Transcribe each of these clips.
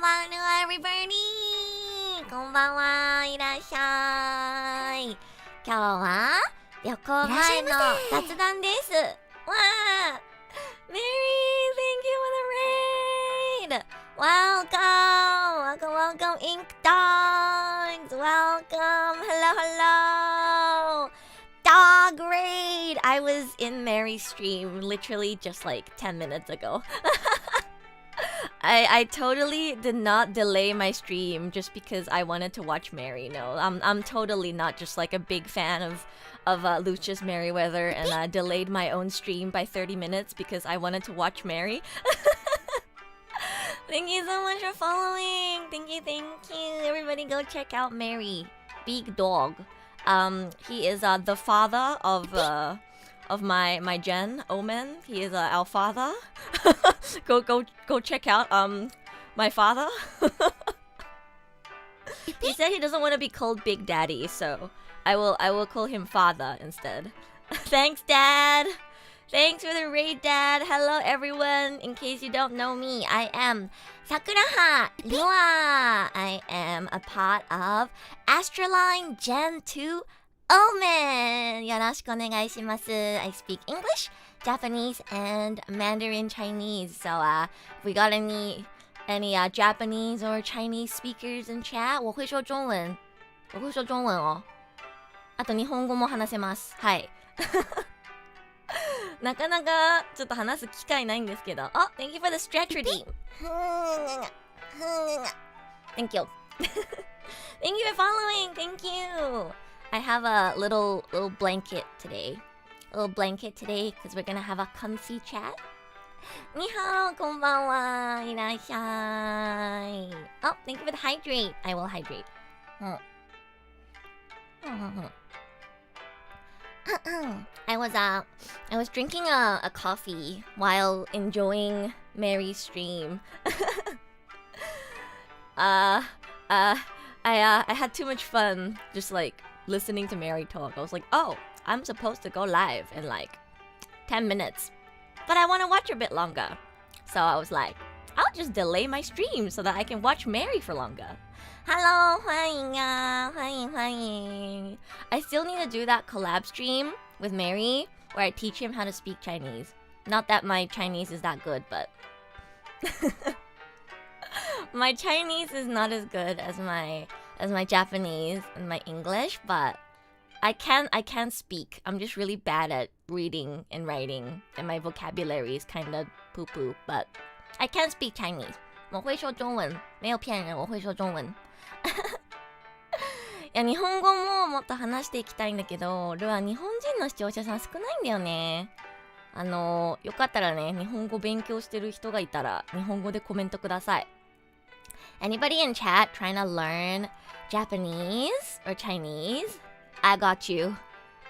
ばんは everybody こんばんはいらっしゃい。今日は旅行前の雑談です。わあ Mary, thank you for the raid. Welcome Ink Dogs. Welcome, hello Dog raid. I was in Mary's stream literally just like 10 minutes ago. I totally did not delay my stream just because I wanted to watch Mary. No, I'm totally not just like a big fan of Lucius Merriweather, and I delayed my own stream by 30 minutes because I wanted to watch Mary. Thank you so much for following. Thank you. Everybody go check out Mary. Big dog. He is the father of my gen, OMEN. He is our father. go check out my father. He said he doesn't want to be called Big Daddy, so I will call him father instead. Thanks, Dad. Thanks for the raid, Dad. Hello, everyone. In case you don't know me, I am Sakuraha Rua. I am a part of ASTRALINE Gen 2 OMEN. よろしくお願いします. I speak English, Japanese, and Mandarin Chinese. So, if we got any Japanese or Chinese speakers in chat, 我会说中文哦。あと日本語も話せます。はい。なかなかちょっと話す機会ないんですけど。Oh, thank you for the stretch redeem. Thank you. Thank you for following. Thank you. I have a little blanket today. A little blanket today because we're gonna have a comfy chat. にはお、こんばんは。いらっしゃい。Oh, thank you for the hydrate. I will hydrate. I was drinking a coffee while enjoying Mary's stream. I had too much fun just like listening to Mary talk. I was like, oh, I'm supposed to go live in like 10 minutes, but I want to watch a bit longer. So I was like, I'll just delay my stream so that I can watch Mary for longer. Hello, 欢迎啊，欢迎。I still need to do that collab stream with Mary where I teach him how to speak Chinese. Not that my Chinese is that good, but my Chinese is not as good as my Japanese and my English, but I can speak. I'm just really bad at reading and writing, and my vocabulary is kind of poo-poo, but I can speak Chinese. 我会说中文，没有骗人，我会说中文。いや、日本語ももっと話していきたいんだけど、ルア日本人の視聴者さん少ないんだよね。よかったらね、日本語勉強してる人がいたら、日本語でコメントください。Anybody in chat trying to learn Japanese or Chinese? I got you.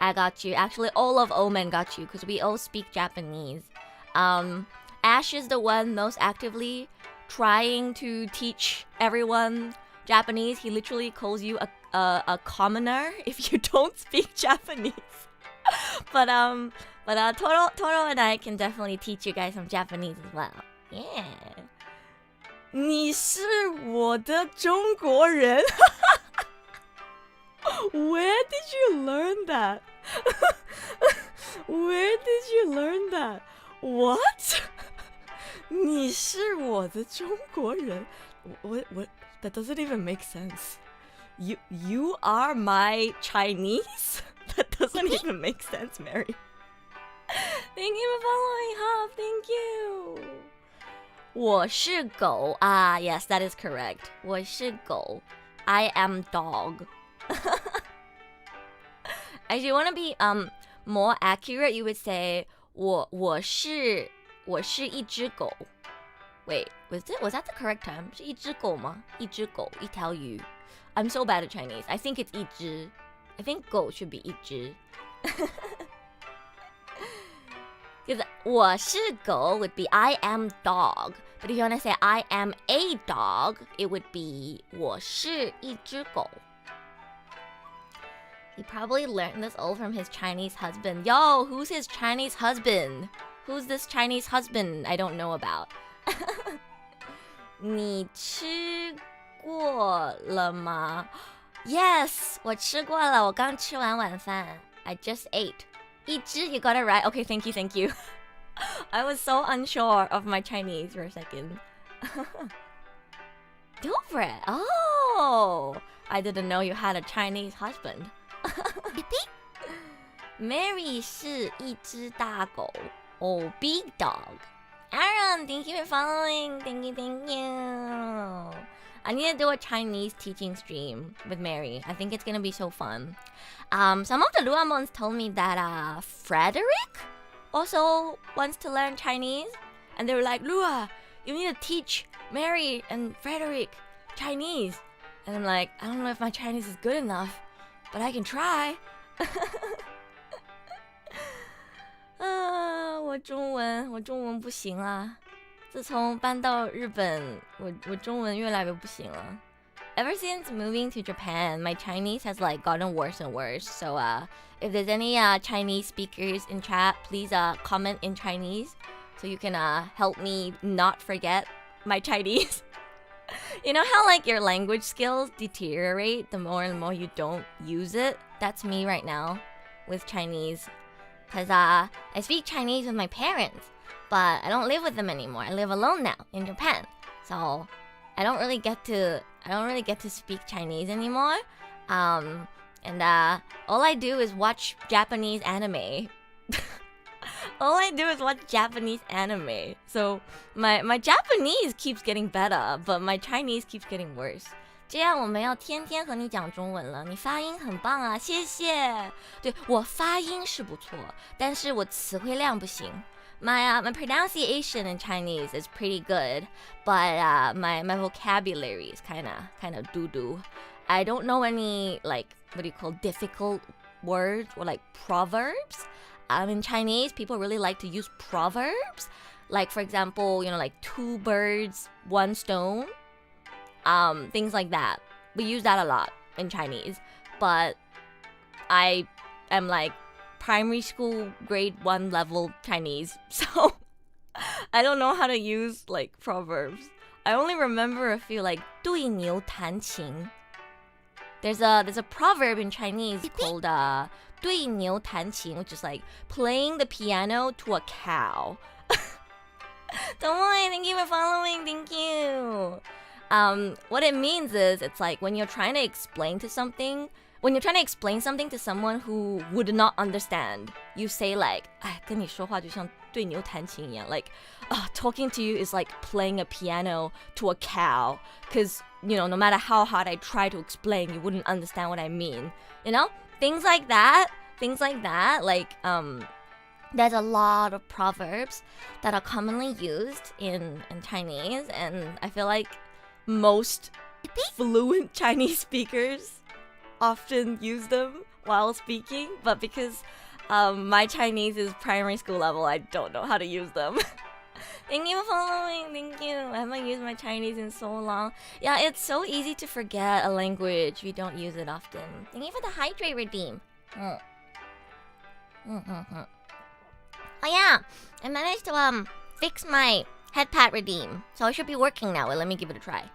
Actually, all of OMEN got you because we all speak Japanese. Ash is the one most actively trying to teach everyone Japanese. He literally calls you a commoner if you don't speak Japanese. but Toro and I can definitely teach you guys some Japanese as well. Yeah. 你是我的中国人。Where did you learn that? Where did you learn that? What? 你是我的中国人。What? That doesn't even make sense. You are my Chinese? That doesn't even make sense, Mary. Thank you for following, Hop. Thank you. 我是狗 yes, that is correct. 我是狗 I am dog. Actually, you want to be more accurate, you would say 我是一只狗 Wait, was that the correct term? 是一只狗吗？一只狗，一条鱼。I'm so bad at Chinese. I think it's 一只。I think 狗 should be 一只。Because 我是狗 would be I am dog. But if you want to say I am a dog, it would be 我是一只狗。He probably learned this all from his Chinese husband. Yo, who's his Chinese husband? Who's this Chinese husband I don't know about? 你吃过了吗？ Yes, 我吃过了，我刚吃完晚饭。I just ate. 一只, you got it right. Okay, thank you, thank you. I was so unsure of my Chinese for a second. Dobre. Oh, I didn't know you had a Chinese husband. Mary 是一只大狗. Oh, big dog. Aaron, thank you for following. Thank you, thank you. I need to do a Chinese teaching stream with Mary. I think it's gonna be so fun. Some of the Luamons told me that Frederick also wants to learn Chinese. And they were like, Lua, you need to teach Mary and Frederick Chinese. And I'm like, I don't know if my Chinese is good enough, but I can try. 我中文不行啦。自从搬到日本，我中文越来越不行了。Ever since moving to Japan, my Chinese has like gotten worse and worse. So if there's any Chinese speakers in chat, please comment in Chinese so you can help me not forget my Chinese. You know how like your language skills deteriorate the more and more you don't use it? That's me right now with Chinese. Because I speak Chinese with my parents, but I don't live with them anymore. I live alone now in Japan. So I don't really get to speak Chinese anymore. And all I do is watch Japanese anime. All I do is watch Japanese anime. So my Japanese keeps getting better, but my Chinese keeps getting worse. 这样我们要天天和你讲中文了，你发音很棒啊，谢谢。对，我发音是不错，但是我词汇量不行。My pronunciation in Chinese is pretty good, but my vocabulary is kind of doo-doo. I don't know any like what do you call difficult words or like proverbs. In Chinese, people really like to use proverbs. Like for example, like 2 birds, 1 stone. Things like that. We use that a lot in Chinese. But I am like primary school grade 1 level Chinese. So I don't know how to use like proverbs. I only remember a few like 对牛弹琴. There's a proverb in Chinese called 对牛弹琴, which is like playing the piano to a cow. Don't worry, thank you for following. Thank you. What it means is it's like when you're trying to explain something to someone who would not understand, you say like, 跟你说话就像对牛弹琴一样. Like, talking to you is like playing a piano to a cow. Because, no matter how hard I try to explain, you wouldn't understand what I mean. Things like that. Like, there's a lot of proverbs that are commonly used in Chinese. And I feel like most fluent Chinese speakers often use them while speaking, but because my Chinese is primary school level, I don't know how to use them. Thank you for following. Thank you. I haven't used my Chinese in so long. Yeah, it's so easy to forget a language if you don't use it often. Thank you for the hydrate redeem. Oh yeah, I managed to fix my head pat redeem, so it should be working now. Well, let me give it a try.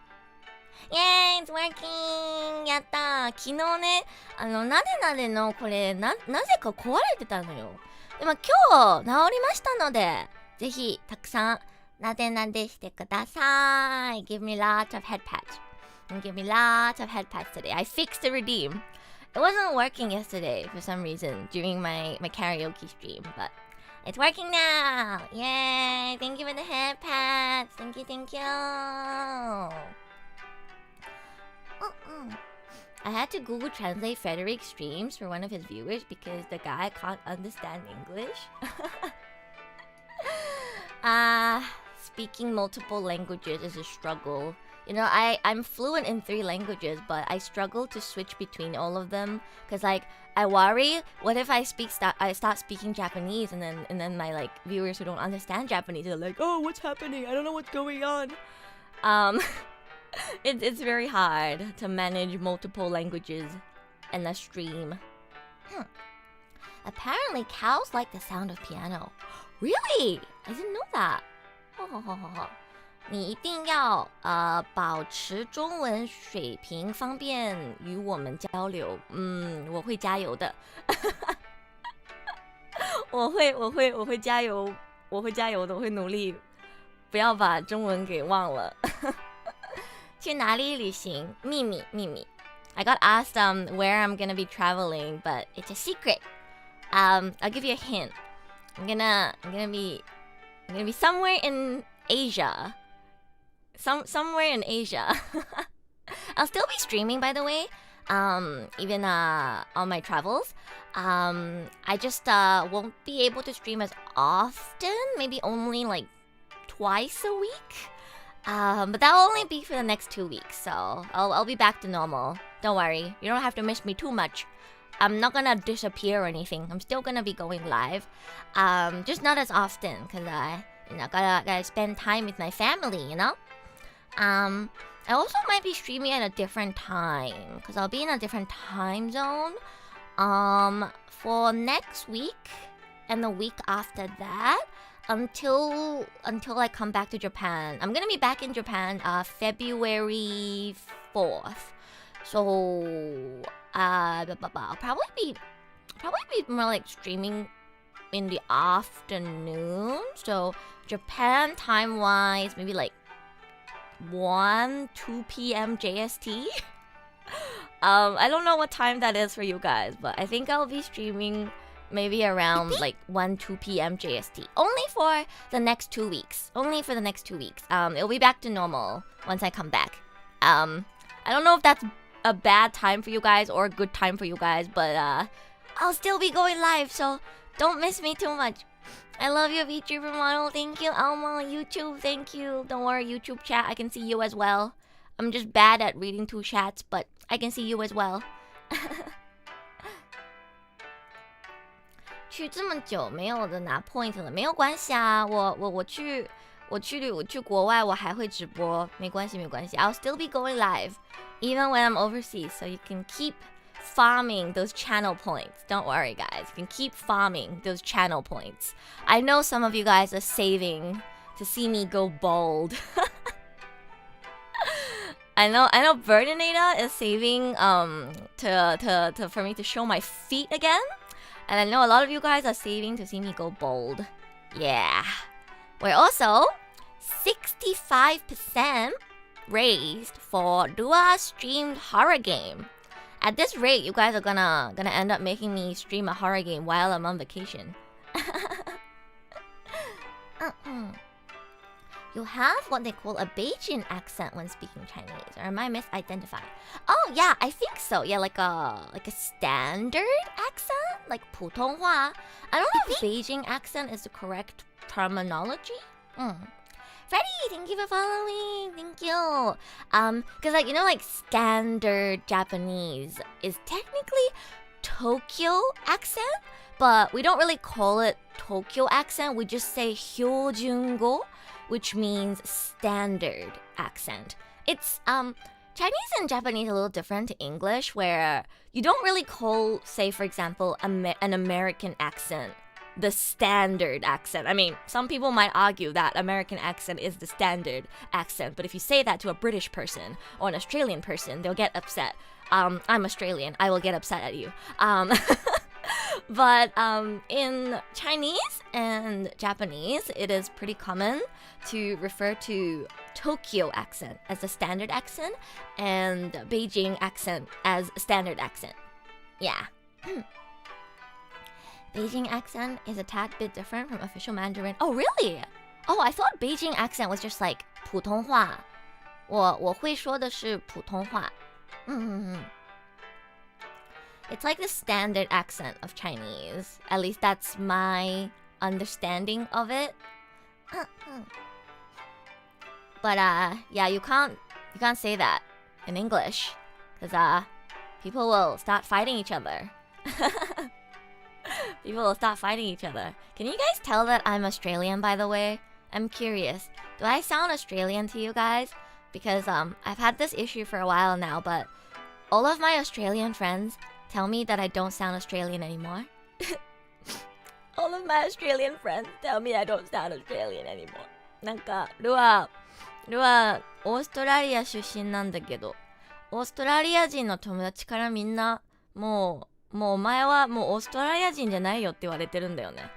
Yay, it's working! やった!昨日ね、なでなでのこれなぜか壊れてたのよ。でも今日治りましたので、ぜひたくさんなでなでしてください。Give me lots of head pats. And give me lots of head pats today. I fixed the redeem. It wasn't working yesterday for some reason during my karaoke stream, but it's working now! Yay! Thank you for the head pats! Thank you, thank you! I had to Google Translate Frederick's streams for one of his viewers because the guy can't understand English. Speaking multiple languages is a struggle. I'm fluent in 3 languages, but I struggle to switch between all of them because like I worry, what if I start speaking Japanese and then my like viewers who don't understand Japanese are like, oh, what's happening? I don't know what's going on. It's very hard to manage multiple languages in a stream. Apparently cows like the sound of piano. Really? I didn't know that. 你一定要保持中文水平，方便与我们交流。我会加油的，我会加油，我会加油的，我会努力，不要把中文给忘了。去哪里旅行？秘密。I got asked where I'm gonna be traveling, but it's a secret. I'll give you a hint. I'm gonna be somewhere in Asia. Somewhere in Asia. I'll still be streaming, by the way. Even on my travels. I just won't be able to stream as often. Maybe only like twice a week. But that'll only be for the next 2 weeks. So I'll be back to normal. Don't worry. You don't have to miss me too much. I'm not gonna disappear or anything. I'm still gonna be going live. Just not as often because I gotta spend time with my family, you know? I also might be streaming at a different time because I'll be in a different time zone for next week and the week after that until I come back to Japan. I'm gonna be back in Japan February 4th. So I'll probably be more like streaming in the afternoon. So Japan time wise, maybe like 2 p.m. JST. I don't know what time that is for you guys, but I think I'll be streaming maybe around like 2 p.m. JST. Only for the next 2 weeks. It'll be back to normal once I come back. I don't know if that's a bad time for you guys or a good time for you guys, but I'll still be going live, so don't miss me too much. I love you, VTuber model. Thank you, Alma. YouTube, thank you. Don't worry, YouTube chat, I can see you as well. I'm just bad at reading 2 chats, but I can see you as well. 去这么久没有的拿 point 了，没有关系啊。我去国外，我还会直播，没关系。I'll still be going live, even when I'm overseas, so you can keep farming those channel points. Don't worry, guys. You can keep farming those channel points. I know some of you guys are saving to see me go bald. I know Bernadetta is saving for me to show my feet again. And I know a lot of you guys are saving to see me go bald. Yeah. We're also 65% raised for Rua's streamed horror game. At this rate, you guys are gonna end up making me stream a horror game while I'm on vacation. You have what they call a Beijing accent when speaking Chinese, or am I misidentified? Oh yeah, I think so. Yeah, like a standard accent, like 普通话. I don't know if Beijing accent is the correct terminology. Freddie, thank you for following. Thank you. Because like like standard Japanese is technically Tokyo accent, but we don't really call it Tokyo accent. We just say hyojungo, which means standard accent. It's Chinese and Japanese a little different to English, where you don't really call, say for example, an American accent the standard accent. I mean, some people might argue that American accent is the standard accent, but if you say that to a British person or an Australian person, they'll get upset. I'm Australian, I will get upset at you. But in Chinese and Japanese, it is pretty common to refer to Tokyo accent as the standard accent and Beijing accent as standard accent. Yeah. Beijing accent is a tad bit different from official Mandarin. Oh, really? Oh, I thought Beijing accent was just like 普通话。我会说的是普通话。It's like the standard accent of Chinese. At least that's my understanding of it. But yeah, you can't say that in English, because people will start fighting each other. People will start fighting each other. Can you guys tell that I'm Australian, by the way? I'm curious. Do I sound Australian to you guys? Because I've had this issue for a while now, but all of my Australian friends tell me that I don't sound Australian anymore. All of my Australian friends tell me I don't sound Australian anymore. なんかルアルはオーストラリア出身なんだけど、オーストラリア人の友達からみんなもうお前はもうオーストラリア人じゃないよって言われてるんだよね。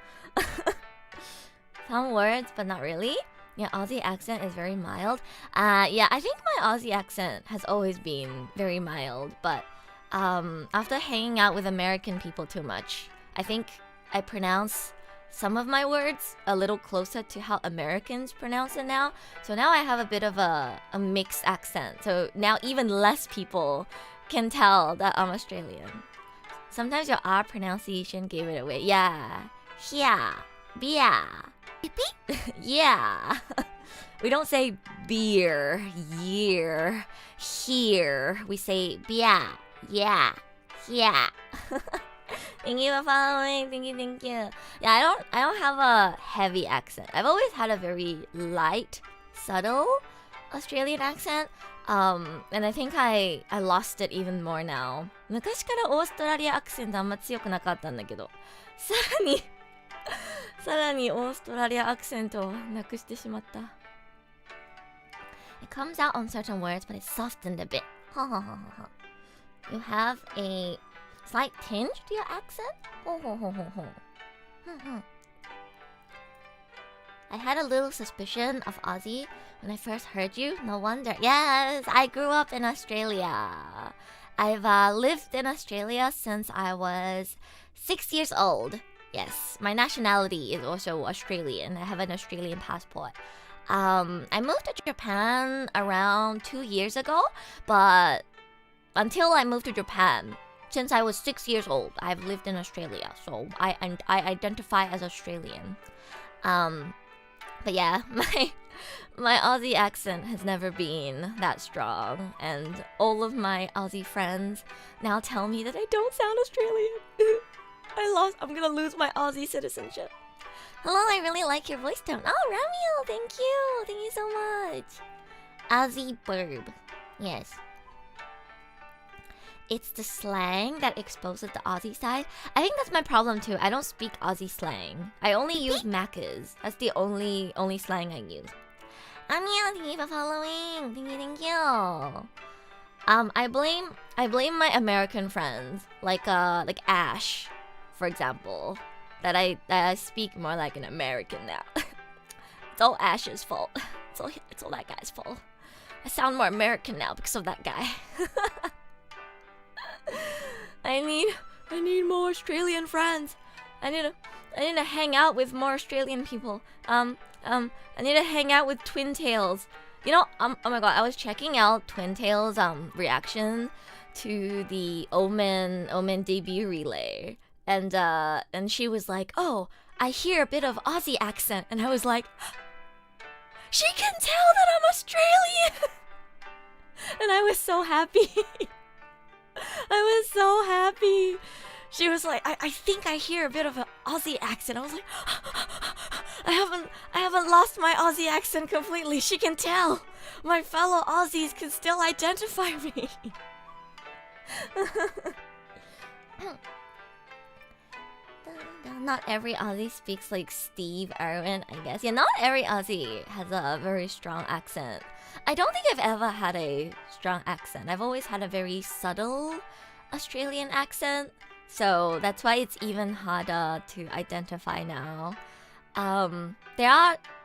Some words, but not really. Yeah, Aussie accent is very mild. Yeah, I think my Aussie accent has always been very mild, but after hanging out with American people too much, I think I pronounce some of my words a little closer to how Americans pronounce it now. So now I have a bit of a mixed accent. So now even less people can tell that I'm Australian. Sometimes your R pronunciation gave it away. Yeah, yeah, beer. Yeah. We don't say beer, year, here. We say beer, yeah, yeah. Thank you for following. Thank you. Yeah, I don't have a heavy accent. I've always had a very light, subtle Australian accent. And I think I lost it even more now. 昔からオーストラリアアクセントあんま強くなかったんだけど、さらにオーストラリアアクセントをなくしてしまった。It comes out on certain words, but it's softened a bit. You have a slight tinge to your accent? I had a little suspicion of Aussie when I first heard you. No wonder. Yes, I grew up in Australia. I've lived in Australia since I was 6 years old. Yes, my nationality is also Australian. I have an Australian passport. I moved to Japan around 2 years ago, but until I moved to Japan, since I was 6 years old, I've lived in Australia, so I identify as Australian. But yeah, my Aussie accent has never been that strong, and all of my Aussie friends now tell me that I don't sound Australian. I'm gonna lose my Aussie citizenship. Hello, I really like your voice tone. Oh, Ramiel, thank you so much. Aussie burb, yes. It's the slang that exposes the Aussie side. I think that's my problem too. I don't speak Aussie slang. I only use Macca's. That's the only slang I use. Anya, thank you for following. Thank you. I blame my American friends, like Ash, for example, that I speak more like an American now. It's all Ash's fault. It's all that guy's fault. I sound more American now because of that guy. I need more Australian friends. I need to hang out with more Australian people. I need to hang out with Twin Tails. You know, oh my god, I was checking out Twin Tails reaction to the OMEN debut relay, and she was like, "Oh, I hear a bit of Aussie accent," and I was like, "She can tell that I'm Australian," and I was so happy. I was so happy. She was like, I think I hear a bit of an Aussie accent. I was like, I haven't lost my Aussie accent completely. She can tell. My fellow Aussies can still identify me. Not every Aussie speaks like Steve Irwin, I guess. Yeah, not every Aussie has a very strong accent. I don't think I've ever had a strong accent. I've always had a very subtle Australian accent. So that's why it's even harder to identify now.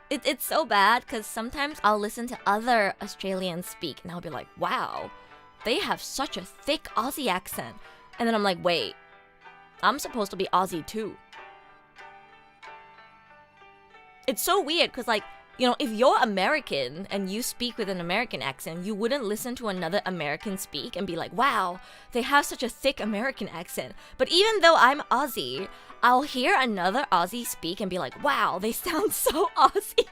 It's so bad because sometimes I'll listen to other Australians speak and I'll be like, wow, they have such a thick Aussie accent. And then I'm like, wait, I'm supposed to be Aussie too. It's so weird because, like, you know, if you're American and you speak with an American accent, you wouldn't listen to another American speak and be like, wow, they have such a thick American accent. But even though I'm Aussie, I'll hear another Aussie speak and be like, wow, they sound so Aussie.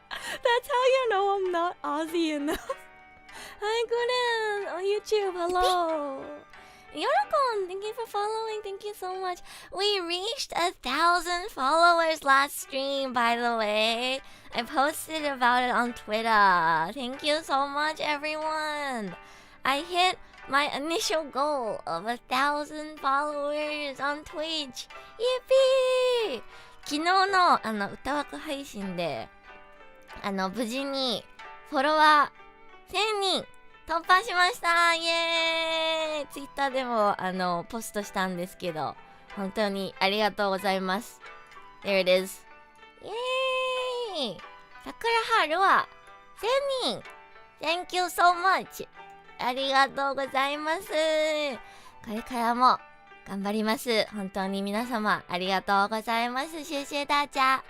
That's how you know I'm not Aussie enough. Hi, Gordon, on YouTube, hello. Yorokon, thank you for following. Thank you so much. We reached 1,000 followers last stream, by the way. I posted about it on Twitter. Thank you so much, everyone. I hit my initial goal of 1,000 followers on Twitch. Yippee! 昨日の歌枠配信で無事にフォロワー1000人突破しました。イエーイ。ツイッターでもポストしたんですけど、本当にありがとうございます。 There it is。 イエーイ。Sakuraha Rua 1000人 Thank you so much。 ありがとうございます。これからも頑張ります。本当に皆様ありがとうございます。谢谢大家。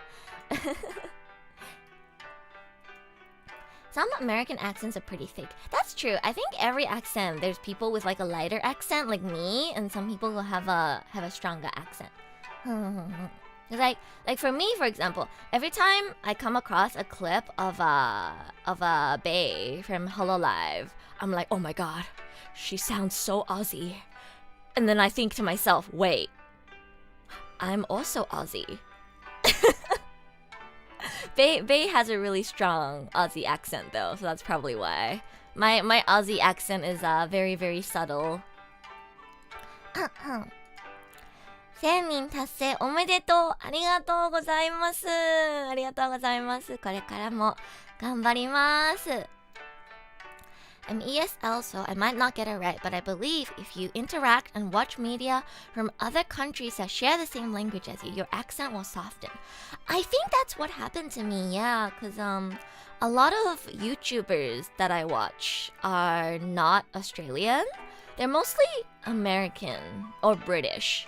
Some American accents are pretty fake. That's true. I think every accent, there's people with like a lighter accent like me, and some people who have a stronger accent. like for me, for example, every time I come across a clip of a bae from Hololive, I'm like, oh my god, she sounds so Aussie. And then I think to myself, wait, I'm also Aussie. Bae has a really strong Aussie accent though, so that's probably why. My Aussie accent is very, very subtle. 1000人達成おめでとう。ありがとうございます。ありがとうございます。これからも頑張ります。I'm ESL, so I might not get it right, but I believe if you interact and watch media from other countries that share the same language as you, your accent will soften. I think that's what happened to me, yeah, because a lot of YouTubers that I watch are not Australian. They're mostly American or British.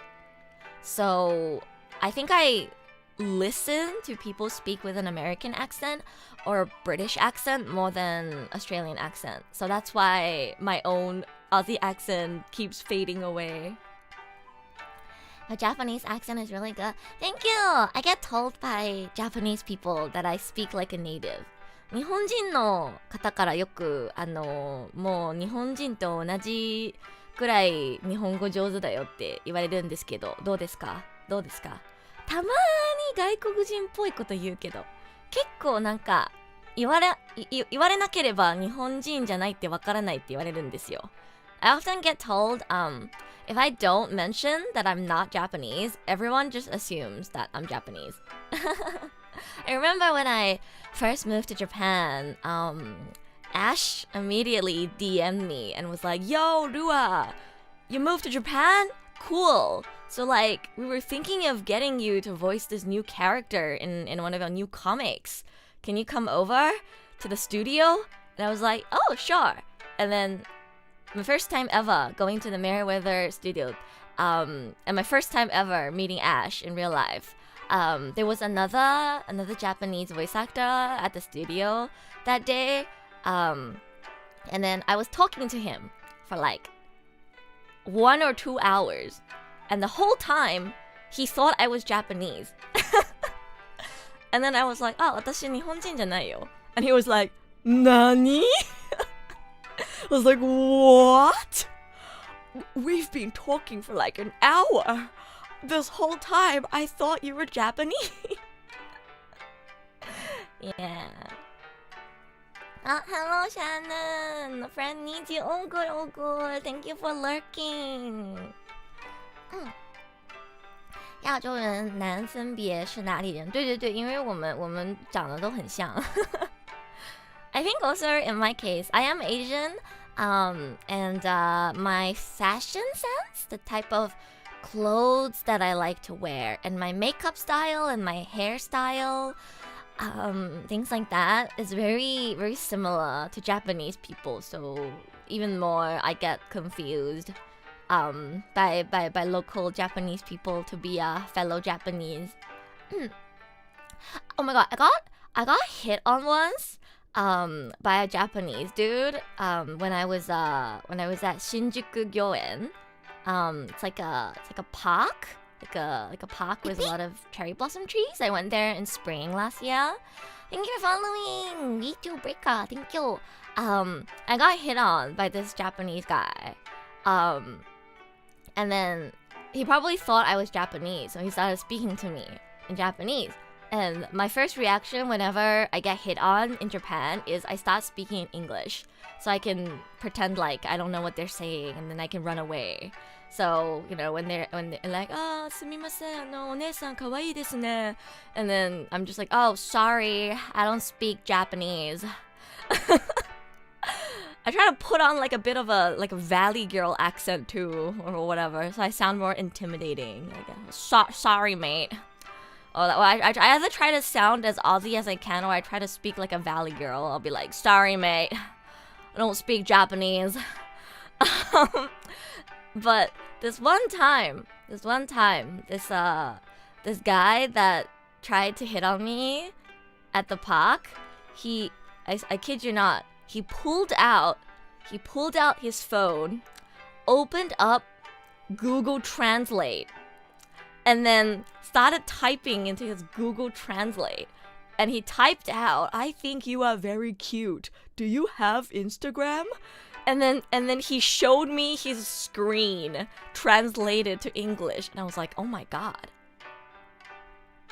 So I think I listen to people speak with an American accent or British accent more than Australian accent. So that's why my own Aussie accent keeps fading away. My Japanese accent is really good. Thank you! I get told by Japanese people that I speak like a native. 日本人の方からよくもう日本人と同じくらい日本語上手だよって言われるんですけど、どうですか？どうですか？たまに外国人っぽいこと言うけど、結構なんか言われなければ日本人じゃないってわからないって言われるんですよ。I often get told, if I don't mention that I'm not Japanese, everyone just assumes that I'm Japanese. I remember when I first moved to Japan, Ash immediately DM'd me and was like, Yo, Rua, you moved to Japan? Cool. So like, we were thinking of getting you to voice this new character in one of our new comics. Can you come over to the studio? And I was like, oh, sure. And then my first time ever going to the Merriweather studio, and my first time ever meeting Ash in real life. There was another Japanese voice actor at the studio that day. And then I was talking to him for like 1 or 2 hours. And the whole time, he thought I was Japanese. And then I was like, oh, 私日本人じゃないよ. And he was like, Nani? I was like, what? We've been talking for like an hour. This whole time, I thought you were Japanese. Yeah. Oh, hello, Shannon. A friend needs you. Oh, good, oh, good. Thank you for lurking. 亚洲人男分别是哪里人？对对对，因为我们长得都很像。I think also in my case, I am Asian, and my fashion sense, the type of clothes that I like to wear, and my makeup style and my hairstyle, things like that is very, very similar to Japanese people. So even more, I get confused by local Japanese people to be fellow Japanese. Oh my god, I got hit on once by a Japanese dude when I was at Shinjuku Gyoen. It's like a park, like a park with a lot of cherry blossom trees. I went there in spring last year. Thank you for following VTuber. Thank you. I got hit on by this Japanese guy. And then he probably thought I was Japanese, so he started speaking to me in Japanese. And my first reaction whenever I get hit on in Japan is I start speaking in English, so I can pretend like I don't know what they're saying, and then I can run away. So, you know, when they're like, oh, すみません、お姉さん可愛いですね. And then I'm just like, oh, sorry, I don't speak Japanese. I try to put on like a bit of a valley girl accent too, or whatever, so I sound more intimidating. Sorry, mate. I either try to sound as Aussie as I can, or I try to speak like a valley girl. I'll be like, sorry, mate. I don't speak Japanese. But this time, this guy that tried to hit on me at the park, I kid you not, he pulled out his phone, opened up Google Translate, and then started typing into his Google Translate. And he typed out, "I think you are very cute. Do you have Instagram?" And then he showed me his screen translated to English, and I was like, "Oh my god.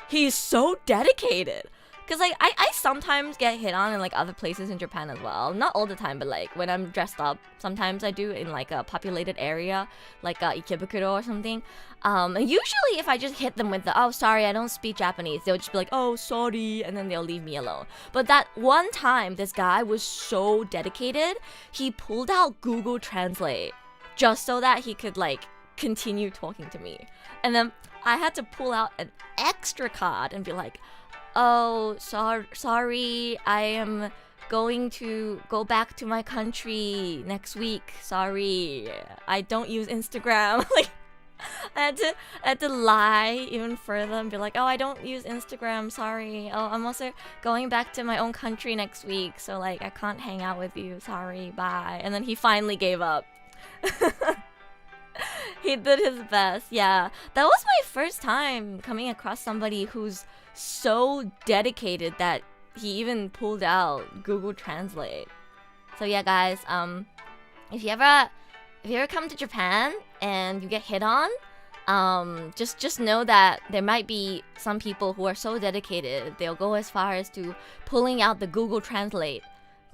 He's so dedicated." Cause like I sometimes get hit on in like other places in Japan as well. Not all the time, but like when I'm dressed up, sometimes I do in like a populated area, like Ikebukuro or something. And usually if I just hit them with the "oh sorry, I don't speak Japanese," they'll just be like, "oh sorry," and then they'll leave me alone. But that one time, this guy was so dedicated, he pulled out Google Translate just so that he could like continue talking to me. And then I had to pull out an extra card and be like, "Oh, sorry, I am going to go back to my country next week. Sorry, I don't use Instagram." Like, I had to lie even further and be like, "Oh, I don't use Instagram. Sorry. Oh, I'm also going back to my own country next week, so like I can't hang out with you. Sorry, bye." And then he finally gave up. He did his best. Yeah, that was my first time coming across somebody who's so dedicated that he even pulled out Google Translate. So yeah, guys, if you ever come to Japan and you get hit on, just know that there might be some people who are so dedicated they'll go as far as to pulling out the Google Translate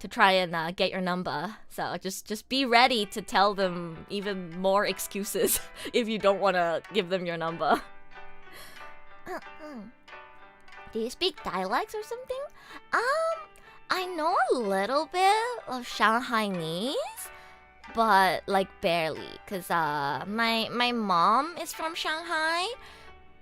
to try and get your number. So just be ready to tell them even more excuses if you don't want to give them your number. Do you speak dialects or something? I know a little bit of Shanghainese, but like barely, cause my mom is from Shanghai,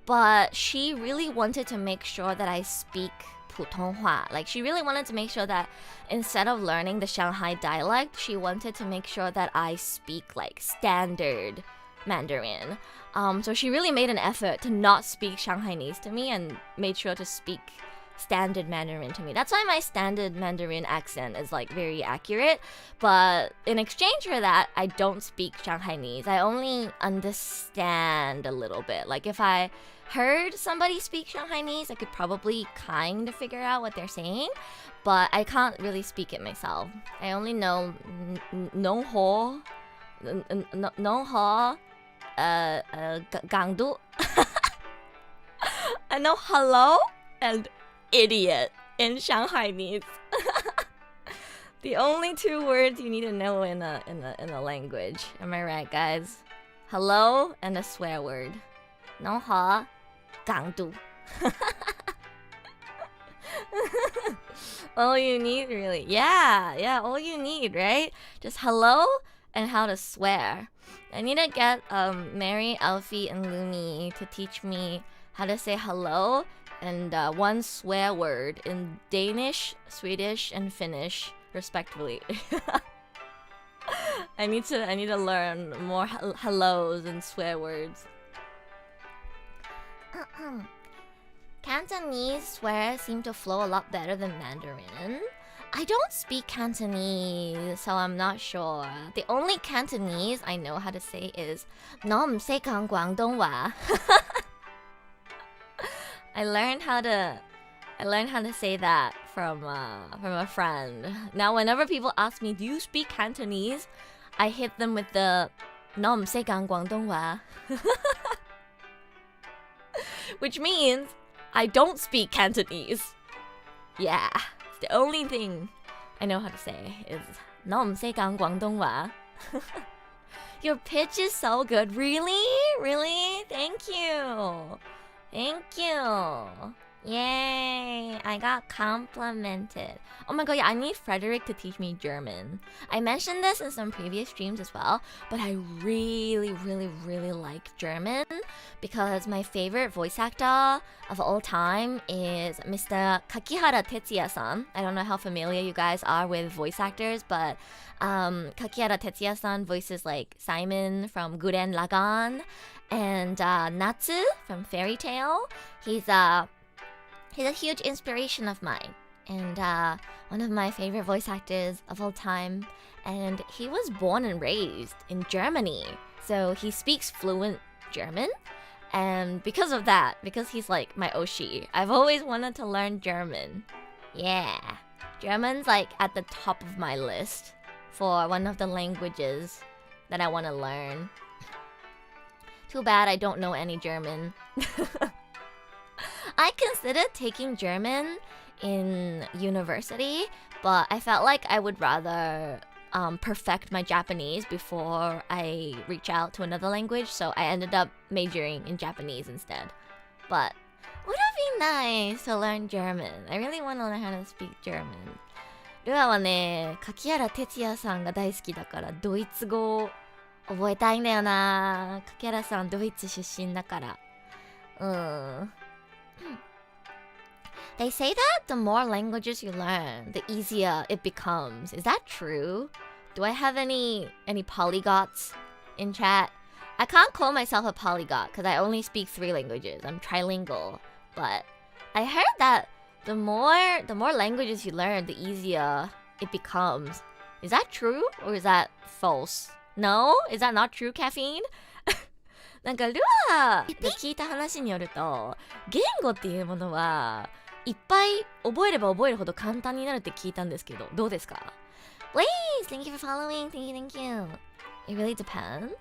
but she really wanted to make sure that I speak 普通话. Like she really wanted to make sure that instead of learning the Shanghai dialect, she wanted to make sure that I speak like standard Mandarin. So she really made an effort to not speak Shanghainese to me and made sure to speak standard Mandarin to me. That's why my standard Mandarin accent is like very accurate. But in exchange for that, I don't speak Shanghainese. I only understand a little bit. Like if I heard somebody speak Shanghainese, I could probably kind of figure out what they're saying, but I can't really speak it myself. I only know nong ho, gangdu. I know hello and idiot in Shanghainese. The only two words you need to know in a language. Am I right, guys? Hello and a swear word. No ha, gangdu. All you need, really. Yeah, all you need, right? Just hello and how to swear. I need to get Mary, Alfie, and Looney to teach me how to say hello and one swear word in Danish, Swedish, and Finnish, respectively. I need to learn more hellos and swear words. Cantonese swears seem to flow a lot better than Mandarin. I don't speak Cantonese, so I'm not sure. The only Cantonese I know how to say is "No, I'm say Kang Guangdonghua." I learned how to say that from a friend. Now, whenever people ask me, "Do you speak Cantonese?" I hit them with the "No, I'm say Kang Guangdonghua," which means I don't speak Cantonese. Yeah. The only thing I know how to say is "No, I'm say Kang Guangdonghua." Your pitch is so good. Really? Thank you. Yay! I got complimented. Oh my god, yeah, I need Frederick to teach me German. I mentioned this in some previous streams as well, but I really, really, really like German because my favorite voice actor of all time is Mr. Kakihara Tetsuya-san. I don't know how familiar you guys are with voice actors, but Kakihara Tetsuya-san voices like Simon from Gurren Lagann and Natsu from Fairy Tail. He's a huge inspiration of mine and one of my favorite voice actors of all time. And he was born and raised in Germany, so he speaks fluent German. And because of that, because he's like my Oshi, I've always wanted to learn German. Yeah, German's like at the top of my list for one of the languages that I want to learn. Too bad I don't know any German. I considered taking German in university, but I felt like I would rather perfect my Japanese before I reach out to another language, so I ended up majoring in Japanese instead. But would it be nice to learn German? I really want to learn how to speak German. ルアはね、柿原哲也さんが大好きだからドイツ語を覚えたいんだよな。柿原さんドイツ出身だから。They say that the more languages you learn, the easier it becomes. Is that true? Do I have any polyglots in chat? I can't call myself a polyglot because I only speak 3 languages. I'm trilingual. But I heard that the more languages you learn, the easier it becomes. Is that true or is that false? No? Is that not true, caffeine? なんかルアーで聞いた話によると、言語っていうものはいっぱい覚えれば覚えるほど簡単になるって聞いたんですけど、どうですか？ Please, thank you for following. Thank you. It really depends.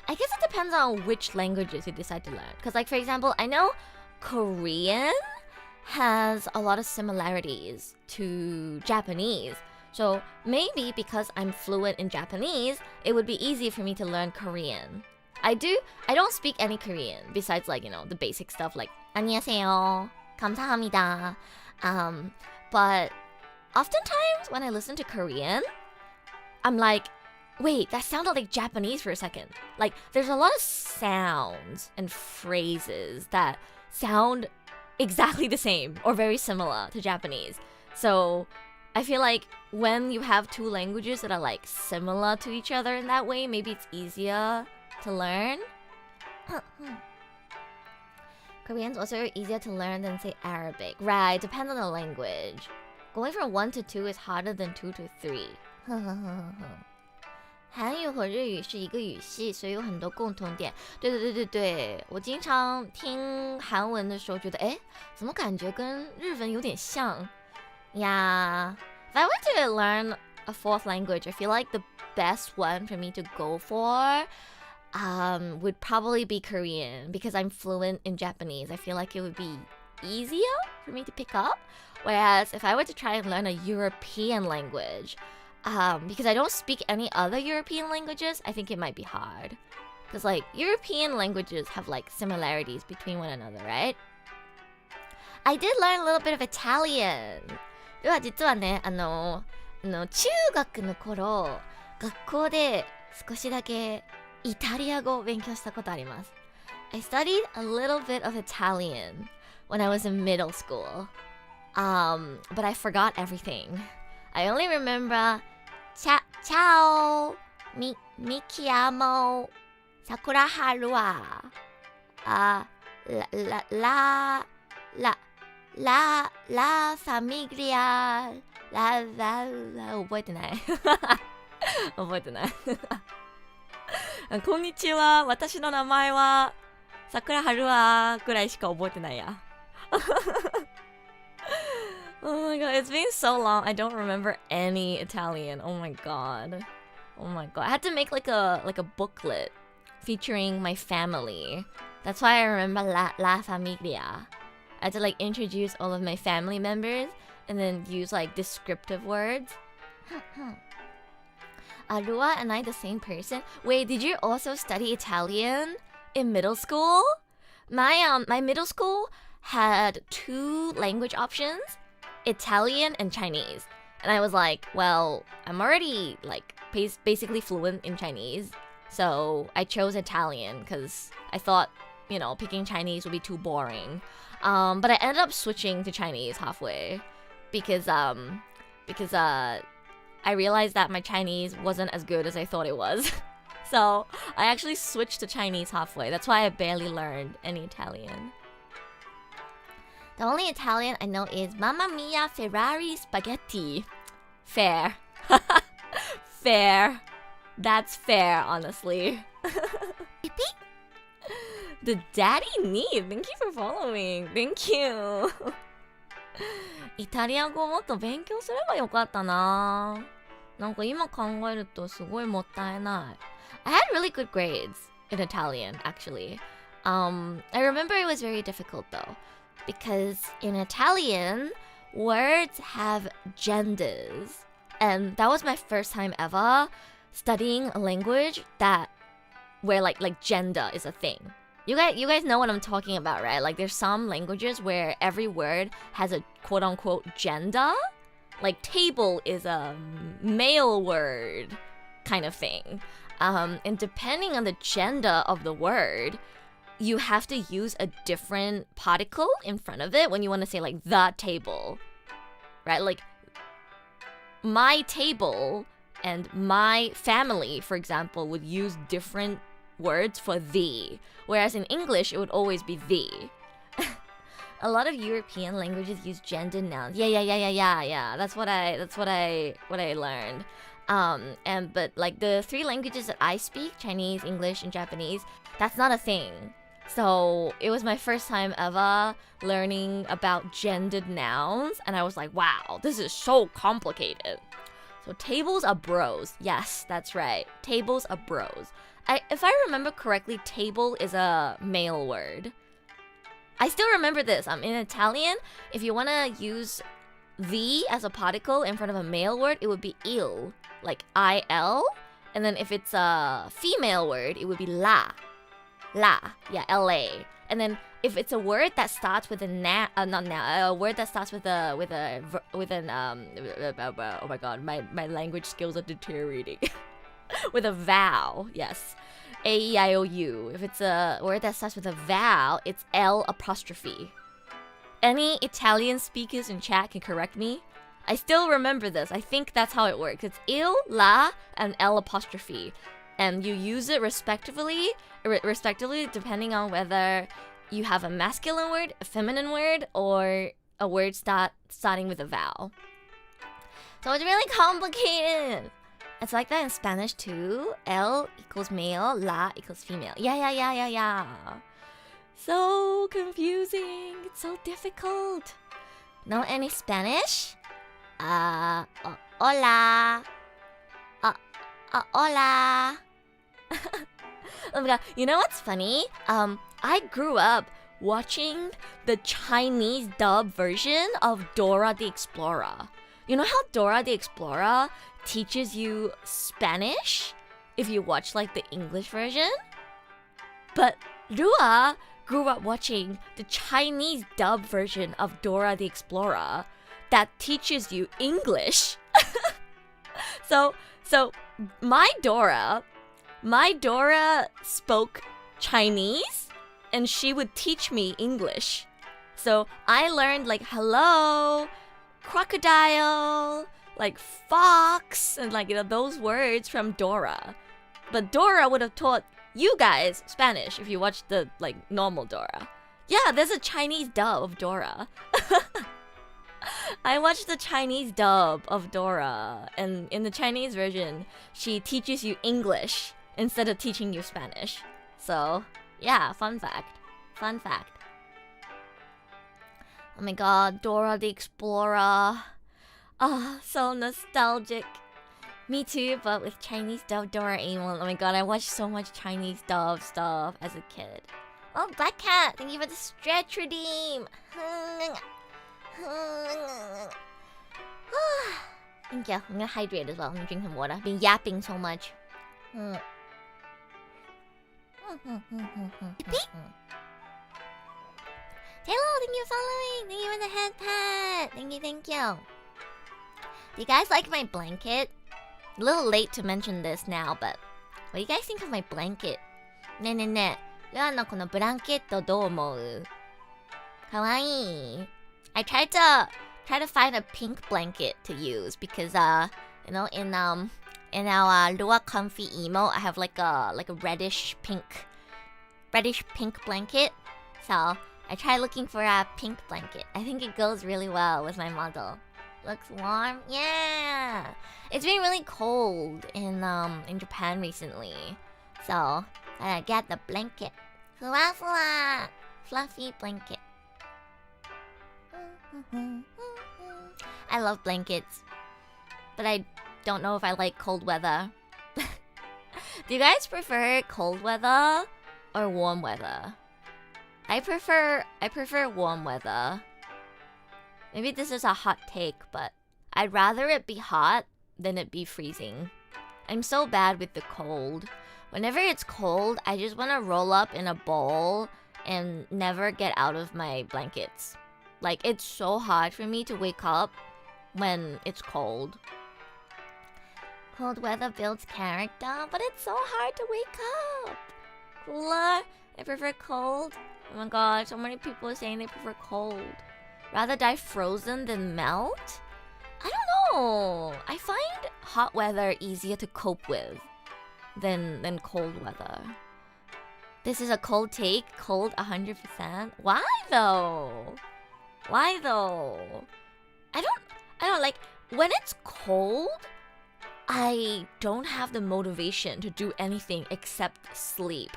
I guess it depends on which languages you decide to learn. Because like for example, I know Korean has a lot of similarities to Japanese. So maybe because I'm fluent in Japanese, it would be easy for me to learn Korean. I don't speak any Korean besides like, you know, the basic stuff like 안녕하세요, 감사합니다. But oftentimes when I listen to Korean, I'm like, wait, that sounded like Japanese for a second. Like there's a lot of sounds and phrases that sound exactly the same or very similar to Japanese. So I feel like when you have 2 languages that are like similar to each other in that way, maybe it's easier to learn. Korean's also easier to learn than say Arabic. Right, depends on the language. Going from 1 to 2 is harder than 2 to 3. 韩语和日语是一个语系，所以有很多共同点。对，我经常听韩文的时候觉得，诶，怎么感觉跟日文有点像？ Yeah, if I were to learn a 4th language, I feel like the best one for me to go for would probably be Korean because I'm fluent in Japanese. I feel like it would be easier for me to pick up. Whereas if I were to try and learn a European language, because I don't speak any other European languages, I think it might be hard. Because like European languages have like similarities between one another, right? I did learn a little bit of Italian. では実はね、中学の頃、学校で少しだけイタリア語を勉強したことあります。I studied a little bit of Italian when I was in middle school. But I forgot everything. I only remember ciao, mi chiamo Sakuraha Rua. La familia. La 覚えてない。覚えてない。こんにちは。私の名前は桜春はぐらいしか覚えてないや。Oh my god, it's been so long. I don't remember any Italian. Oh my god. I had to make like a booklet featuring my family. That's why I remember la familia. I had to like introduce all of my family members and then use like descriptive words. Are Rua and I the same person? Wait, did you also study Italian in middle school? My middle school had 2 language options, Italian and Chinese. And I was like, well, I'm already like basically fluent in Chinese. So I chose Italian because I thought, picking Chinese would be too boring. But I ended up switching to Chinese halfway because I realized that my Chinese wasn't as good as I thought it was. So I actually switched to Chinese halfway. That's why I barely learned any Italian. The only Italian I know is Mamma Mia Ferrari Spaghetti. Fair. Fair. That's fair, honestly. The Daddy Need. Thank you for following. Thank you. イタリア語もっと勉強すればよかったな。なんか今考えるとすごいもったいない。I had really good grades in Italian, actually. I remember it was very difficult though, because in Italian, words have genders. And that was my first time ever studying a language where like gender is a thing. You guys know what I'm talking about, right? Like there's some languages where every word has a quote unquote gender. Like table is a male word kind of thing. And depending on the gender of the word, you have to use a different particle in front of it when you want to say like the table, right? Like my table and my family, for example, would use different words for the, whereas in English it would always be the. A lot of European languages use gender nouns. Yeah. That's what I learned. But like the 3 languages that I speak, Chinese, English, and Japanese, that's not a thing. So it was my first time ever learning about gendered nouns, and I was like, wow, this is so complicated. So tables are bros. Yes, that's right. Tables are bros. If I remember correctly, table is a male word. I still remember this. In Italian, if you want to use the as a particle in front of a male word, it would be il, like I-L. And then if it's a female word, it would be la. La, yeah, L-A. And then if it's a word that starts with a word that starts with an oh my god, my language skills are deteriorating. With a vowel, yes. A-E-I-O-U. If it's a word that starts with a vowel, it's L apostrophe. Any Italian speakers in chat can correct me. I still remember this. I think that's how it works. It's il, la, and L apostrophe. And you use it respectively depending on whether you have a masculine word, a feminine word, or a word starting with a vowel. So it's really complicated. It's like that in Spanish too. L equals male, la equals female. Yeah. So confusing. It's so difficult. Know any Spanish? Hola. Hola. Oh my god, you know what's funny? I grew up watching the Chinese dub version of Dora the Explorer. You know how Dora the Explorer teaches you Spanish if you watch like the English version? But Rua grew up watching the Chinese dub version of Dora the Explorer that teaches you English. So my Dora spoke Chinese and she would teach me English. So I learned like hello, crocodile, like fox, and like those words from Dora. But Dora would have taught you guys Spanish if you watched the like normal Dora. Yeah, there's a Chinese dub of Dora. I watched the Chinese dub of Dora, and in the Chinese version, she teaches you English instead of teaching you Spanish. So, yeah, fun fact. Fun fact. Oh my god, Dora the Explorer. Ah, so nostalgic. Me too, but with Chinese dub Doraemon. Oh my god, I watched so much Chinese dub stuff as a kid. Oh, Black Cat, thank you for the stretch redeem. Thank you. I'm gonna hydrate as well. I'm gonna drink some water. I've been yapping so much. Hello, thank you for following. Thank you for the head pat. Thank you. Do you guys like my blanket? A little late to mention this now, but what do you guys think of my blanket? ねえねえねえ、ルアのこのブランケットどう思う？かわいい。I tried to find a pink blanket to use because you know in our Lua comfy emo I have like a reddish pink blanket. So I tried looking for a pink blanket. I think it goes really well with my model. Looks warm. Yeah. It's been really cold in Japan recently. So I get the blanket. Fua fua. Fluffy blanket. I love blankets. But I don't know if I like cold weather. Do you guys prefer cold weather or warm weather? I prefer warm weather. Maybe this is a hot take, but I'd rather it be hot than it be freezing. I'm so bad with the cold. Whenever it's cold, I just want to roll up in a ball and never get out of my blankets. Like, it's so hard for me to wake up when it's cold. Cold weather builds character, but it's so hard to wake up. Cooler? I prefer cold. Oh my god, so many people are saying they prefer cold. Rather die frozen than melt? I don't know. I find hot weather easier to cope with than cold weather. This is a cold take. Cold 100%. Why though? Why though? I don't like when it's cold. I don't have the motivation to do anything except sleep.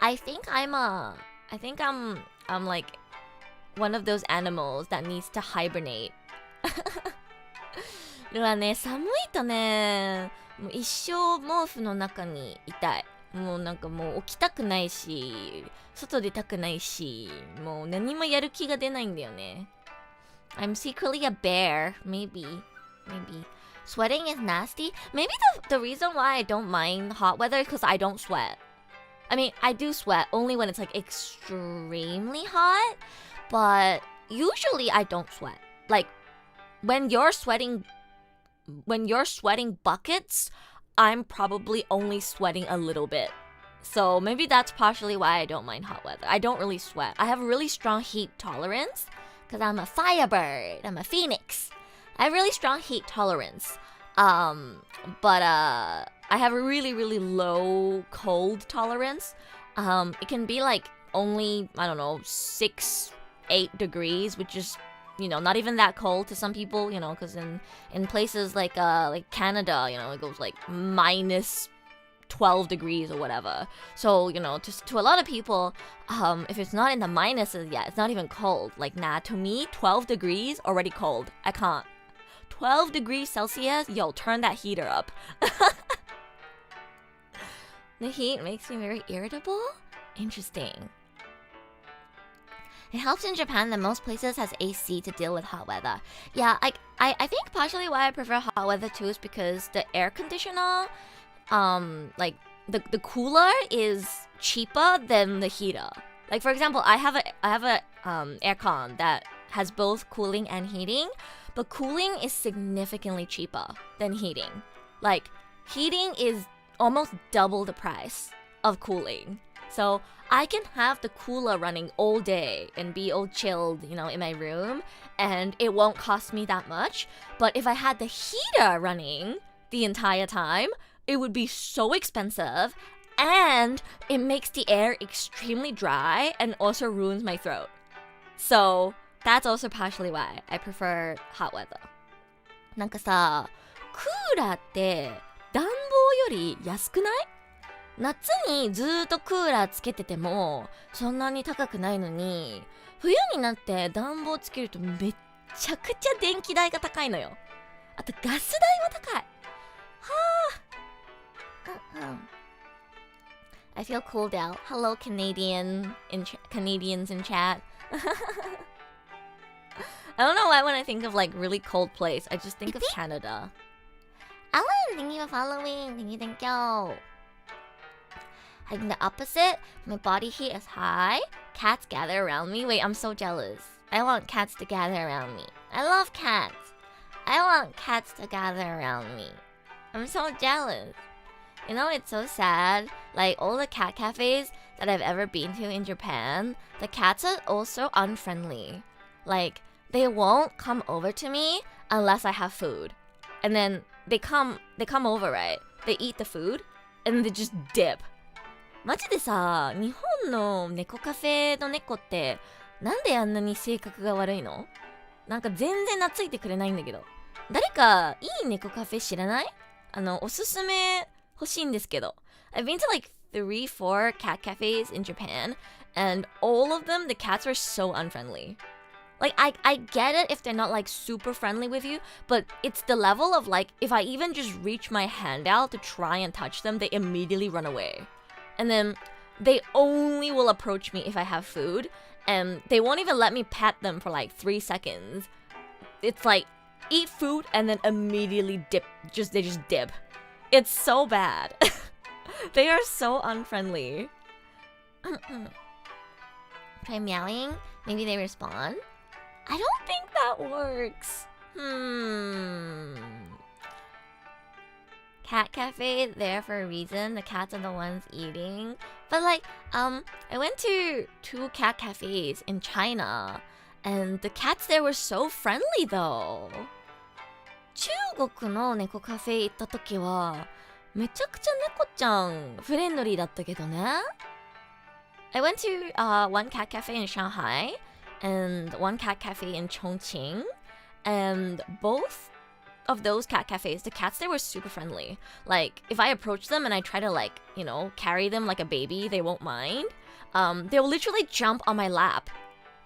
I think I'm like one of those animals that needs to hibernate. ルアね、寒いとね、もう一生毛布の中にいたい。もうなんかもう起きたくないし、外出たくないし、もう何もやる気が出ないんだよね。I'm secretly a bear, maybe. Sweating is nasty. Maybe the reason why I don't mind hot weather is because I don't sweat. I mean, I do sweat only when it's like extremely hot, but usually I don't sweat. Like when you're sweating buckets, I'm probably only sweating a little bit. So maybe that's partially why I don't mind hot weather. I don't really sweat. I have a really strong heat tolerance because I'm a firebird. I'm a phoenix. I have really strong heat tolerance. But I have a really, really low cold tolerance. It can be like only, I don't know, 6, 8 degrees, which is, you know, not even that cold to some people, you know, because in places like Canada, you know, it goes like minus 12 degrees or whatever. So, you know, to a lot of people, if it's not in the minuses yet, it's not even cold. Like, nah, to me, 12 degrees, already cold. I can't. 12 degrees Celsius, yo, turn that heater up. The heat makes me very irritable? Interesting. It helps in Japan that most places has AC to deal with hot weather. Yeah, I think partially why I prefer hot weather too is because the air conditioner, like the cooler is cheaper than the heater. Like for example, I have a aircon that has both cooling and heating, but cooling is significantly cheaper than heating. Like heating is almost double the price of cooling. So I can have the cooler running all day and be all chilled, you know, in my room, and it won't cost me that much. But if I had the heater running the entire time, it would be so expensive, and it makes the air extremely dry and also ruins my throat. So that's also partially why I prefer hot weather. なんかさ、クーラーって暖房より安くない？夏にずーっとクーラーつけててもそんなに高くないのに、冬になって暖房つけるとめっちゃくちゃ電気代が高いのよ。あとガス代も高い。はあ。I feel cooled out. Hello, Canadians in chat. I don't know why when I think of like really cold place, I just think of Canada. Alan, thank you for following. Thank you. And the opposite, my body heat is high. Cats gather around me. Wait, I'm so jealous. I want cats to gather around me. I love cats. I want cats to gather around me. I'm so jealous. You know, it's so sad. Like, all the cat cafes that I've ever been to in Japan, the cats are also unfriendly. Like, they won't come over to me unless I have food. And then they come over, right? They eat the food, and then they just dip. マジでさ、日本の猫カフェの猫ってなんであんなに性格が悪いの？なんか全然懐いてくれないんだけど。誰かいい猫カフェ知らない？おすすめ欲しいんですけど。I've been to like 3, 4 cat cafes in Japan, and all of them, the cats are so unfriendly. Like, I get it if they're not like super friendly with you, but it's the level of like, if I even just reach my hand out to try and touch them, they immediately run away. And then they only will approach me if I have food, and they won't even let me pet them for like 3 seconds. It's like, eat food and then immediately dip. They just dip. It's so bad. They are so unfriendly. Try meowing. Maybe they respond. I don't think that works. Cat cafe there for a reason. The cats are the ones eating. But like, I went to 2 cat cafes in China, and the cats there were so friendly though. 中国の猫カフェ行った時はめちゃくちゃ猫ちゃんフレンドリーだったけどね。I went to one cat cafe in Shanghai and one cat cafe in Chongqing, and both of those cat cafes, the cats there were super friendly. Like, if I approach them and I try to like, you know, carry them like a baby, they won't mind. They'll literally jump on my lap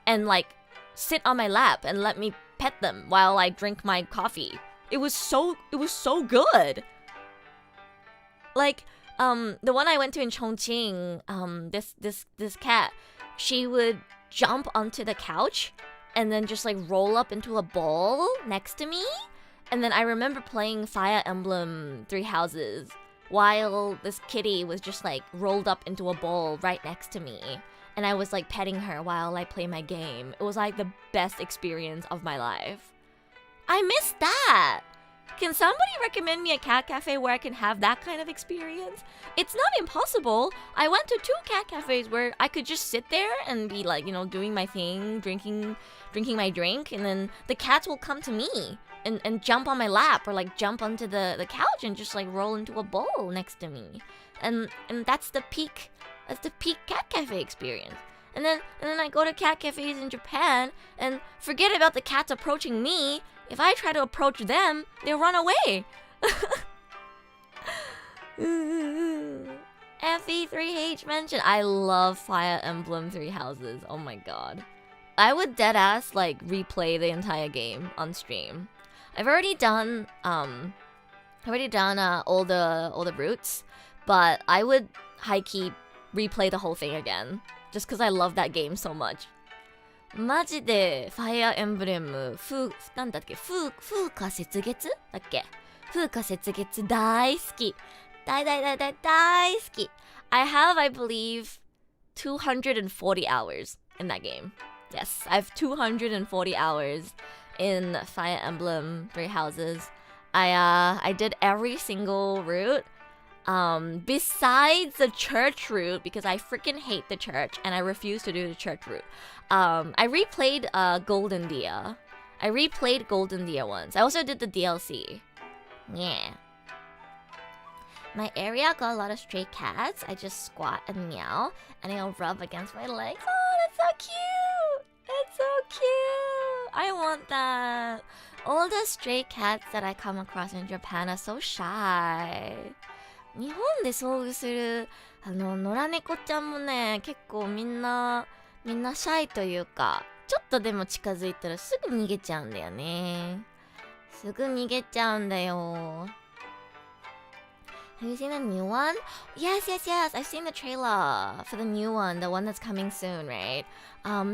and like sit on my lap and let me pet them while I drink my coffee. It was so good. Like, the one I went to in Chongqing, this cat, she would jump onto the couch and then just like roll up into a ball next to me. And then I remember playing Fire Emblem Three Houses while this kitty was just like rolled up into a ball right next to me. And I was like petting her while I play my game. It was like the best experience of my life. I miss that. Can somebody recommend me a cat cafe where I can have that kind of experience? It's not impossible. I went to 2 cat cafes where I could just sit there and be like, you know, doing my thing, drinking my drink, and then the cats will come to me and jump on my lap or like jump onto the couch and just like roll into a bowl next to me. And that's the peak cat cafe experience. And then I go to cat cafes in Japan and forget about the cats approaching me. If I try to approach them, they'll run away. FE3H mentioned. I love Fire Emblem Three Houses. Oh my god. I would deadass like replay the entire game on stream. I've already done all the routes, but I would high-key replay the whole thing again just because I love that game so much. マジでファイアーエンブレムなんだっけ風化雪月だっけ風化雪月大好き大好き I have, I believe, 240 hours in that game. Yes, I have 240 hours in Fire Emblem Three Houses. I did every single route besides the church route because I freaking hate the church and I refuse to do the church route. I replayed Golden Dia. I replayed Golden Dia once. I also did the DLC. Yeah. My area got a lot of stray cats. I just squat and meow and I'll rub against my legs. Oh, that's so cute! That's so cute! I want that. All the stray cats that I come across in Japan are so shy. 日本で遭遇する野良猫ちゃんもね、結構みんなシャイというか、ちょっとでも近づいたらすぐ逃げちゃうんだよね。すぐ逃げちゃうんだよ。Have you seen the new one? Yes. I've seen the trailer for the new one, the one that's coming soon, right?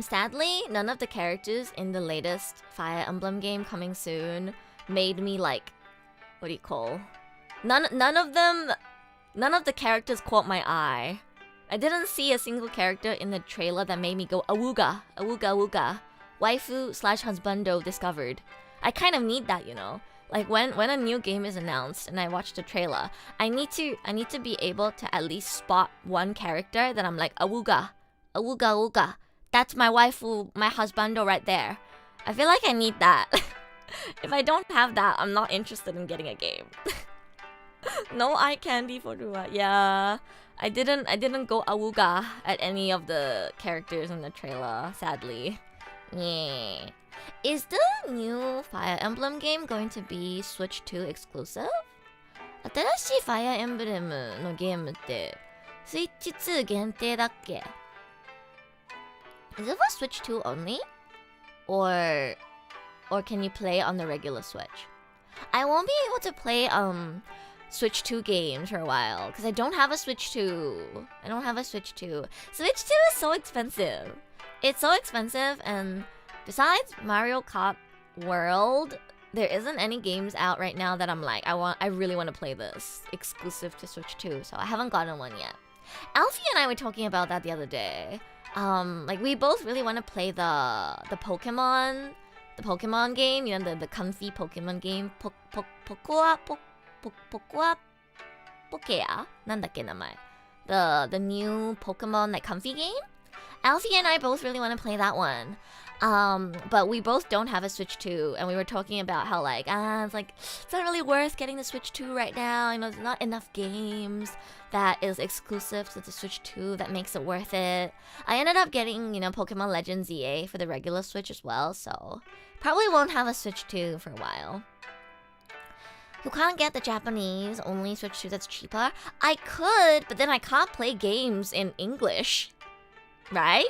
Sadly, none of the characters in the latest Fire Emblem game coming soon made me like, what do you call? None of the characters caught my eye. I didn't see a single character in the trailer that made me go awooga, awooga, awooga. Waifu slash husbando discovered. I kind of need that, you know. Like when a new game is announced and I watch the trailer, I need to be able to at least spot one character that I'm like awooga, awooga, awooga. That's my waifu, my husbando right there. I feel like I need that. If I don't have that, I'm not interested in getting a game. No eye candy for Rua. Yeah, I didn't go awooga at any of the characters in the trailer, sadly. Yeah. Is the new Fire Emblem game going to be Switch 2 exclusive? 新しい Fire Emblem のゲームって Switch 2限定だっけ? Is it for Switch 2 only? Or can you play on the regular Switch? I won't be able to play Switch 2 games for a while because I don't have a Switch 2. I don't have a Switch 2. Switch 2 is so expensive. It's so expensive, and besides Mario Kart World, there isn't any games out right now that I'm like, I really want to play this exclusive to Switch 2, so I haven't gotten one yet. Alfie and I were talking about that the other day. Like we both really want to play the Pokemon game, you know, the comfy Pokemon game. Pokea? なんだっけ名前? The new Pokemon like comfy game? Alfie and I both really want to play that one. But we both don't have a Switch 2, and we were talking about how like, it's not really worth getting the Switch 2 right now. You know, there's not enough games that is exclusive to the Switch 2 that makes it worth it. I ended up getting, you know, Pokemon Legends EA for the regular Switch as well, so probably won't have a Switch 2 for a while. You can't get the Japanese only Switch 2 that's cheaper. I could, but then I can't play games in English, right?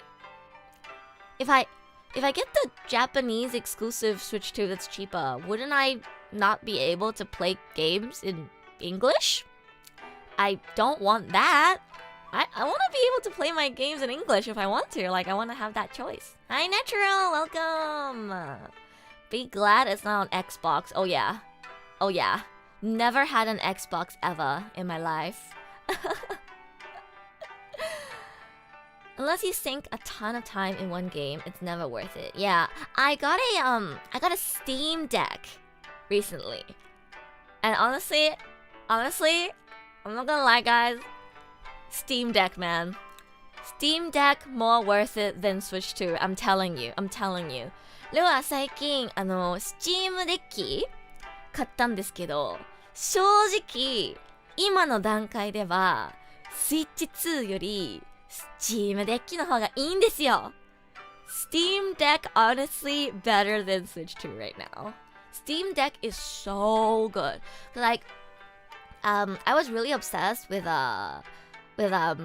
If I get the Japanese exclusive Switch 2 that's cheaper, wouldn't I not be able to play games in English? I don't want that. I want to be able to play my games in English if I want to. Like, I want to have that choice. Hi, Natural! Welcome! Be glad it's not on Xbox. Oh, yeah. Oh, yeah. Never had an Xbox ever in my life. Unless you sink a ton of time in one game, it's never worth it. Yeah, I got a Steam Deck recently. And honestly, I'm not gonna lie, guys. Steam Deck, man. Steam Deck more worth it than Switch 2. I'm telling you. ルア最近Steam デッキ買ったんですけど、正直今の段階では Switch 2よりSteam デッキの方がいいんですよ。Steam Deck honestly better than Switch 2 right now. Steam Deck is so good. Like, I was really obsessed with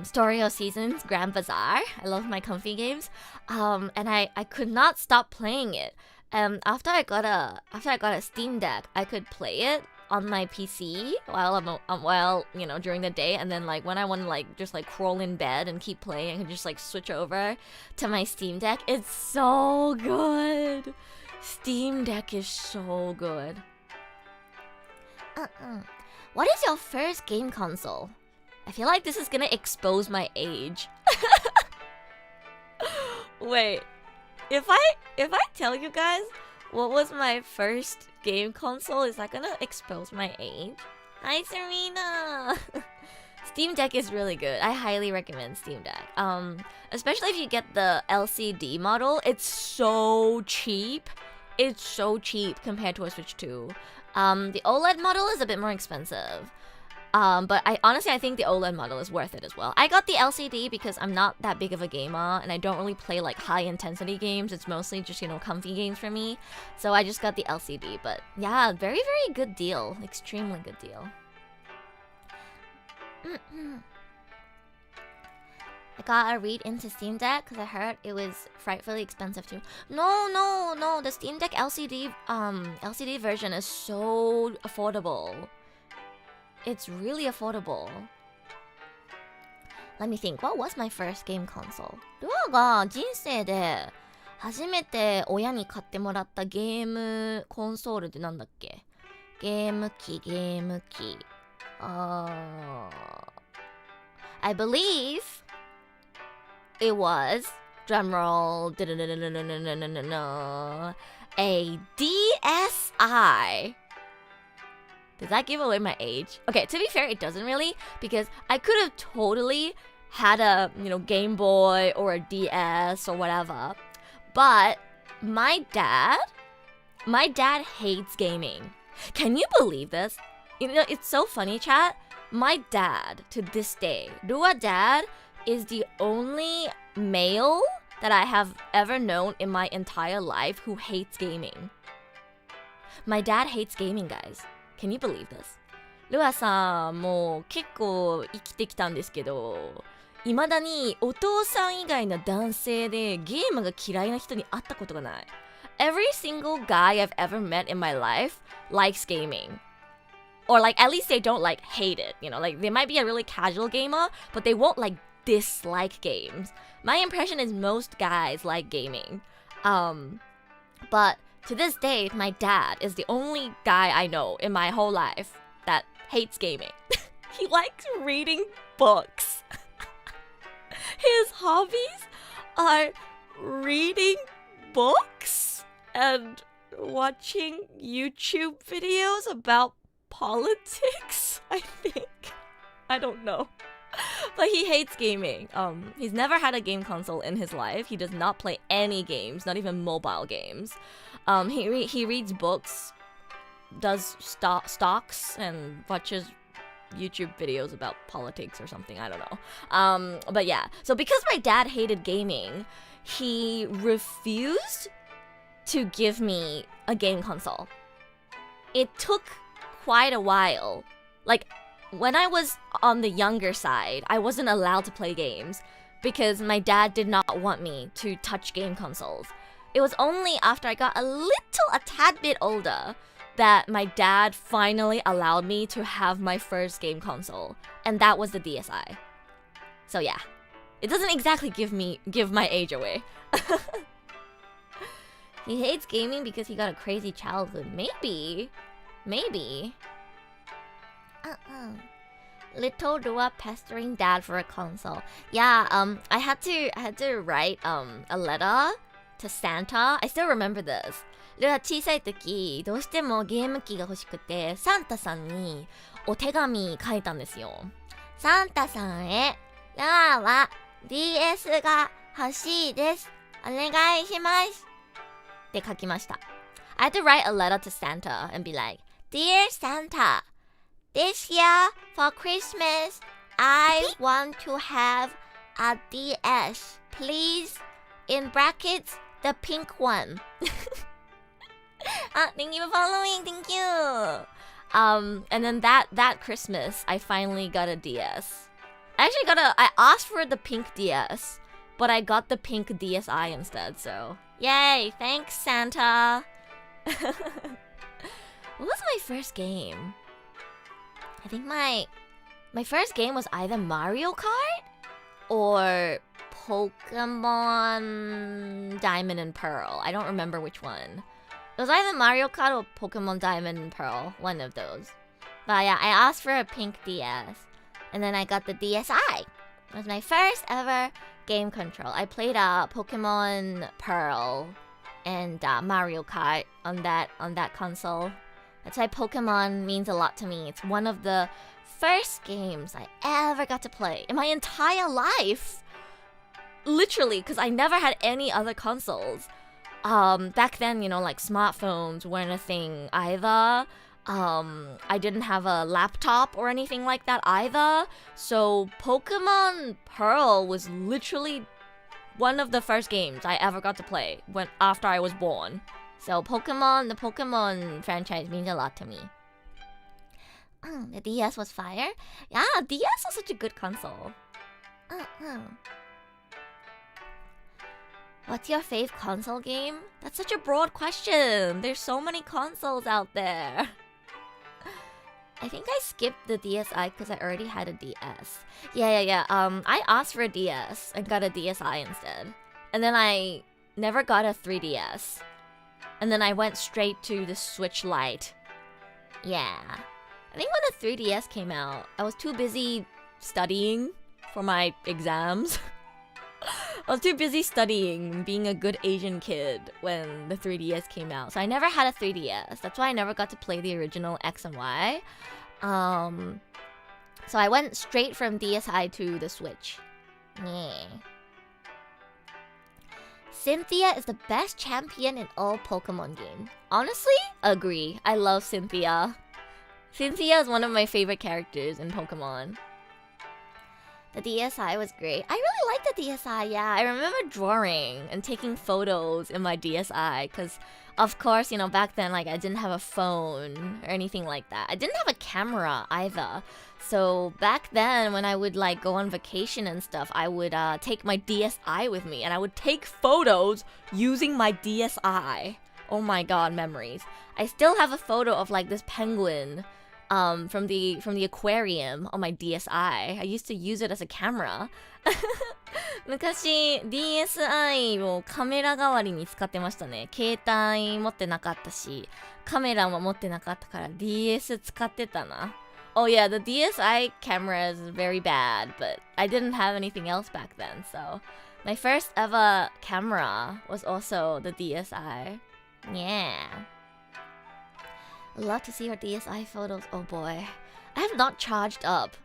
Story of Seasons Grand Bazaar. I love my comfy games. And I could not stop playing it. After I got a Steam Deck, I could play it on my PC while you know, during the day, and then like when I want to like just like crawl in bed and keep playing, I can just like switch over to my Steam Deck. It's so good. Steam Deck is so good. What is your first game console? I feel like this is gonna expose my age. Wait, if I tell you guys what was my first game console, is that gonna expose my age? Hi, Serena! Steam Deck is really good. I highly recommend Steam Deck. Especially if you get the LCD model. It's so cheap. It's so cheap compared to a Switch 2. The OLED model is a bit more expensive. But I think the OLED model is worth it as well. I got the LCD because I'm not that big of a gamer and I don't really play like high intensity games. It's mostly just, you know, comfy games for me. So I just got the LCD. But yeah, very, very good deal. Extremely good deal. I got a read into Steam Deck because I heard it was frightfully expensive too. No. The Steam Deck LCD version is so affordable. It's really affordable. Let me think. What was my first game console? ルアが人生で初めて親に買ってもらったゲームコンソールってなんだっけ？ゲーム機。I believe it was, drumroll, a DSi. Does that give away my age? Okay, to be fair, it doesn't really, because I could have totally had a, Game Boy or a DS or whatever. But my dad hates gaming. Can you believe this? It's so funny, chat. My dad, to this day, Rua dad is the only male that I have ever known in my entire life who hates gaming. My dad hates gaming, guys. Can you believe this? ルアさんもう結構生きてきたんですけど、未だにお父さん以外の男性でゲームが嫌いな人に会ったことがない。Every single guy I've ever met in my life likes gaming. Or like at least they don't like hate it, like they might be a really casual gamer, but they won't like dislike games. My impression is most guys like gaming. But to this day, my dad is the only guy I know in my whole life that hates gaming. He likes reading books. His hobbies are reading books and watching YouTube videos about politics, I think. I don't know. But he hates gaming. He's never had a game console in his life. He does not play any games, not even mobile games. He reads books, does stocks, and watches YouTube videos about politics or something. I don't know. But yeah. So because my dad hated gaming, he refused to give me a game console. It took quite a while. Like, when I was on the younger side, I wasn't allowed to play games because my dad did not want me to touch game consoles. It was only after I got a tad bit older that my dad finally allowed me to have my first game console, and that was the DSi. So yeah, it doesn't exactly give my age away. He hates gaming because he got a crazy childhood. Maybe. Little Rua pestering dad for a console. Yeah, I had to write a letter to Santa. I still remember this. ルア小さい時どうしてもゲーム機が欲しくてサンタさんにお手紙書いたんですよ。サンタさんへ、ルアは DS が欲しいです。お願いします。って書きました。I had to write a letter to Santa and be like, Dear Santa, this year for Christmas, I want to have a DS. Please, in brackets, the pink one. Thank you for following. Thank you. And then that Christmas, I finally got a DS. I asked for the pink DS, but I got the pink DSi instead. So, yay! Thanks, Santa. What was my first game? I think my first game was either Mario Kart or Pokemon Diamond and Pearl. I don't remember which one. It was either Mario Kart or Pokemon Diamond and Pearl, one of those. But yeah, I asked for a pink DS, and then I got the DSi. It was my first ever game control. I played Pokemon Pearl and Mario Kart on that console. That's why Pokemon means a lot to me. It's one of the first games I ever got to play in my entire life. Literally, because I never had any other consoles. Back then, like smartphones weren't a thing either. I didn't have a laptop or anything like that either. So Pokemon Pearl was literally one of the first games I ever got to play after I was born. So the Pokemon franchise means a lot to me. The DS was fire. Yeah, DS was such a good console. What's your fave console game? That's such a broad question. There's so many consoles out there. I think I skipped the DSi because I already had a DS. Yeah. I asked for a DS and got a DSi instead. And then I never got a 3DS. And then I went straight to the Switch Lite. Yeah. I think when the 3DS came out, I was too busy studying for my exams. I was too busy studying, being a good Asian kid when the 3DS came out. So I never had a 3DS. That's why I never got to play the original X and Y. So I went straight from DSi to the Switch. Yeah. Cynthia is the best champion in all Pokemon games. Honestly, agree. I love Cynthia. Cynthia is one of my favorite characters in Pokemon. The DSi was great. I really liked the DSi, yeah. I remember drawing and taking photos in my DSi because, of course, you know, back then, like, I didn't have a phone or anything like that. I didn't have a camera either. So back then, when I would, like, go on vacation and stuff, I would take my DSi with me and I would take photos using my DSi. Oh my god, memories. I still have a photo of, like, this penguin from the aquarium on my DSi. I used to use it as a camera. 昔 DSi をカメラ代わりに使ってましたね。携帯持ってなかったし、カメラも持ってなかったから DS 使ってたな。Oh yeah, the DSi camera is very bad, but I didn't have anything else back then, so my first ever camera was also the DSi. Yeah. I'd love to see your DSi photos. Oh boy. I have not charged up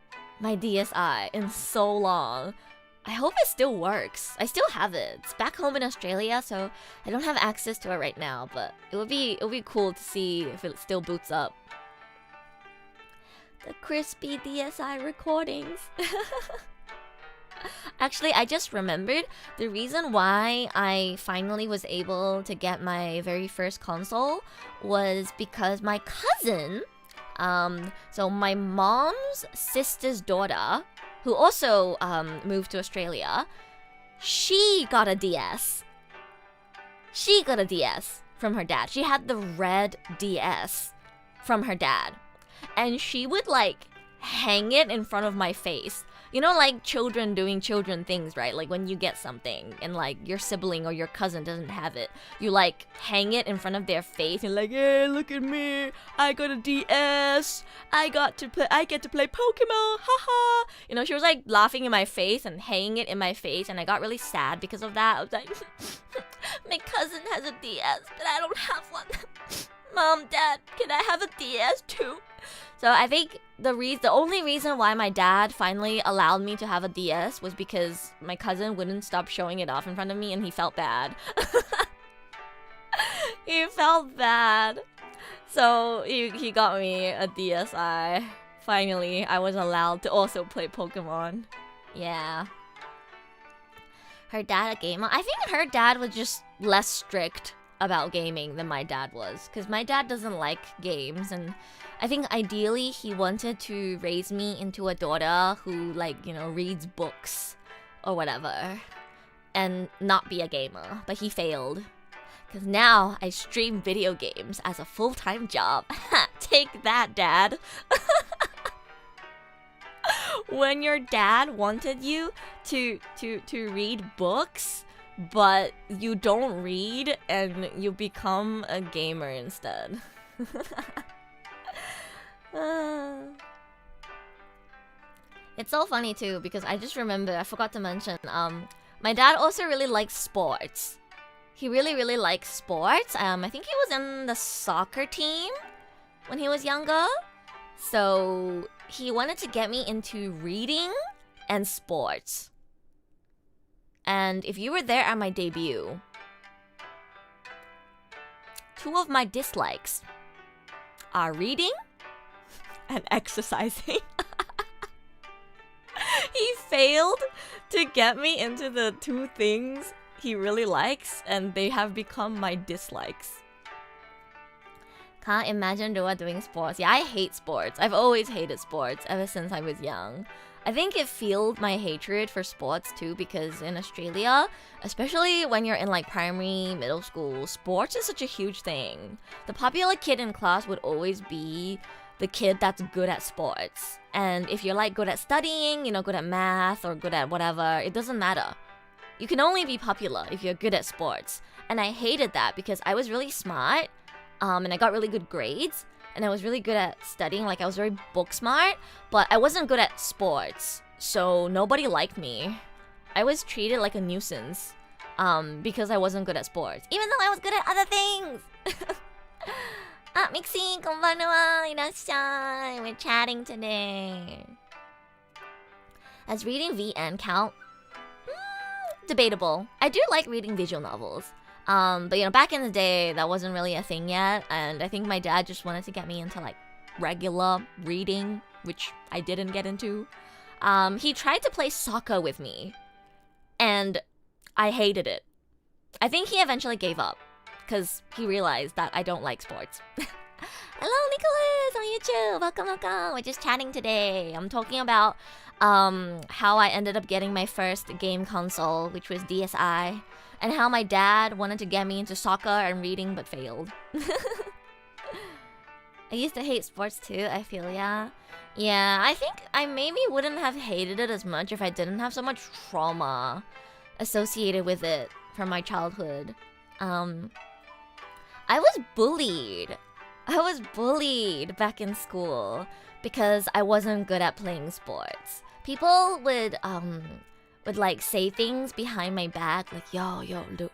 my DSi in so long. I hope it still works. I still have it. It's back home in Australia, so I don't have access to it right now, but it would be cool to see if it still boots up. The crispy DSi recordings. Actually, I just remembered the reason why I finally was able to get my very first console was because my cousin, so my mom's sister's daughter, who also moved to Australia, she got a DS. She got a DS from her dad. She had the red DS from her dad. And she would, like, hang it in front of my face. You know, like children doing children things, right? Like when you get something and like your sibling or your cousin doesn't have it, you like hang it in front of their face and like, hey, look at me, I got a DS, I get to play Pokemon, haha. You know, she was like laughing in my face and hanging it in my face, and I got really sad because of that. I was like, my cousin has a DS, but I don't have one. Mom, Dad, can I have a DS too? So I think the only reason why my dad finally allowed me to have a DS was because my cousin wouldn't stop showing it off in front of me and he felt bad. He felt bad. So he got me a DSi. Finally, I was allowed to also play Pokemon. Yeah. Her dad a gamer? I think her dad was just less strict about gaming than my dad was, because my dad doesn't like games, and I think ideally he wanted to raise me into a daughter who, like, you know, reads books or whatever and not be a gamer, but he failed, because now I stream video games as a full-time job. Take that, Dad. When your dad wanted you to read books, but you don't read and you become a gamer instead. It's so funny too, because I just remember, I forgot to mention, my dad also really likes sports. He really likes sports. I think he was in the soccer team when he was younger. So he wanted to get me into reading and sports. And if you were there at my debut, two of my dislikes are reading and exercising. He failed to get me into the two things he really likes, and they have become my dislikes. Can't imagine Rua doing sports. Yeah, I hate sports. I've always hated sports ever since I was young. I think it fueled my hatred for sports too, because in Australia, especially when you're in like primary, middle school, sports is such a huge thing. The popular kid in class would always be the kid that's good at sports. And if you're like good at studying, you know, good at math or good at whatever, it doesn't matter. You can only be popular if you're good at sports. And I hated that because I was really smart, and I got really good grades. And I was really good at studying, like I was very book smart, but I wasn't good at sports, so nobody liked me. I was treated like a nuisance because I wasn't good at sports, even though I was good at other things. Mixie, konbanwa, irashai. We're chatting today. Does reading VN count? Debatable. I do like reading visual novels. But you know, back in the day, that wasn't really a thing yet, and I think my dad just wanted to get me into like regular reading, which I didn't get into. He tried to play soccer with me, and I hated it. I think he eventually gave up, because he realized that I don't like sports. Hello, Nicholas on YouTube. Welcome. We're just chatting today. I'm talking about how I ended up getting my first game console, which was DSi, and how my dad wanted to get me into soccer and reading but failed. I used to hate sports too, I feel, yeah. Yeah, I think I maybe wouldn't have hated it as much if I didn't have so much trauma associated with it from my childhood. I was bullied. I was bullied back in school because I wasn't good at playing sports. People would like say things behind my back like, yo,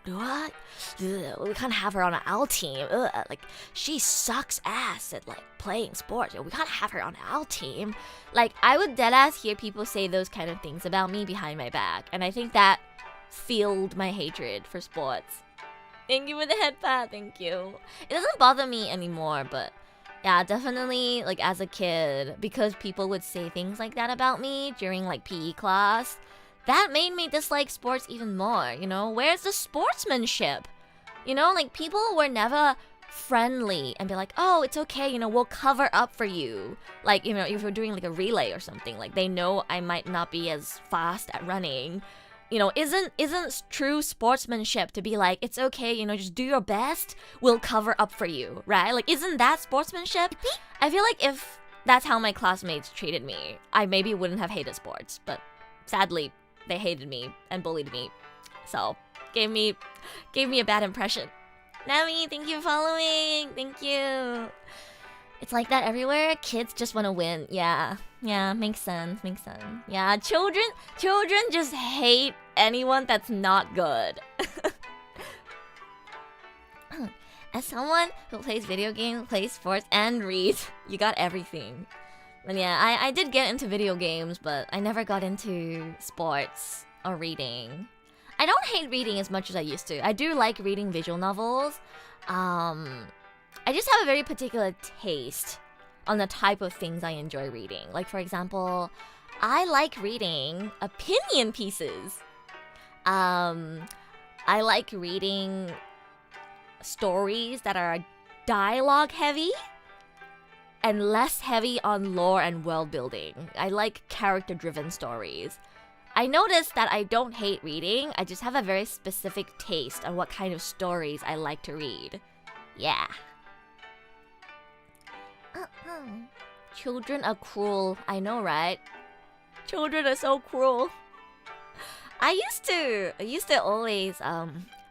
what? We can't have her on our team. Like, she sucks ass at like playing sports. We can't have her on our team. Like, I would deadass hear people say those kind of things about me behind my back, and I think that fueled my hatred for sports. Thank you for the head pat, thank you. It doesn't bother me anymore, but yeah, definitely, like, as a kid, because people would say things like that about me during, like, PE class, that made me dislike sports even more, you know? Where's the sportsmanship? You know, like, people were never friendly and be like, oh, it's okay, you know, we'll cover up for you. Like, you know, if we're doing, like, a relay or something, like, they know I might not be as fast at running. You know, isn't true sportsmanship to be like, it's okay, you know, just do your best, we'll cover up for you, right? Like, isn't that sportsmanship? I feel like if that's how my classmates treated me, I maybe wouldn't have hated sports, but sadly, they hated me and bullied me, so gave me a bad impression. Nami, thank you for following, thank you. It's like that everywhere. Kids just want to win. Yeah, makes sense. Yeah, children just hate anyone that's not good. As someone who plays video games, plays sports, and reads, you got everything. But yeah, I did get into video games, but I never got into sports or reading. I don't hate reading as much as I used to. I do like reading visual novels. I just have a very particular taste on the type of things I enjoy reading. Like, for example, I like reading opinion pieces. I like reading stories that are dialogue heavy and less heavy on lore and world building. I like character-driven stories. I noticed that I don't hate reading, I just have a very specific taste on what kind of stories I like to read. Yeah. Children are cruel, I know, right? Children are so cruel. I used to always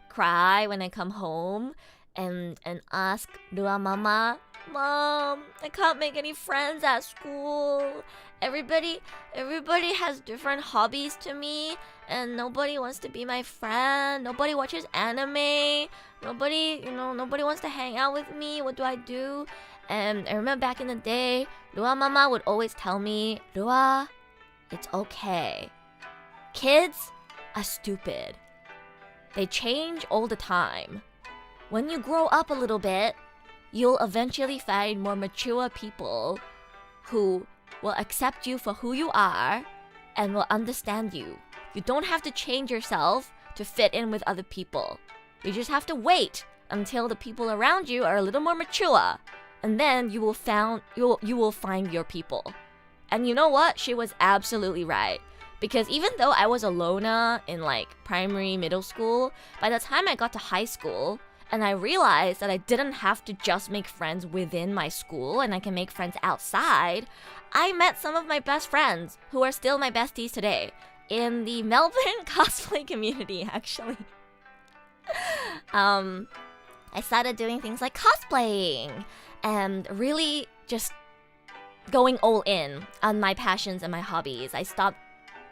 cry when I come home and ask Rua Mama, Mom, I can't make any friends at school. Everybody has different hobbies to me, and nobody wants to be my friend. Nobody watches anime. Nobody wants to hang out with me. What do I do? And I remember back in the day, Rua Mama would always tell me, Rua, it's okay. Kids are stupid. They change all the time. When you grow up a little bit, you'll eventually find more mature people who will accept you for who you are and will understand you. You don't have to change yourself to fit in with other people. You just have to wait until the people around you are a little more mature, and then you will find your people. And you know what? She was absolutely right. Because even though I was a loner in like primary, middle school, by the time I got to high school, and I realized that I didn't have to just make friends within my school and I can make friends outside, I met some of my best friends who are still my besties today in the Melbourne cosplay community, actually. I started doing things like cosplaying and really just going all in on my passions and my hobbies. I stopped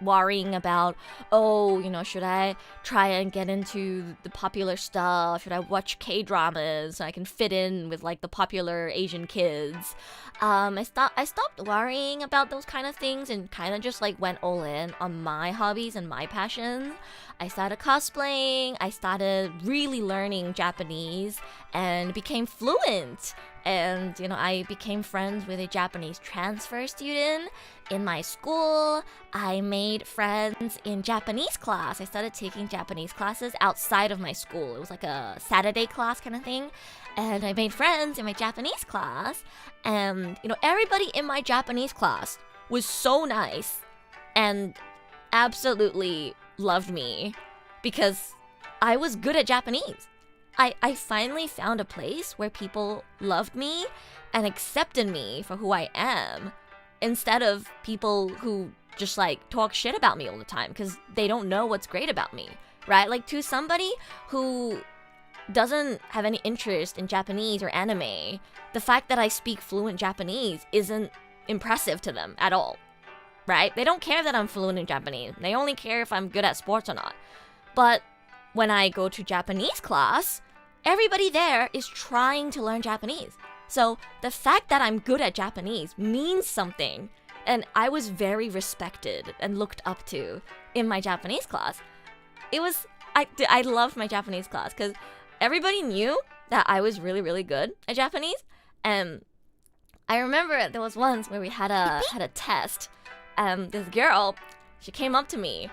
worrying about, oh, should I try and get into the popular stuff? Should I watch K-dramas so I can fit in with like the popular Asian kids? I stopped worrying about those kind of things and kind of just like went all in on my hobbies and my passions. I started cosplaying, I started really learning Japanese and became fluent. And, I became friends with a Japanese transfer student in my school. I made friends in Japanese class. I started taking Japanese classes outside of my school. It was like a Saturday class kind of thing. And I made friends in my Japanese class. And, everybody in my Japanese class was so nice and absolutely loved me because I was good at Japanese. I finally found a place where people loved me and accepted me for who I am instead of people who just like talk shit about me all the time because they don't know what's great about me, right? Like to somebody who doesn't have any interest in Japanese or anime, the fact that I speak fluent Japanese isn't impressive to them at all, right? They don't care that I'm fluent in Japanese. They only care if I'm good at sports or not. But when I go to Japanese class, everybody there is trying to learn Japanese. So the fact that I'm good at Japanese means something. And I was very respected and looked up to in my Japanese class. I loved my Japanese class because everybody knew that I was really, really good at Japanese. And I remember there was once where we had a test. This girl, she came up to me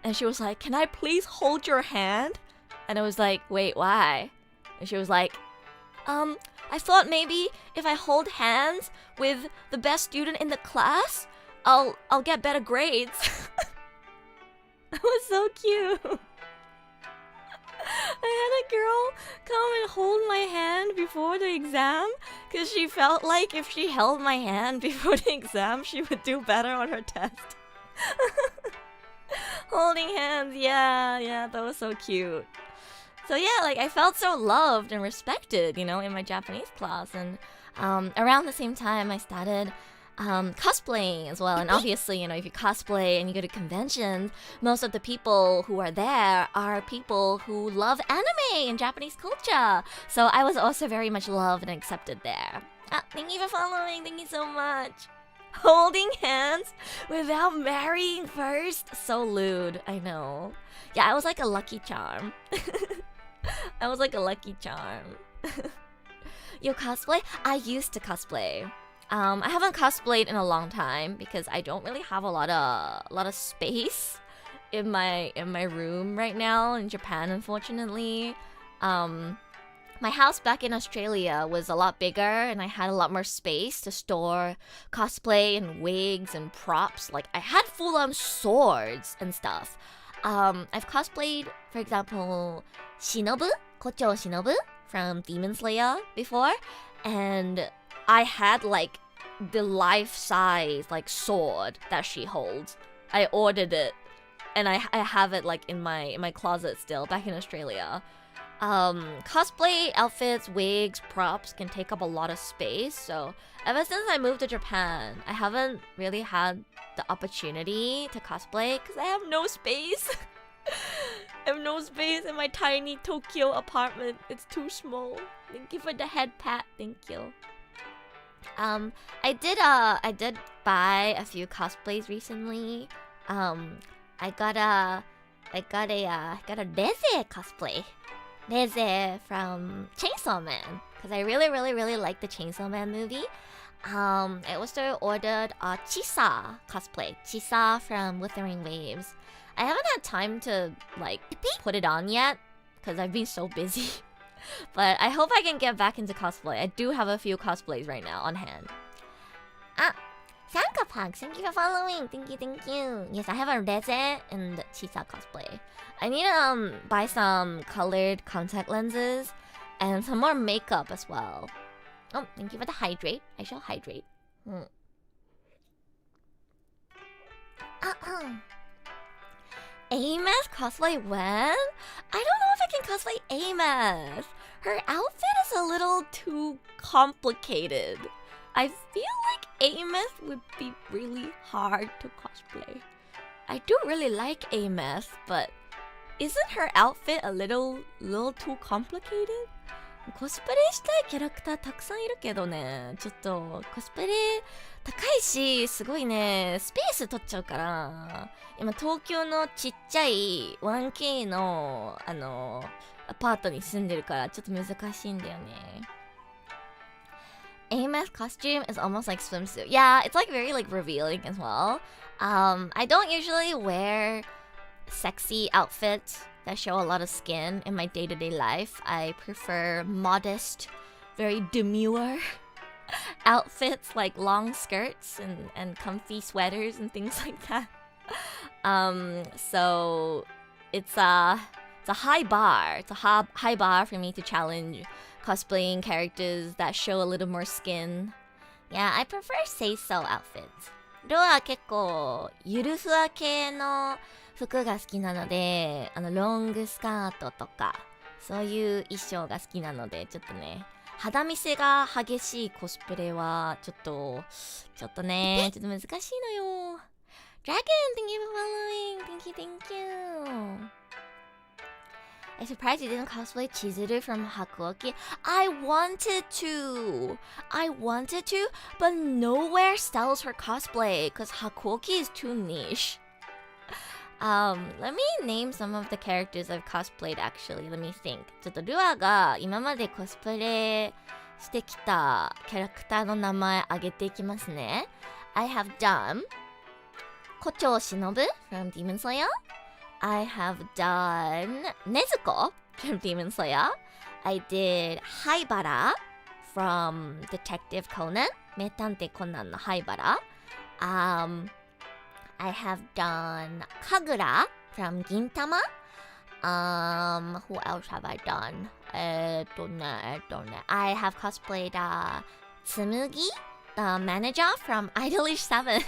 and she was like, "Can I please hold your hand?" And I was like, "Wait, why?" And she was like, I thought maybe if I hold hands with the best student in the class, I'll get better grades." That was so cute. I had a girl come and hold my hand before the exam because she felt like if she held my hand before the exam, she would do better on her test. Holding hands, yeah, that was so cute. So yeah, like I felt so loved and respected, in my Japanese class. And around the same time, I started cosplaying as well. And obviously, if you cosplay and you go to conventions, most of the people who are there are people who love anime and Japanese culture. So I was also very much loved and accepted there. Thank you for following. Thank you so much. Holding hands without marrying first. So lewd, I know. Yeah, I was like a lucky charm. I was like a lucky charm. You cosplay? I used to cosplay. I haven't cosplayed in a long time because I don't really have a lot of space in my room right now in Japan, unfortunately. My house back in Australia was a lot bigger and I had a lot more space to store cosplay and wigs and props. Like I had full-on swords and stuff. I've cosplayed, for example, Shinobu, Kocho Shinobu from Demon Slayer before, and I had like the life-size like sword that she holds. I ordered it, and I have it like in my closet still back in Australia. Cosplay outfits, wigs, props can take up a lot of space, so ever since I moved to Japan, I haven't really had the opportunity to cosplay because I have no space. I have no space in my tiny Tokyo apartment. It's too small. Thank you for the head pat. Thank you. I did buy a few cosplays recently. I got a Reze cosplay. Reze from Chainsaw Man, because I really like the Chainsaw Man movie. I also ordered a Chisa cosplay. Chisa from Wuthering Waves. I haven't had time to like put it on yet because I've been so busy. But I hope I can get back into cosplay. I do have a few cosplays right now on hand. Sankapak, thank you for following. Thank you. Yes, I have a Reze and Chisa cosplay. I need to buy some colored contact lenses and some more makeup as well. Oh, thank you for the hydrate. I shall hydrate. Amos cosplay when? I don't know if I can cosplay Amos. Her outfit is a little too complicated. I feel like Amos would be really hard to cosplay. I do really like AMF, but isn't her outfit a little too complicated? コスプレしたいキャラクターたくさんいるけどね、ちょっとコスプレ高いし、すごいね、スペース取っちゃうから、今東京のちっちゃい 1K のアパートに住んでるからちょっと難しいんだよね。AMF costume is almost like swimsuit. Yeah, it's like very like revealing as well. I don't usually wear sexy outfits that show a lot of skin in my day-to-day life. I prefer modest, very demure outfits like long skirts and comfy sweaters and things like that. So it's a high bar. It's a high bar for me to challenge cosplaying characters that show a little more skin. Yeah, I prefer say-so outfits. ロア結構ゆるふわ系の服が好きなので、ロングスカートとかそういう衣装が好きなので、ちょっとね、肌見せが激しいコスプレはちょっとね、ちょっと難しいのよ。Dragon, thank you for following. Thank you. I'm surprised you didn't cosplay Chizuru from Hakuoki. I wanted to, but nowhere sells her cosplay because Hakuoki is too niche. Let me name some of the characters I've cosplayed actually. Let me think. ちょっとルアが今までコスプレしてきたキャラクターの名前挙げていきますね。I have done 胡蝶忍 from Demon Slayer. I have done Nezuko from Demon Slayer. I did Haibara from Detective Conan. 名探偵コナンのHaibara. I have done Kagura from Gintama. Who else have I done? I have cosplayed Tsumugi, the manager from Idolish 7.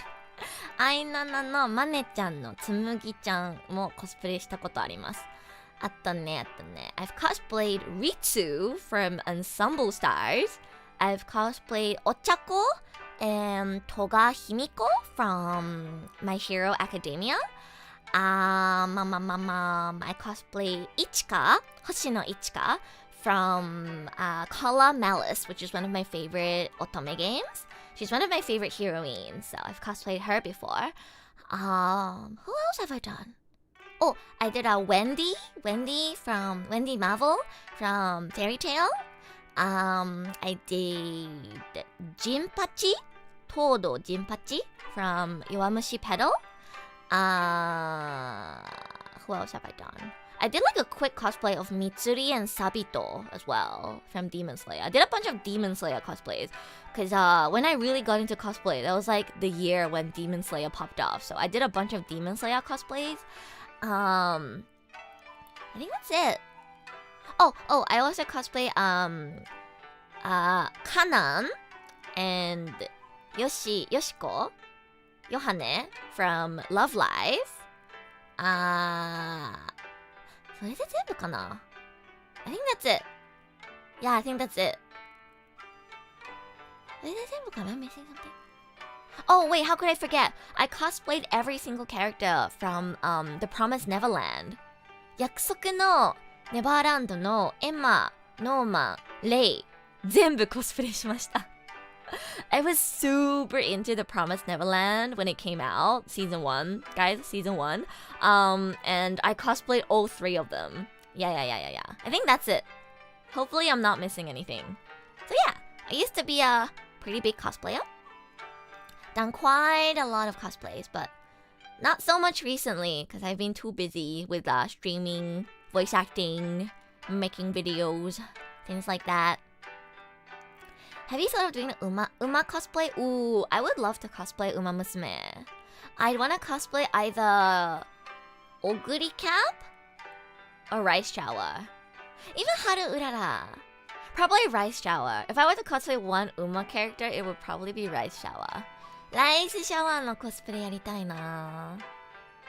アイナナのマネちゃんのつむぎちゃんもコスプレしたことあります。あったね。I've cosplayed Ritsu from Ensemble Stars. I've cosplayed Ochako and Toga Himiko from My Hero Academia. I cosplayed Ichika, Hoshino Ichika from Kala Malice, which is one of my favorite otome games. She's one of my favorite heroines, so I've cosplayed her before. Who else have I done? Oh, I did a Wendy from Wendy Marvel from Fairy Tail. I did Jinpachi, Todo Jinpachi from Yowamushi Pedal. Who else have I done? I did like a quick cosplay of Mitsuri and Sabito as well from Demon Slayer. I did a bunch of Demon Slayer cosplays because when I really got into cosplay, that was like the year when Demon Slayer popped off. So I did a bunch of Demon Slayer cosplays. I think that's it. Oh, I also cosplay Kanan and Yoshiko Yohane from Love Live. それで全部かな? I think that's it. Yeah, I think that's it. それで全部かな? Am I missing something? Oh, wait, how could I forget? I cosplayed every single character from The Promised Neverland. 約束のネバーランドのエマ、ノーマン、レイ、全部コスプレしました。I was super into The Promised Neverland when it came out, season 1, guys, season 1. And I cosplayed all 3 of them. Yeah. I think that's it. Hopefully I'm not missing anything. So yeah, I used to be a pretty big cosplayer. Done quite a lot of cosplays, but not so much recently because I've been too busy with streaming, voice acting, making videos, things like that. Have you thought of doing Uma cosplay? Ooh, I would love to cosplay Uma Musume. I'd want to cosplay either Oguri Cap or Rice Shower. Even Haru Urara. Probably Rice Shower. If I were to cosplay one Uma character, it would probably be Rice Shower. Rice Shower のコスプレやりたいな。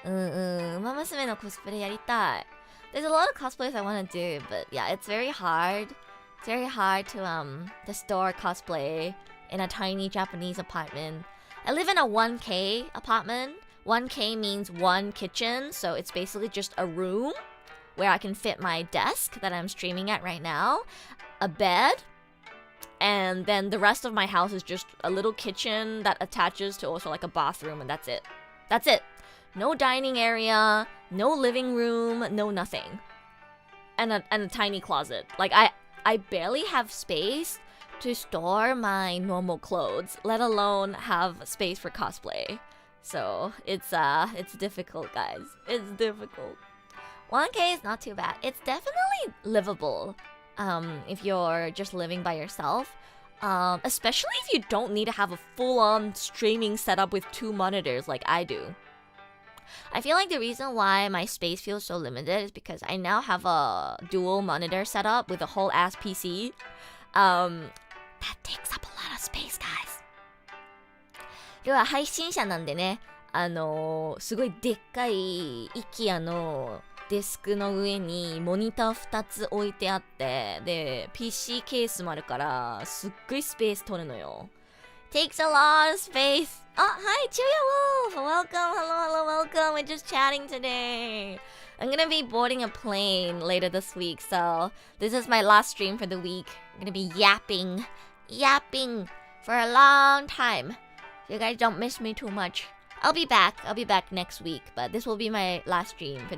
Uma Musume のコスプレやりたい。There's a lot of cosplays I want to do, but yeah, it's very hard. It's very hard to store cosplay in a tiny Japanese apartment. I live in a 1K apartment, 1K means one kitchen, so it's basically just a room where I can fit my desk that I'm streaming at right now, a bed, and then the rest of my house is just a little kitchen that attaches to also like a bathroom, and that's it. That's it. No dining area, no living room, no nothing. And a tiny closet. Like I barely have space to store my normal clothes, let alone have space for cosplay. So it's difficult, guys. It's difficult. 1K is not too bad. It's definitely livable if you're just living by yourself. Especially if you don't need to have a full-on streaming setup with 2 monitors like I do. I feel like the reason why my space feels so limited is because I now have a dual monitor setup with a whole ass PC. That takes up a lot of space, guys. 要は配信者なんでね、すごいでっかい IKEA のデスクの上にモニター2つ置いてあって、で PC ケースもあるからすっごいスペース取るのよ。Takes a lot of space. Oh, hi, Chuya Wolf. Welcome. Hello, welcome. We're just chatting today. I'm gonna be boarding a plane later this week, so this is my last stream for the week. I'm gonna be yapping for a long time. So you guys don't miss me too much. I'll be back next week, but this will be my last stream for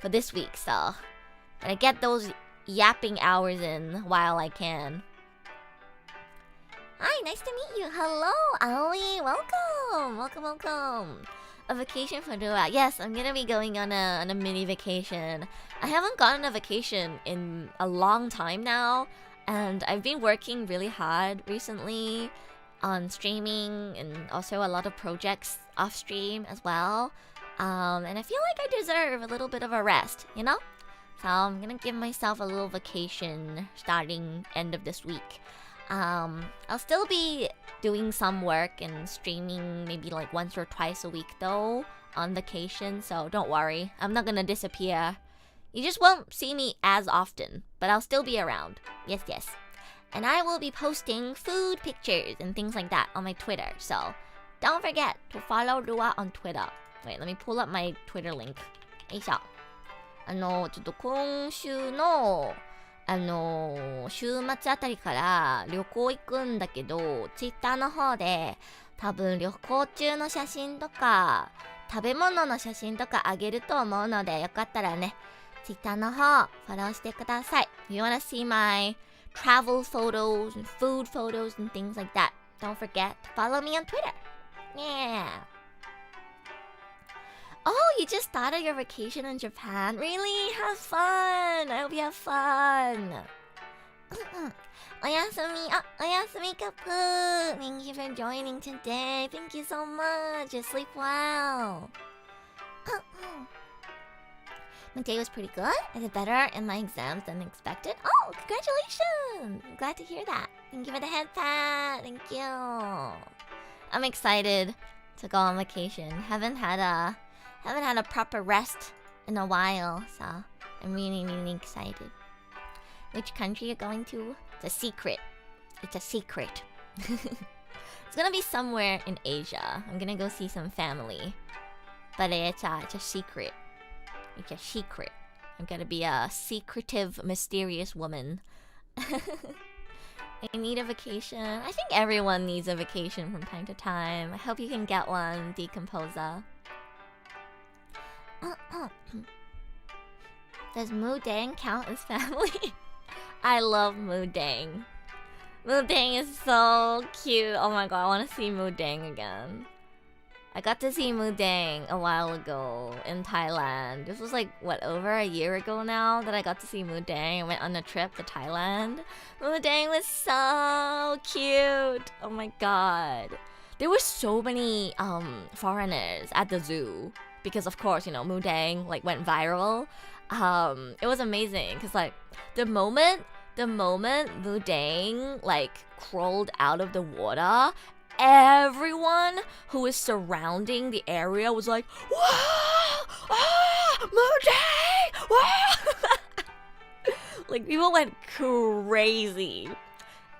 this week, so I'm gonna get those yapping hours in while I can. Hi, nice to meet you. Hello, Aoi. Welcome. A vacation for Rua. Yes, I'm gonna be going on a mini vacation. I haven't gotten a vacation in a long time now, and I've been working really hard recently on streaming and also a lot of projects off stream as well. And I feel like I deserve a little bit of a rest, you know? So I'm gonna give myself a little vacation starting end of this week. I'll still be doing some work and streaming maybe like once or twice a week though on vacation, so don't worry, I'm not gonna disappear. You just won't see me as often, but I'll still be around. Yes. And I will be posting food pictures and things like that on my Twitter, so don't forget to follow Rua on Twitter. Wait, let me pull up my Twitter link. よいしょ。ちょっと今週の週末あたりから旅行行くんだけど、ツイッターの方で多分旅行中の写真とか食べ物の写真とかあげると思うので、よかったらね、ツイッターの方フォローしてください。If you wanna see my travel photos and food photos and things like that, don't forget to follow me on Twitter. Yeah. Oh, you just started your vacation in Japan? Really? Have fun! I hope you have fun! おやすみカップ Thank you for joining today. Thank you so much. You sleep well. My day was pretty good. I did better in my exams than expected. Oh, congratulations! I'm glad to hear that. Thank you for the head pat. Thank you. I'm excited to go on vacation. Haven't had a proper rest in a while, so I'm really excited. Which country you're going to? It's a secret. It's gonna be somewhere in Asia. I'm gonna go see some family. But it's a secret. I'm gonna be a secretive, mysterious woman. I need a vacation. I think everyone needs a vacation from time to time. I hope you can get one, Decomposer. Does Moodang count as family? I love Moodang. Moodang is so cute. Oh my god, I want to see Moodang again. I got to see Moodang a while ago in Thailand. This was like, what, over a year ago now that I got to see Moodang. I went on a trip to Thailand. Moodang was so cute. Oh my god. There were so many foreigners at the zoo. Because of course, you know, Moodang like went viral. It was amazing because like the moment Moodang like crawled out of the water, everyone who was surrounding the area was like, "Wow! Ah, Moodang! Wow!" Like people went crazy.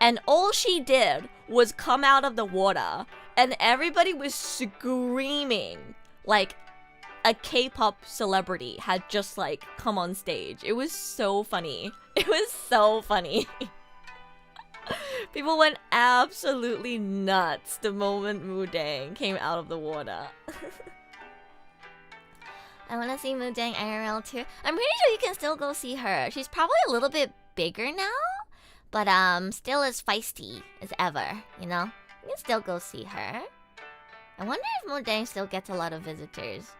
And all she did was come out of the water and everybody was screaming. like a K-pop celebrity had just like come on stage. It was so funny. It was so funny. People went absolutely nuts the moment Moodang came out of the water. I want to see Moodang IRL too. I'm pretty sure you can still go see her. She's probably a little bit bigger now, but still as feisty as ever, you know? You can still go see her. I wonder if Moodang still gets a lot of visitors.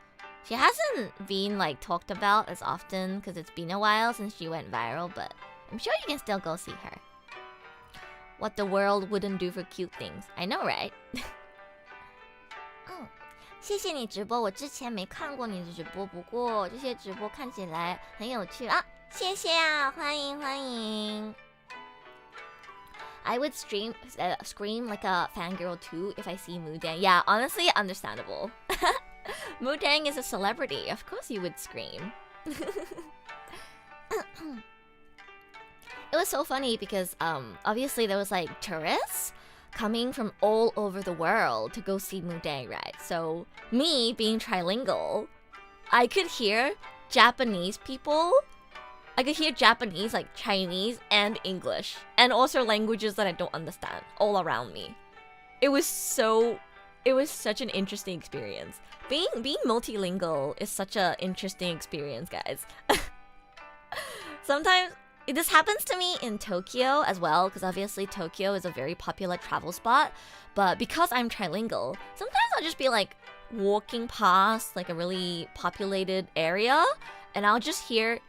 She hasn't been like talked about as often because it's been a while since she went viral, but I'm sure you can still go see her. What the world wouldn't do for cute things. I know, right? 谢谢你直播，我之前没看过你的直播，不过这些直播看起来很有趣啊！谢谢啊，欢迎欢迎。I would scream like a fangirl too if I see Moodang. Yeah, honestly, understandable. Moodang is a celebrity. Of course you would scream. It was so funny because obviously there was like tourists coming from all over the world to go see Moodang, right? So me being trilingual, I could hear Japanese people. I could hear Japanese, like Chinese and English, and also languages that I don't understand all around me. It was such an interesting experience. Being multilingual is such an interesting experience, guys. Sometimes this happens to me in Tokyo as well, because obviously Tokyo is a very popular travel spot. But because I'm trilingual, sometimes I'll just be like walking past like a really populated area, and I'll just hear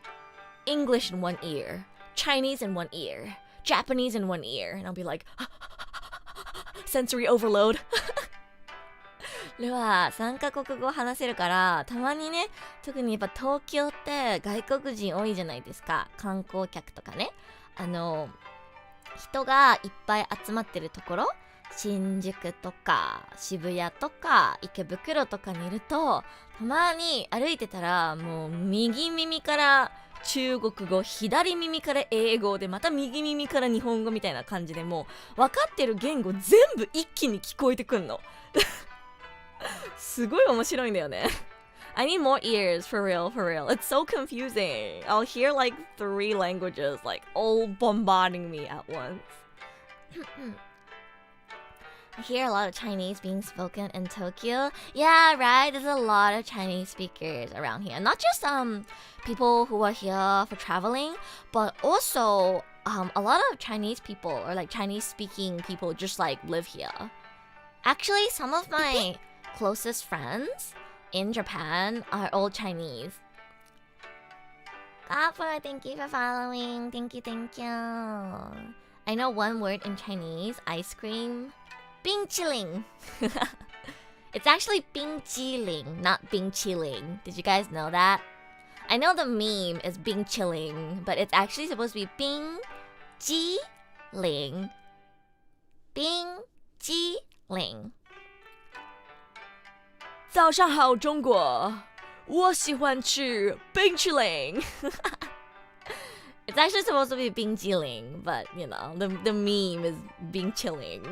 English in one ear, Chinese in one ear, Japanese in one ear, and I'll be like, sensory overload. ルア3カ国語話せるからたまにね、特にやっぱ東京って外国人多いじゃないですか。観光客とかね、人がいっぱい集まってるところ、新宿とか渋谷とか池袋とかにいると、たまに歩いてたらもう右耳から中国語、左耳から英語で、また右耳から日本語みたいな感じで、もう分かってる言語全部一気に聞こえてくんの。すごい面白いんだよね。I need more ears, for real, for real. It's so confusing. I'll hear like 3 languages like all bombarding me at once. I hear a lot of Chinese being spoken in Tokyo. Yeah, right. There's a lot of Chinese speakers around here. Not just people who are here for traveling, but also a lot of Chinese people or like Chinese speaking people just like live here. Actually, some of my closest friends in Japan are all Chinese. Gaffer, thank you for following. Thank you, thank you. I know one word in Chinese, ice cream. Bingqiling. It's actually bingqiling, not bingqiling. Did you guys know that? I know the meme is bingqiling, but it's actually supposed to be bingqiling. Bingqiling. 早上好，中国！我喜欢吃冰淇淋。It's actually supposed to be 冰激凌, but you know, the meme is 冰淇淋。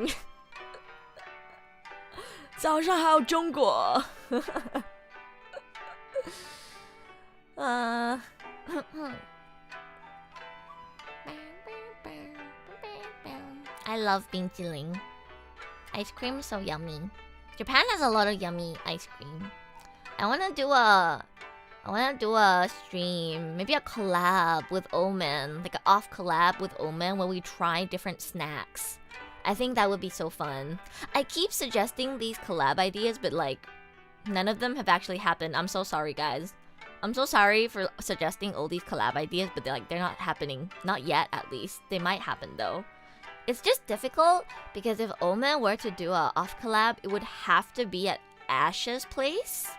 早上好，中国！I love 冰激凌. Ice cream is so yummy. Japan has a lot of yummy ice cream. I wanna do a stream, maybe a collab with OMEN, like an off collab with OMEN where we try different snacks. I think that would be so fun. I keep suggesting these collab ideas, but like none of them have actually happened. I'm so sorry, guys. I'm so sorry for suggesting all these collab ideas, but they're not happening. Not yet, at least. They might happen though. It's just difficult because if OMEN were to do a off collab, it would have to be at Ash's place.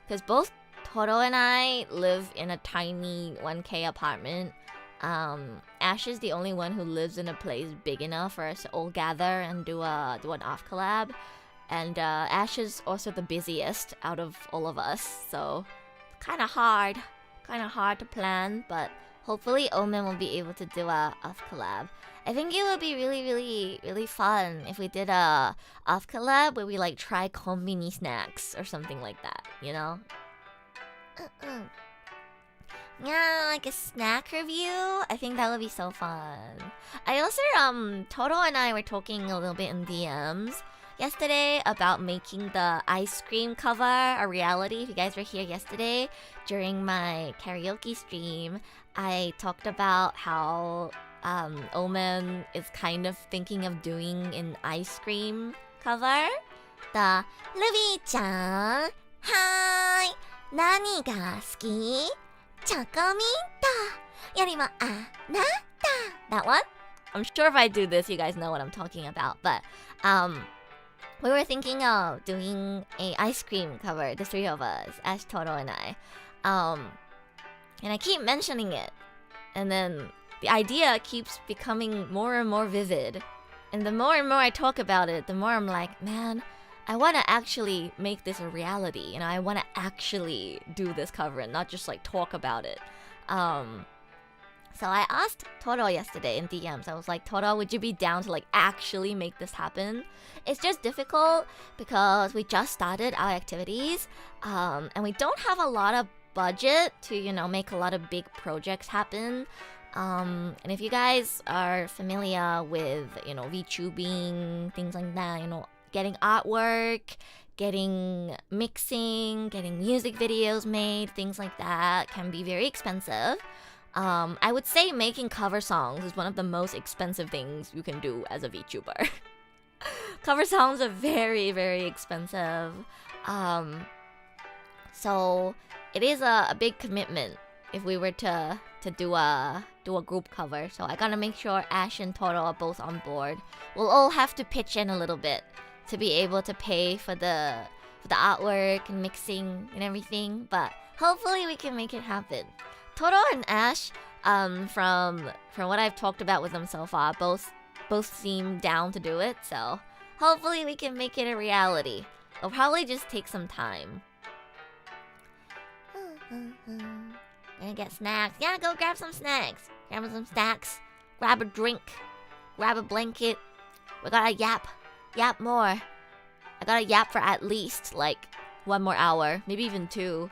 Because both Toro and I live in a tiny 1K apartment. Ash is the only one who lives in a place big enough for us to all gather and do an off collab. And Ash is also the busiest out of all of us, so kind of hard to plan. But hopefully OMEN will be able to do a off collab. I think it would be really, really, really fun if we did a off collab where we like try konbini snacks or something like that. you know? Yeah, like a snack review. I think that would be so fun. I also, Toro and I were talking a little bit in DMs yesterday about making the ice cream cover a reality. If you guys were here yesterday during my karaoke stream, I talked about how OMEN is kind of thinking of doing an ice cream cover. The Ruby ちゃん、はーい、何が好き？チョコミントよりもあなた That one? I'm sure if I do this, you guys know what I'm talking about. But we were thinking of doing a ice cream cover, the three of us, Ash, Toro, and I. And I keep mentioning it. And then the idea keeps becoming more and more vivid. And the more and more I talk about it, the more I'm like, man, I want to actually make this a reality. You know, I want to actually do this cover and not just like talk about it. So I asked Toro yesterday in DMs. I was like, Toro, would you be down to like actually make this happen? It's just difficult because we just started our activities, and we don't have a lot of budget to, you know, make a lot of big projects happen. And if you guys are familiar with, you know, VTubing, things like that, you know, getting artwork, getting mixing, getting music videos made, things like that can be very expensive. I would say making cover songs is one of the most expensive things you can do as a VTuber. Cover songs are very, very expensive. So it is a big commitment if we were to do a group cover. So I gotta make sure Ash and Toro are both on board. We'll all have to pitch in a little bit to be able to pay for the artwork and mixing and everything, but hopefully we can make it happen. Toro and Ash, from what I've talked about with them so far, both seem down to do it, so hopefully we can make it a reality. It'll probably just take some time. Gonna get snacks. Yeah, go grab some snacks. Grab some snacks. Grab a drink. Grab a blanket. We gotta yap more. I gotta yap for at least like 1 more hour, maybe even 2.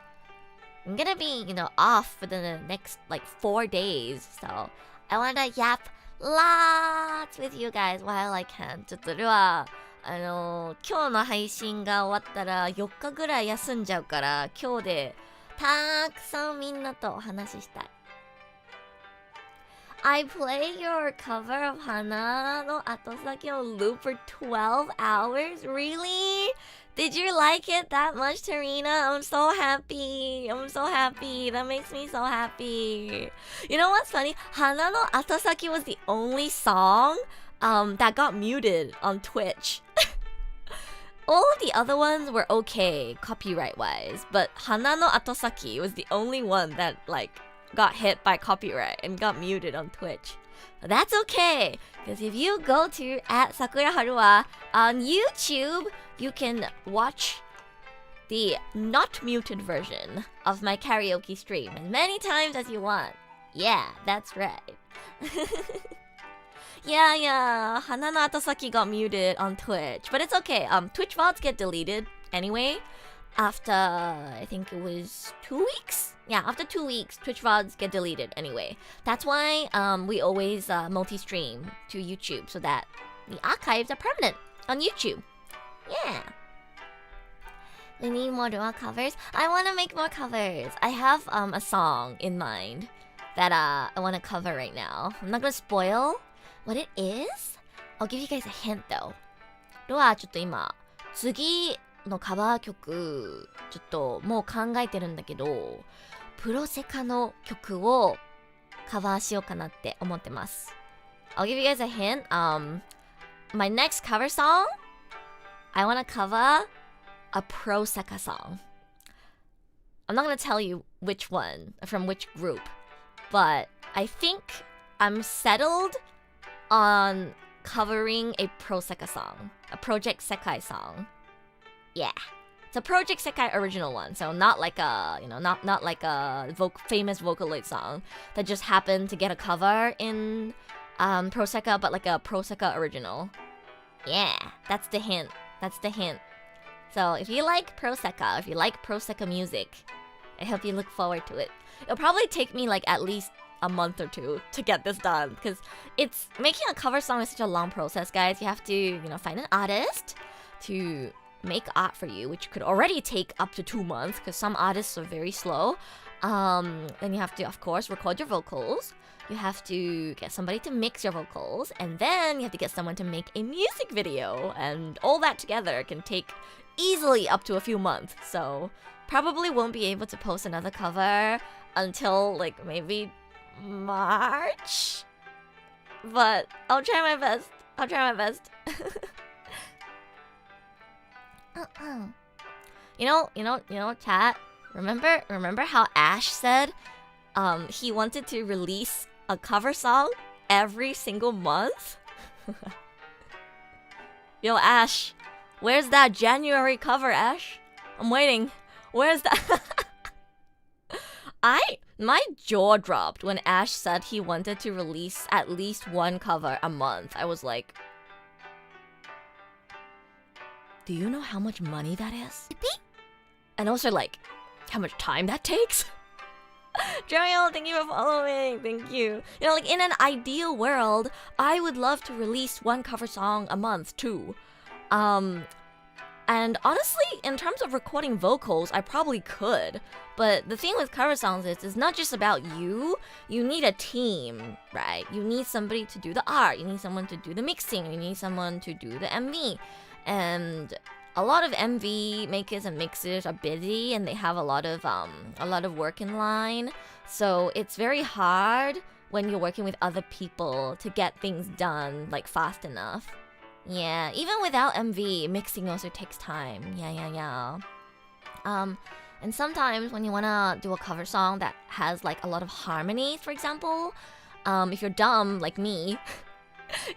I'm gonna be, you know, off for the next like 4 days, so I wanna yap lots with you guys while I can. ちょっとルア今日の配信が終わったら4日ぐらい休んじゃうから、今日でたくさんみんなとお話ししたい。I play your cover of Hana no Atosaki on loop for 12 hours? Really? Did you like it that much, Tarina? I'm so happy. That makes me so happy. You know what's funny? Hana no Atosaki was the only song that got muted on Twitch. All of the other ones were okay, copyright-wise, but Hana no Atosaki was the only one that, like, got hit by copyright and got muted on Twitch. But that's okay, because if you go to @Sakuraha Rua on YouTube, you can watch the not muted version of my karaoke stream as many times as you want. Yeah, that's right. Yeah, Hana no Atosaki got muted on Twitch, but it's okay. Twitch VODs get deleted anyway after, I think it was 2 weeks? Yeah, after 2 weeks, Twitch VODs get deleted anyway. That's why we always multi-stream to YouTube so that the archives are permanent on YouTube. Yeah. We need more Rua covers. I want to make more covers. I have a song in mind that I want to cover right now. I'm not going to spoil what it is. I'll give you guys a hint though. Rua ちょっと今次のカバー曲ちょっともう考えてるんだけど、プロセカの曲をカバーしようかなって思ってます。I'll give you guys a hint. My next cover song, I want to cover a pro Seka song. I'm not going to tell you which one, from which group, but I think I'm settled on covering a pro Seka song, a Project Sekai song. Yeah. It's a Project Sekai original one, so not like a, you know, not like a famous Vocaloid song that just happened to get a cover in Pro Seka, but like a Pro Seka original. Yeah, that's the hint. So if you like Prosecco music, I hope you look forward to it. It'll probably take me like at least a month or two to get this done, because it's making a cover song is such a long process, guys. You have to, find an artist to make art for you, which could already take up to 2 months because some artists are very slow. Then you have to, of course, record your vocals. You have to get somebody to mix your vocals, and then you have to get someone to make a music video, and all that together can take easily up to a few months. So probably won't be able to post another cover until like maybe March, but I'll try my best. Chat. Remember how Ash said he wanted to release a cover song every single month? Yo, Ash, where's that January cover, Ash? I'm waiting. Where's that? My jaw dropped when Ash said he wanted to release at least one cover a month. I was like, do you know how much money that is? And also like, how much time that takes? Joel, thank you for following. Thank you. Like in an ideal world, I would love to release one cover song a month too. And honestly, in terms of recording vocals, I probably could. But the thing with cover songs is it's not just about you. You need a team, right? You need somebody to do the art. You need someone to do the mixing. You need someone to do the MV. And a lot of MV makers and mixers are busy, and they have a lot of work in line. So it's very hard when you're working with other people to get things done like fast enough. Yeah, even without MV, mixing also takes time. Yeah. And sometimes when you wanna do a cover song that has like a lot of harmonies, for example, if you're dumb like me,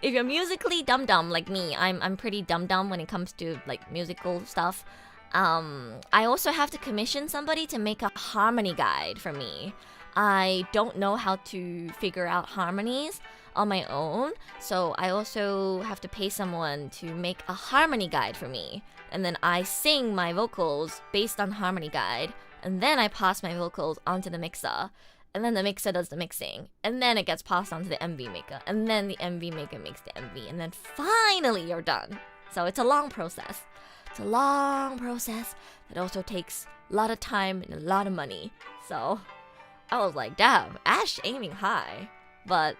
if you're musically dumb like me, I'm pretty dumb when it comes to like musical stuff. I also have to commission somebody to make a harmony guide for me. I don't know how to figure out harmonies on my own, so I also have to pay someone to make a harmony guide for me. And then I sing my vocals based on harmony guide, and then I pass my vocals onto the mixer. And then the mixer does the mixing, and then it gets passed on to the MV maker, and then the MV maker makes the MV, and then finally you're done. So it's a long process. It's a long process that also takes a lot of time and a lot of money. So I was like, damn, Ash aiming high. But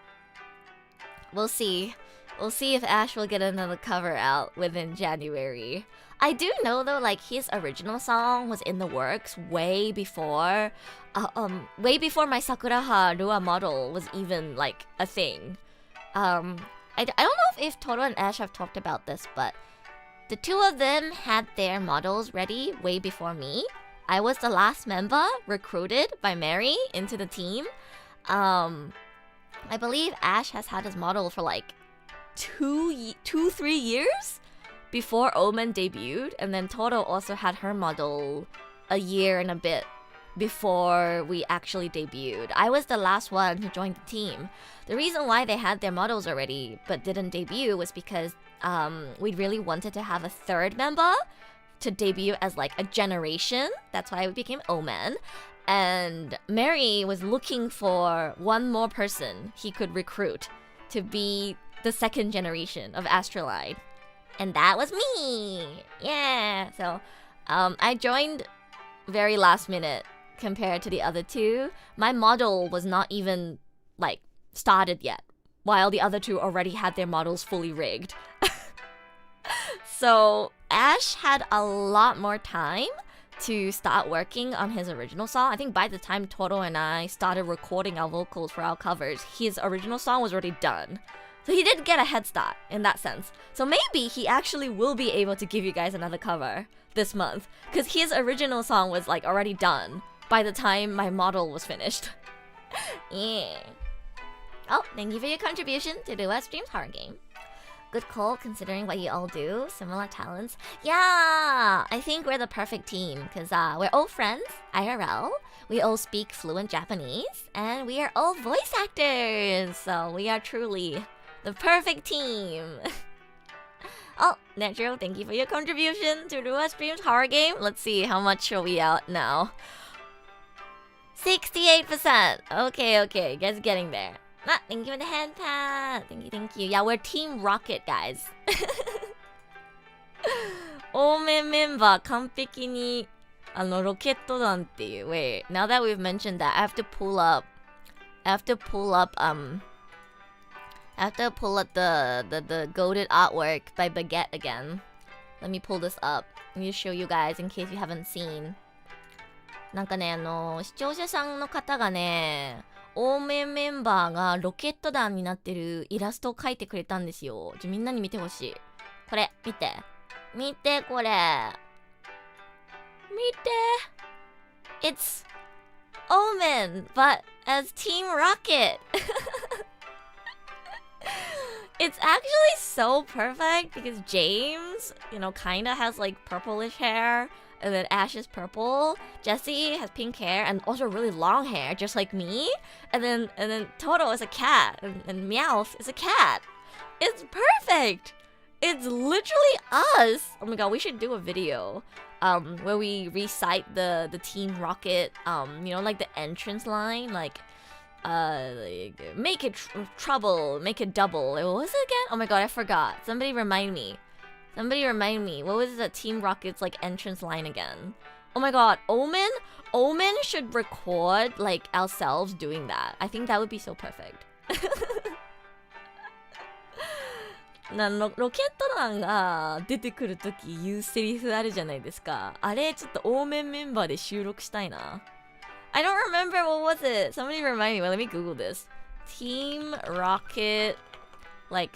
we'll see. We'll see if Ash will get another cover out within January. I do know though, like his original song was in the works way before my Sakuraha Rua model was even like a thing. I don't know if Toro and Ash have talked about this, but the two of them had their models ready way before me. I was the last member recruited by Mary into the team. I believe Ash has had his model for like 3 years before OMEN debuted, and then Toro also had her model a year and a bit before we actually debuted. I was the last one to join the team. The reason why they had their models already but didn't debut was because we really wanted to have a third member to debut as like a generation. That's why we became OMEN. And Mary was looking for one more person he could recruit to be the second generation of ASTRALINE. And that was me! Yeah! So, I joined very last minute compared to the other two. My model was not even, like, started yet, while the other two already had their models fully rigged. So, Ash had a lot more time to start working on his original song. I think by the time Toro and I started recording our vocals for our covers, his original song was already done. So he did get a head start in that sense. So maybe he actually will be able to give you guys another cover this month, because his original song was like already done by the time my model was finished. Yeah. Oh, thank you for your contribution to the West Streams horror game. Good call considering what you all do. Similar talents. Yeah, I think we're the perfect team because we're all friends, IRL. We all speak fluent Japanese, and we are all voice actors. So we are truly the perfect team. Oh, Natural, thank you for your contribution to Rua Stream's horror game. Let's see, how much are we out now? 68%. Okay, guys getting there. Ah, thank you for the hand pat. Thank you. Yeah, we're Team Rocket, guys. OMEN メンバー完璧にロケット団っていう。Wait, now that we've mentioned that, I have to pull up the goated artwork by Baguette again. Let me pull this up. Let me show you guys in case you haven't seen. なんかね、視聴者さんの方がね、OMENメンバーがロケット団になってるイラストを描いてくれたんですよ。みんなに見てほしい。これ、見てこれ。見て。It's OMEN, but as Team Rocket. It's actually so perfect because James, kinda has like purplish hair, and then Ash is purple. Jesse has pink hair and also really long hair, just like me. And then Toto is a cat, and Meowth is a cat. It's perfect. It's literally us. Oh my god, we should do a video where we recite the Team Rocket, like the entrance line, like make it trouble, make it double. What was it again? Oh my god, I forgot. Somebody remind me. What was the Team Rocket's like entrance line again? Oh my god, OMEN should record like ourselves doing that. I think that would be so perfect. ロケット団が出てくるとき言うセリフあるじゃないですか。あれちょっとOMENメンバーで収録したいな。I don't remember, what was it? Somebody remind me. Well, let me Google this. Team Rocket, like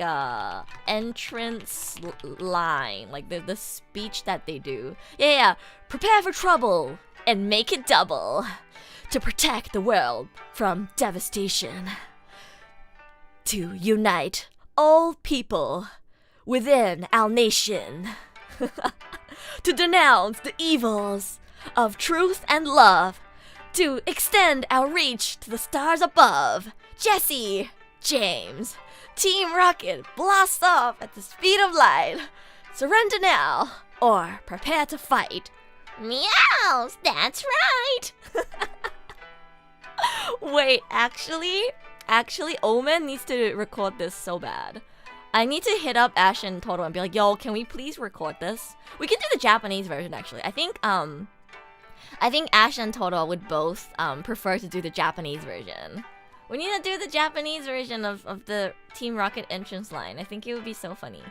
entrance line, like the speech that they do. Yeah. Prepare for trouble and make it double to protect the world from devastation. To unite all people within our nation. To denounce the evils of truth and love. To extend our reach to the stars above. Jesse, James, Team Rocket blasts off at the speed of light. Surrender now or prepare to fight. Meows, that's right. Wait, actually, OMEN needs to record this so bad. I need to hit up Ash and Toto and be like, yo, can we please record this? We can do the Japanese version, actually. I think Ash and Toto would both prefer to do the Japanese version. We need to do the Japanese version of the Team Rocket entrance line. I think it would be so funny.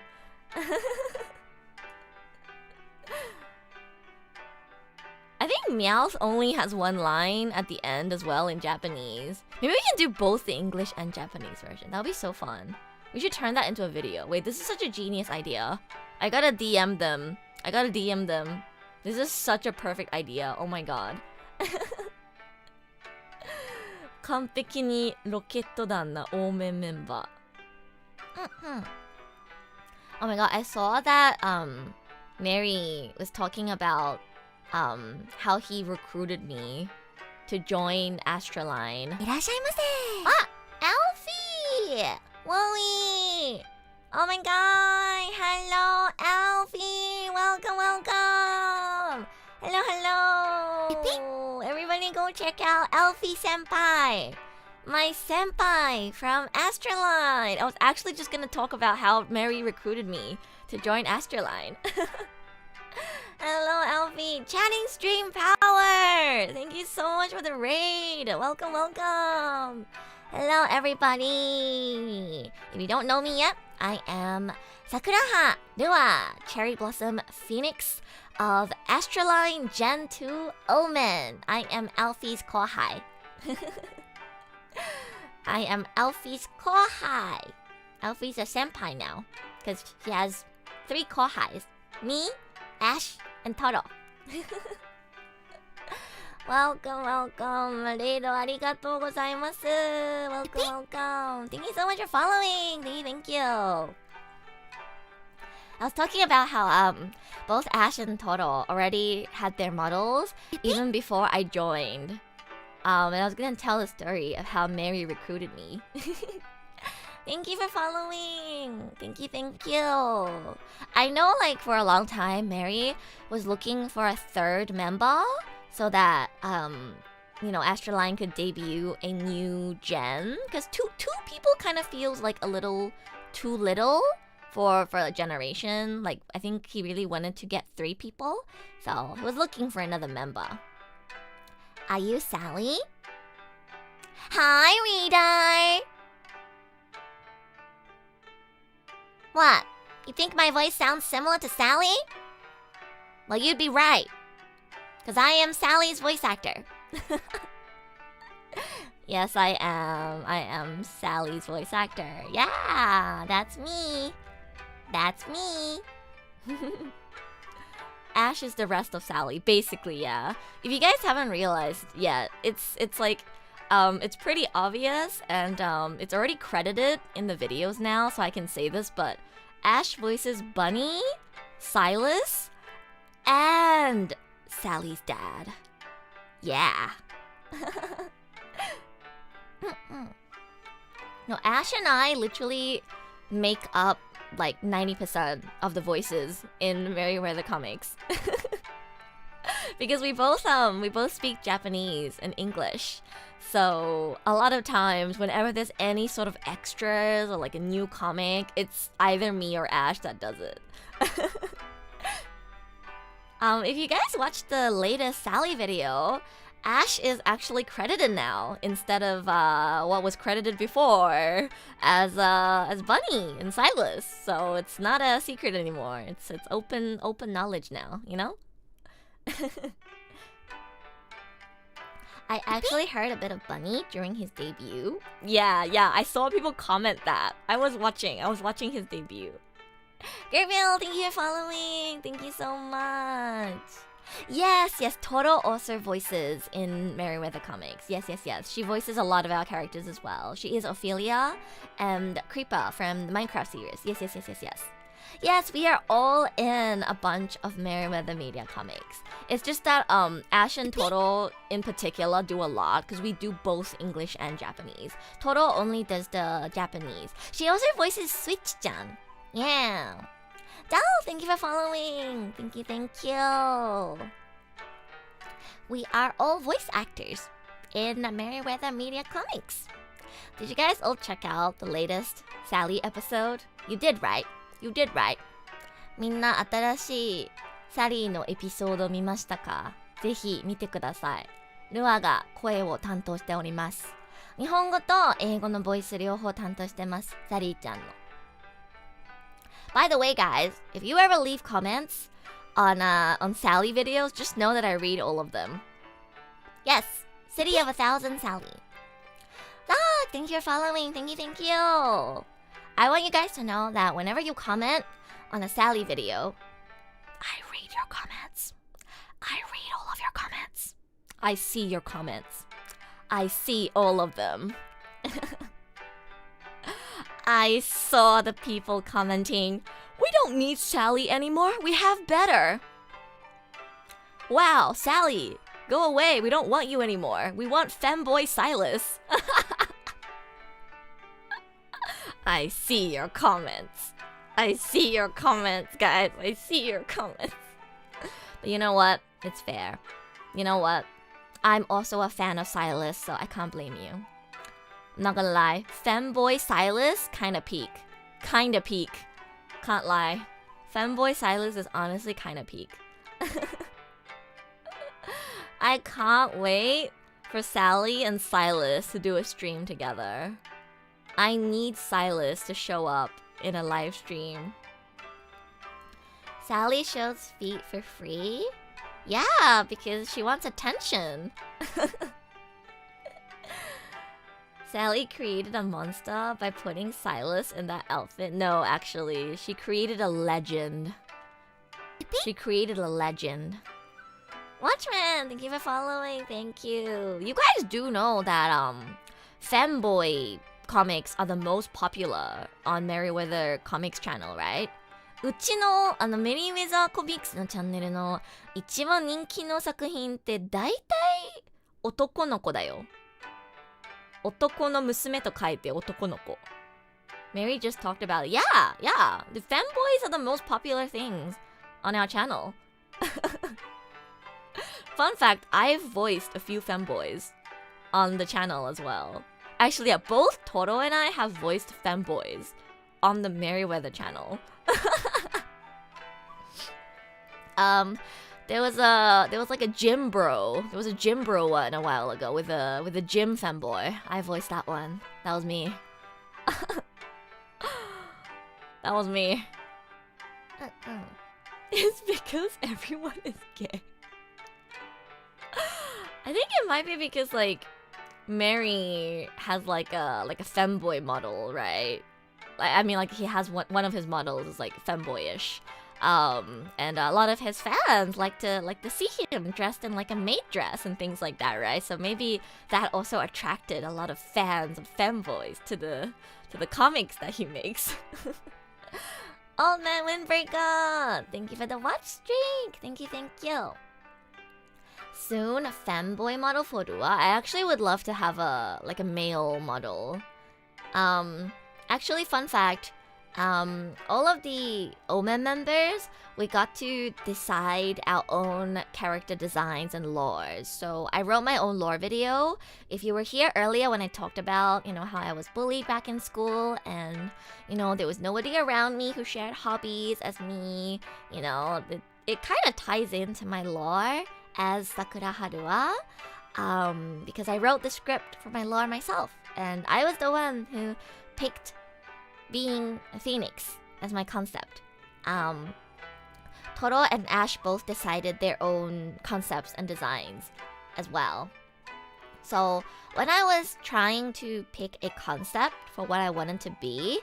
I think Meowth only has one line at the end as well in Japanese. Maybe we can do both the English and Japanese version. That would be so fun. We should turn that into a video. Wait, this is such a genius idea. I gotta DM them. This is such a perfect idea. Oh my god. 完璧にロケット団なOMENメンバー。Oh my god, I saw that Mary was talking about how he recruited me to join ASTRALINE. いらっしゃいませ。Alfie! Wally! Oh my god! Hello, Alfie! Welcome! Hello! Everybody go check out Alfie Senpai! My senpai from ASTRALINE! I was actually just gonna talk about how Mary recruited me to join ASTRALINE. Hello, Alfie! Chatting stream power! Thank you so much for the raid! Welcome! Hello, everybody! If you don't know me yet, I am Sakuraha Rua, Cherry Blossom Phoenix of ASTRALINE Gen 2 OMEN. I am Alfie's kohai. I am Alfie's kohai. Alfie's a senpai now, because he has 3 kohais. Me, Ash, and Toto. Welcome. レイドありがとうございます。Welcome. Thank you so much for following. Thank you. I was talking about how both Ash and Toto already had their models even before I joined. And I was gonna tell the story of how Mary recruited me. Thank you for following. Thank you, thank you. I know, like, for a long time, Mary was looking for a third member so that, ASTRALINE could debut a new gen. Because two people kind of feels like a little too little for a generation. Like, I think he really wanted to get 3 people. So, he was looking for another member. Are you Sally? Hi, reader! What? You think my voice sounds similar to Sally? Well, you'd be right. Because I am Sally's voice actor. Yes, I am. I am Sally's voice actor. Yeah, that's me. That's me. Ash is the rest of Sally, basically, yeah. If you guys haven't realized yet, it's like, it's pretty obvious, and it's already credited in the videos now, so I can say this, but Ash voices Bunny, Silas, and Sally's dad. Yeah. No, Ash and I literally make up like 90% of the voices in Merryweather comics. Because we both speak Japanese and English. So a lot of times whenever there's any sort of extras or like a new comic, it's either me or Ash that does it. If you guys watched the latest Sally video, Ash is actually credited now instead of what was credited before as Bunny and Silas. So it's not a secret anymore. It's open knowledge now, you know? I actually heard a bit of Bunny during his debut. Yeah, I saw people comment that. I was watching his debut. Gabriel, thank you for following. Thank you so much. Yes, Toro also voices in Merryweather comics. Yes. She voices a lot of our characters as well. She is Ophelia and Creeper from the Minecraft series. Yes. Yes, we are all in a bunch of Merryweather Media comics. It's just that Ash and Toro in particular do a lot because we do both English and Japanese. Toro only does the Japanese. She also voices Switch-chan. Yeah. Dal, thank you for following. Thank you. We are all voice actors in Merryweather Media comics. Did you guys all check out the latest Sally episode? You did right. みんな新しいサリーのエピソード見ましたか？ぜひ見てください。ルアが声を担当しております。日本語と英語のボイス両方担当してます。サリーちゃんの。By the way, guys, if you ever leave comments on Sally videos, just know that I read all of them. Yes, City of 1,000 Sally. Thank you for following. Thank you. I want you guys to know that whenever you comment on a Sally video, I read your comments. I read all of your comments. I see your comments. I see all of them. I saw the people commenting, "We don't need Sally anymore. We have better." Wow, Sally, go away. We don't want you anymore. We want femboy Silas. I see your comments. I see your comments, guys. I see your comments. But you know what? It's fair. You know what? I'm also a fan of Silas, so I can't blame you. I'm not gonna lie. Femboy Silas, kinda peak. Can't lie. Femboy Silas is honestly kinda peak. I can't wait for Sally and Silas to do a stream together. I need Silas to show up in a live stream. Sally shows feet for free? Yeah, because she wants attention. Sally created a monster by putting Silas in that outfit. No, actually, she created a legend. Watchman, thank you for following. Thank you. You guys do know that femboy comics are the most popular on Merryweather Comics channel, right? うちのメリーウェザーコミックスのチャンネルの一番人気の作品って大体男の子だよ。男の娘と書いて男の子。Mary just talked about it. Yeah. The fanboys are the most popular things on our channel. Fun fact, I've voiced a few fanboys on the channel as well. Actually, yeah, both Toro and I have voiced fanboys on the Merryweather channel. There was like a gym bro. There was a gym bro one a while ago with a gym fanboy. I voiced that one. That was me. That was me. It's because everyone is gay. I think it might be because like Mary has like a femboy model, right? I mean, like he has one of his models is like femboyish. And a lot of his fans like to see him dressed in like a maid dress and things like that, right? So maybe that also attracted a lot of fans of femboys to the comics that he makes. Oh man, Windbreaker! Thank you for the watch streak! Thank you. Soon, a fanboy model for Rua. I actually would love to have a male model. Actually, fun fact, all of the OMEN members, we got to decide our own character designs and lores. So I wrote my own lore video. If you were here earlier when I talked about, how I was bullied back in school and, there was nobody around me who shared hobbies as me, it kind of ties into my lore as Sakuraha Rua, because I wrote the script for my lore myself. And I was the one who picked being a phoenix as my concept. Toro and Ash both decided their own concepts and designs as well. So when I was trying to pick a concept for what I wanted to be,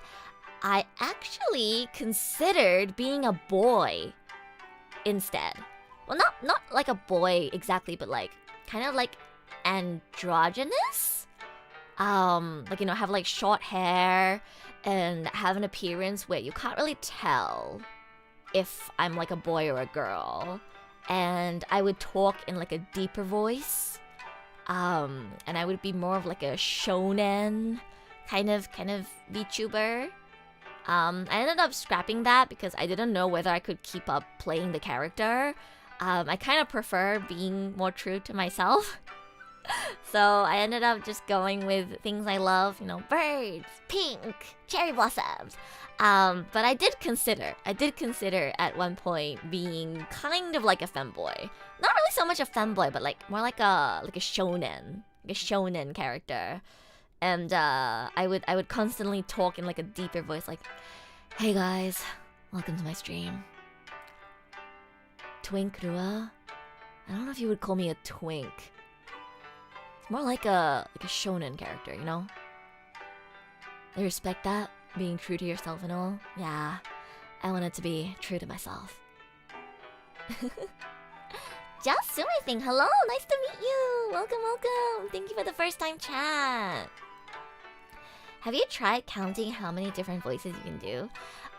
I actually considered being a boy instead. Well, not like a boy exactly, but like kind of like androgynous. Have like short hair and have an appearance where you can't really tell if I'm like a boy or a girl. And I would talk in like a deeper voice. And I would be more of like a shonen kind of VTuber. I ended up scrapping that because I didn't know whether I could keep up playing the character. I kind of prefer being more true to myself. So I ended up just going with things I love, birds, pink, cherry blossoms. But I did consider at one point being kind of like a femboy. Not really so much a femboy, but like more like a shonen character. And I would constantly talk in like a deeper voice, like, "Hey guys, welcome to my stream. Twink Rua." I don't know if you would call me a twink. It's more like a shonen character, I respect that, being true to yourself and all. Yeah, I wanted to be true to myself. Just Sumathing, hello, nice to meet you. Welcome. Thank you for the first time chat. Have you tried counting how many different voices you can do?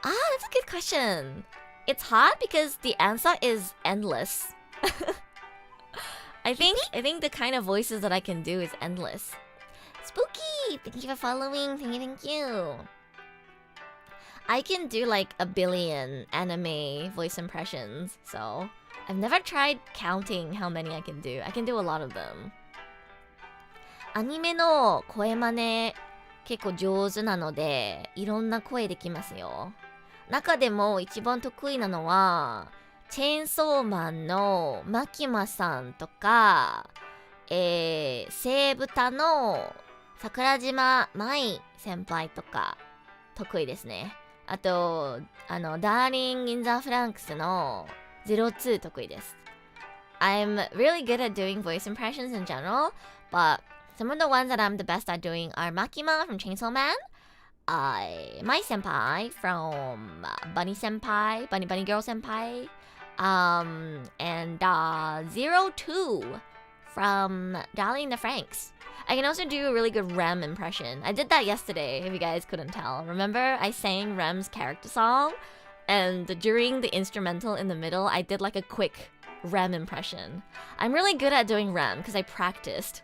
That's a good question. It's hard because the answer is endless. I think the kind of voices that I can do is endless. Spooky! Thank you for following. Thank you. I can do like a billion anime voice impressions, so I've never tried counting how many I can do. I can do a lot of them. アニメの声真似結構上手なので、いろんな声できますよ。中でも一番得意なのはチェーンソーマンのマキマさんとか、セイブタの桜島舞先輩とか得意ですね。あと、ダーリン・イン・ザ・フランクスの02得意です。I'm really good at doing voice impressions in general, but some of the ones that I'm the best at doing are Makima from Chainsaw Man, Mai Senpai from Bunny Senpai, Bunny Girl Senpai, and 02 from Darling the Franxx. I can also do a really good Rem impression. I did that yesterday, if you guys couldn't tell. Remember, I sang Rem's character song, and during the instrumental in the middle, I did like a quick Rem impression. I'm really good at doing Rem because I practiced.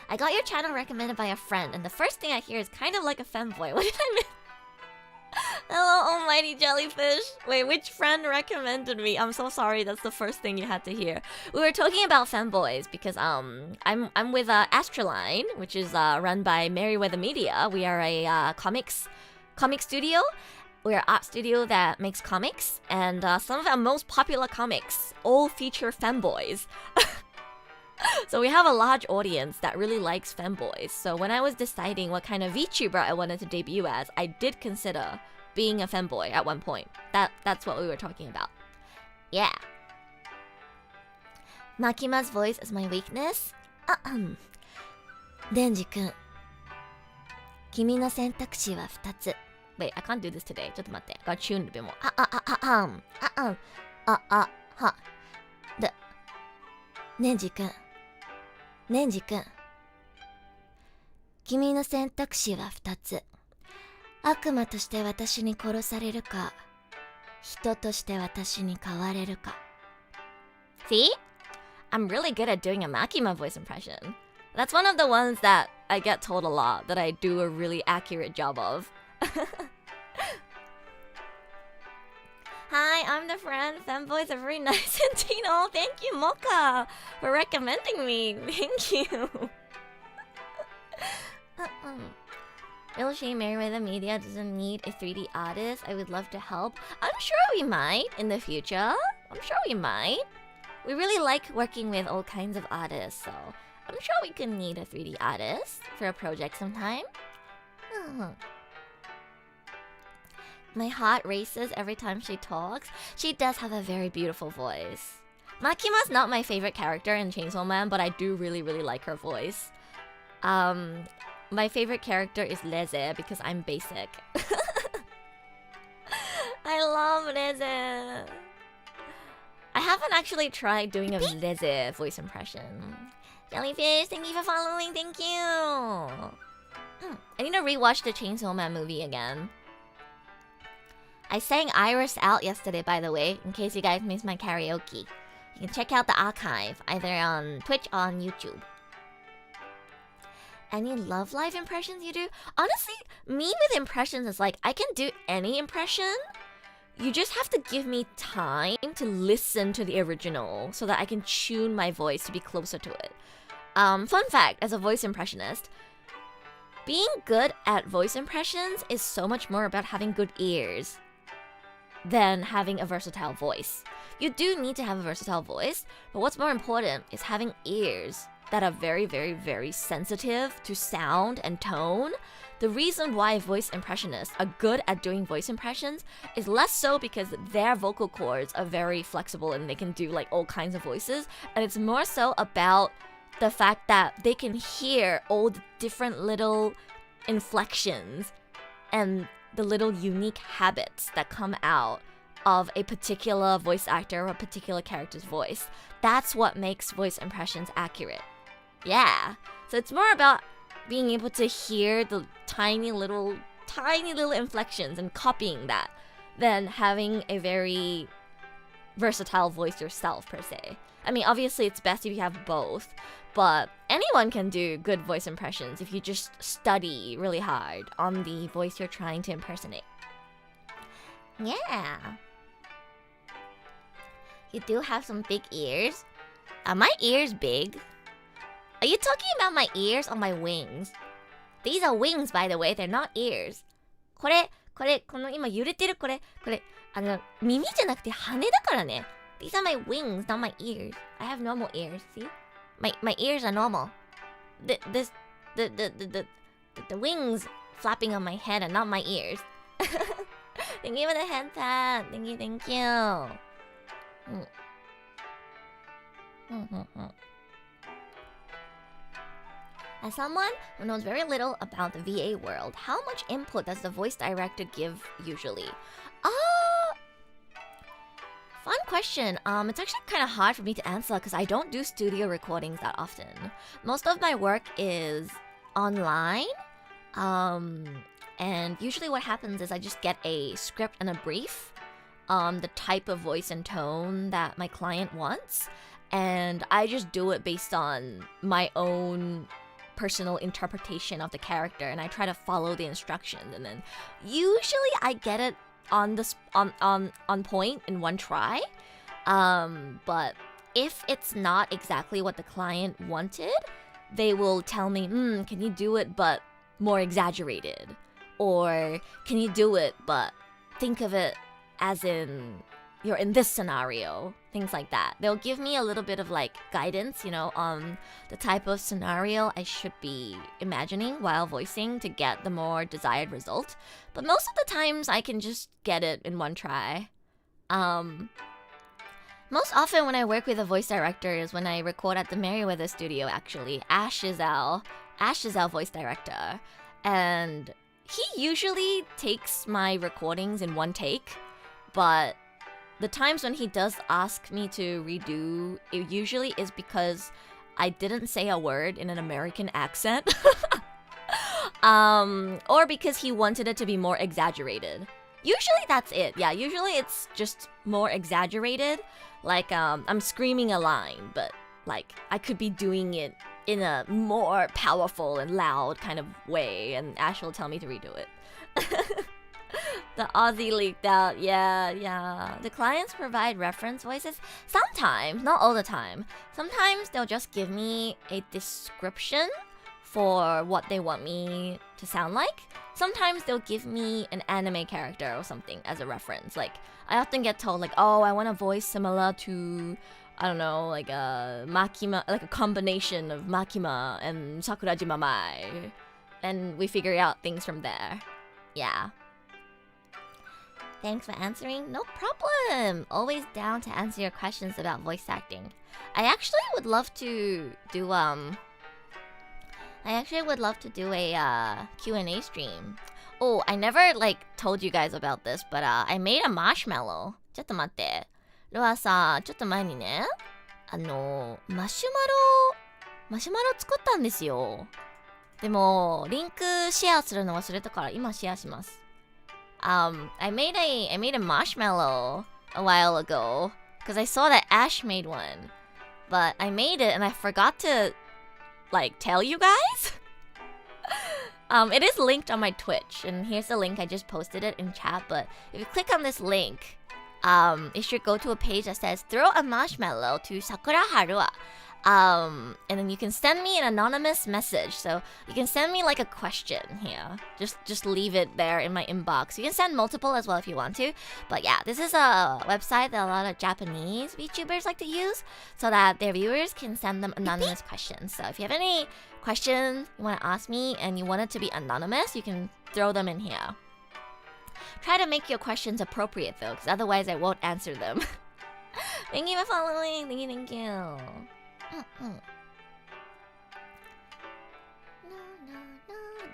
I got your channel recommended by a friend, and the first thing I hear is kind of like a femboy. What did I miss? Hello, almighty jellyfish. Wait, which friend recommended me? I'm so sorry. That's the first thing you had to hear. We were talking about femboys because I'm with ASTRALINE, which is run by Merryweather Media. We are a comic studio. We're an art studio that makes comics, and some of our most popular comics all feature femboys. So we have a large audience that really likes femboys. So when I was deciding what kind of VTuber I wanted to debut as, I did consider being a femboy at one point. That's what we were talking about. Yeah. Makima's voice is my weakness. Denji-kun. 君の選択肢は2つ. Wait, I can't do this today. ちょっと待って。Gotta tune a bit more. ネンジ君。ネンジ君。君の選択肢は2つ。悪魔として私に殺されるか、人として私に変われるか。See? I'm really good at doing a Makima voice impression. That's one of the ones that I get told a lot that I do a really accurate job of. Hi, I'm the friend. Femboys are very nice indeed. Oh, thank you, Mocha, for recommending me. Thank you. Real shame Merryweather Media doesn't need a 3D artist. I would love to help. I'm sure we might in the future. I'm sure we might. We really like working with all kinds of artists, so I'm sure we could need a 3D artist for a project sometime. My heart races every time she talks. She does have a very beautiful voice. Makima's not my favorite character in Chainsaw Man, but I do really like her voice. My favorite character is Leze because I'm basic. I love Leze. I haven't actually tried doing a Leze voice impression. Jellyfish, thank you for following. Thank you. I need to rewatch the Chainsaw Man movie again. I sang Iris out yesterday, by the way, in case you guys missed my karaoke. You can check out the archive, either on Twitch or on YouTube. Any love live impressions you do? Honestly, me with impressions is like, I can do any impression. You just have to give me time to listen to the original so that I can tune my voice to be closer to it. Fun fact, as a voice impressionist, being good at voice impressions is so much more about having good ears than having a versatile voice. You do need to have a versatile voice, but what's more important is having ears that are very sensitive to sound and tone. The reason why voice impressionists are good at doing voice impressions is less so because their vocal cords are very flexible and they can do like all kinds of voices, and it's more so about the fact that they can hear all the different little inflections and the little unique habits that come out of a particular voice actor or a particular character's voice. That's what makes voice impressions accurate. Yeah. So it's more about being able to hear the tiny little inflections and copying that than having a very versatile voice yourself, per se. I mean, obviously it's best if you have both, but anyone can do good voice impressions if you just study really hard on the voice you're trying to impersonate. Yeah. You do have some big ears. Are my ears big? Are you talking about my ears or my wings? These are wings, by the way. They're not ears. この今揺れてるこれ、耳じゃなくて羽だからね。These are my wings, not my ears. I have normal ears, see? My ears are normal. The wings flapping on my head are not my ears. Thank you for the head tap. Thank you. As someone who knows very little about the VA world, how much input does the voice director give usually? Fun question. It's actually kind of hard for me to answer because I don't do studio recordings that often. Most of my work is online. And usually what happens is I just get a script and a brief, the type of voice and tone that my client wants, and I just do it based on my own personal interpretation of the character, and I try to follow the instructions, and then usually I get it on point in one try. But if it's not exactly what the client wanted, they will tell me, can you do it but more exaggerated? Or can you do it but think of it as in you're in this scenario? Things like that. They'll give me a little bit of like guidance, on the type of scenario I should be imagining while voicing to get the more desired result. But most of the times I can just get it in one try. Most often when I work with a voice director is when I record at the Merriweather studio, actually. Ash is our voice director. And he usually takes my recordings in one take, but the times when he does ask me to redo, it usually is because I didn't say a word in an American accent. Or because he wanted it to be more exaggerated. Usually that's it. Yeah, usually it's just more exaggerated. Like, I'm screaming a line, but like I could be doing it in a more powerful and loud kind of way, and Ash will tell me to redo it. The Aussie leaked out. Yeah. The clients provide reference voices. Sometimes, not all the time. Sometimes they'll just give me a description for what they want me to sound like. Sometimes they'll give me an anime character or something as a reference. Like, I often get told, like, oh, I want a voice similar to, I don't know, like a Makima, like a combination of Makima and Sakurajima Mai. And we figure out things from there. Yeah. Thanks for answering. No problem. Always down to answer your questions about voice acting. I actually would love to do a Q&A stream. Oh, I never told you guys about this, but I made a marshmallow. ちょっと待って。ルアさ、ちょっと前にね、マシュマロ作ったんですよ。でもリンクシェアするの忘れたから今シェアします。I made a marshmallow a while ago because I saw that Ash made one, but I made it and I forgot to tell you guys. It is linked on my Twitch, and here's the link. I just posted it in chat, but if you click on this link, it should go to a page that says throw a marshmallow to Sakuraha Rua. And then you can send me an anonymous message. So you can send me a question here. Just leave it there in my inbox. You can send multiple as well if you want to. But yeah, this is a website that a lot of Japanese VTubers like to use so that their viewers can send them anonymous questions. So if you have any questions you want to ask me and you want it to be anonymous, you can throw them in here. Try to make your questions appropriate though, because otherwise I won't answer them. Thank you for following. Thank you.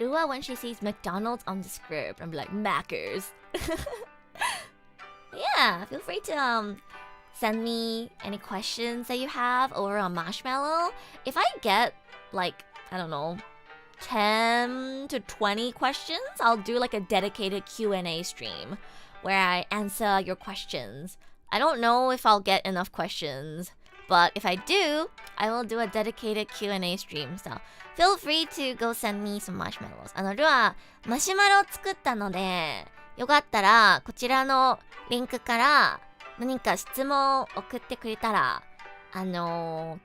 Rua, when she sees McDonald's on the script, I'm like, Mackers. Yeah, feel free to send me any questions that you have over on Marshmallow. If I get I don't know, 10 to 20 questions, I'll do a dedicated Q&A stream where I answer your questions. I don't know if I'll get enough questions, but if I do, I will do a dedicated Q&A stream. So feel free to go send me some marshmallows. ルアマシュマロ作ったので、よかったらこちらのリンクから何か質問を送ってくれたら、Q&A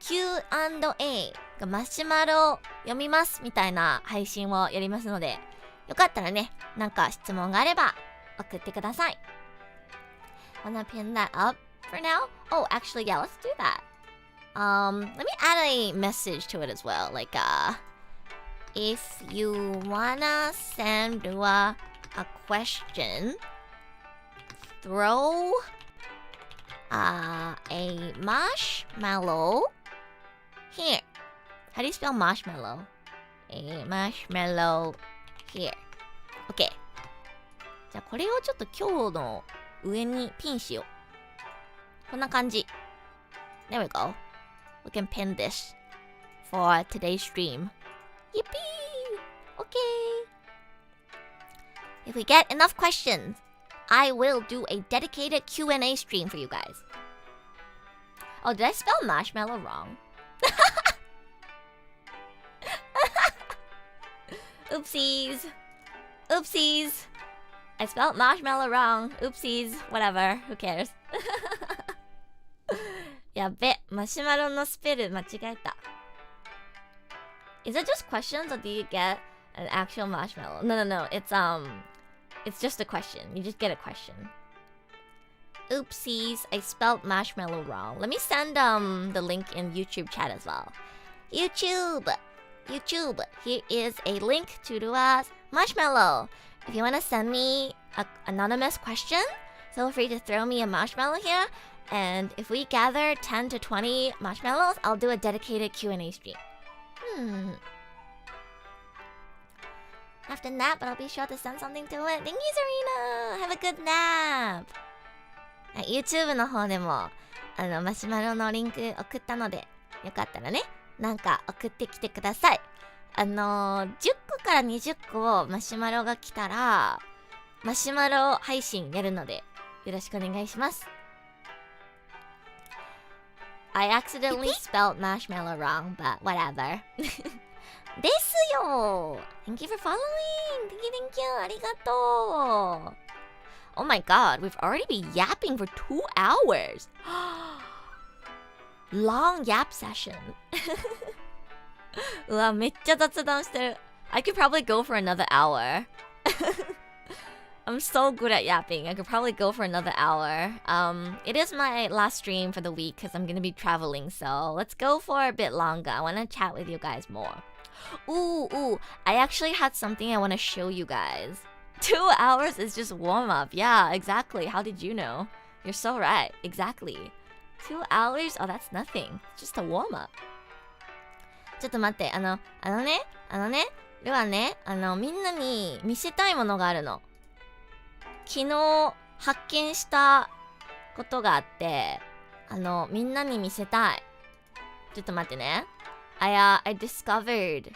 がマシュマロ読みますみたいな配信をやりますので、よかったらね、なんか質問があれば送ってください。Wanna pin that up for now? Oh, actually, yeah, let's do that. Let me add a message to it as well. If you wanna send Rua a question, throw a marshmallow here. How do you spell marshmallow? A marshmallow here. Okay. じゃあこれをちょっと今日の上にピンしよう。こんな感じ。There we go. We can pin this for today's stream. Yippee! Okay. If we get enough questions, I will do a dedicated Q&A stream for you guys. Oh, did I spell marshmallow wrong? Oopsies. Oopsies. I spelled marshmallow wrong. Oopsies. Whatever. Who cares? やべ、マシュマロのスペル間違えた。Is it just questions or do you get an actual marshmallow? No. It's just a question. You just get a question. Oopsies, I spelled marshmallow wrong. Let me send the link in YouTube chat as well. YouTube, here is a link to Rua's marshmallow. If you want to send me an anonymous question, feel free to throw me a marshmallow here. And if we gather 10 to 20 marshmallows, I'll do a dedicated Q&A stream. Have to nap, but I'll be sure to send something to it. Thank you, Serena! Have a good nap! YouTube の方でもマシュマロのリンク送ったので、よかったらね、なんか送ってきてください。10個から20個マシュマロが来たら、マシュマロ配信やるので、よろしくお願いします。I accidentally spelled marshmallow wrong, but whatever. ですよ! Thank you for following! Thank you! ありがとう! Oh my god, we've already been yapping for 2 hours! Long yap session. うわ、めっちゃ雑談してる。I could probably go for another hour. I'm so good at yapping. I could probably go for another hour. It is my last stream for the week because I'm going to be traveling. So let's go for a bit longer. I want to chat with you guys more. Ooh. I actually had something I want to show you guys. 2 hours is just warm up. Yeah, exactly. How did you know? You're so right. Exactly. 2 hours? Oh, that's nothing. Just a warm up. ちょっと待って。ルアね、みんなに見せたいものがあるの。昨日発見したことがあって、みんなに見せたい。ちょっと待ってね。I discovered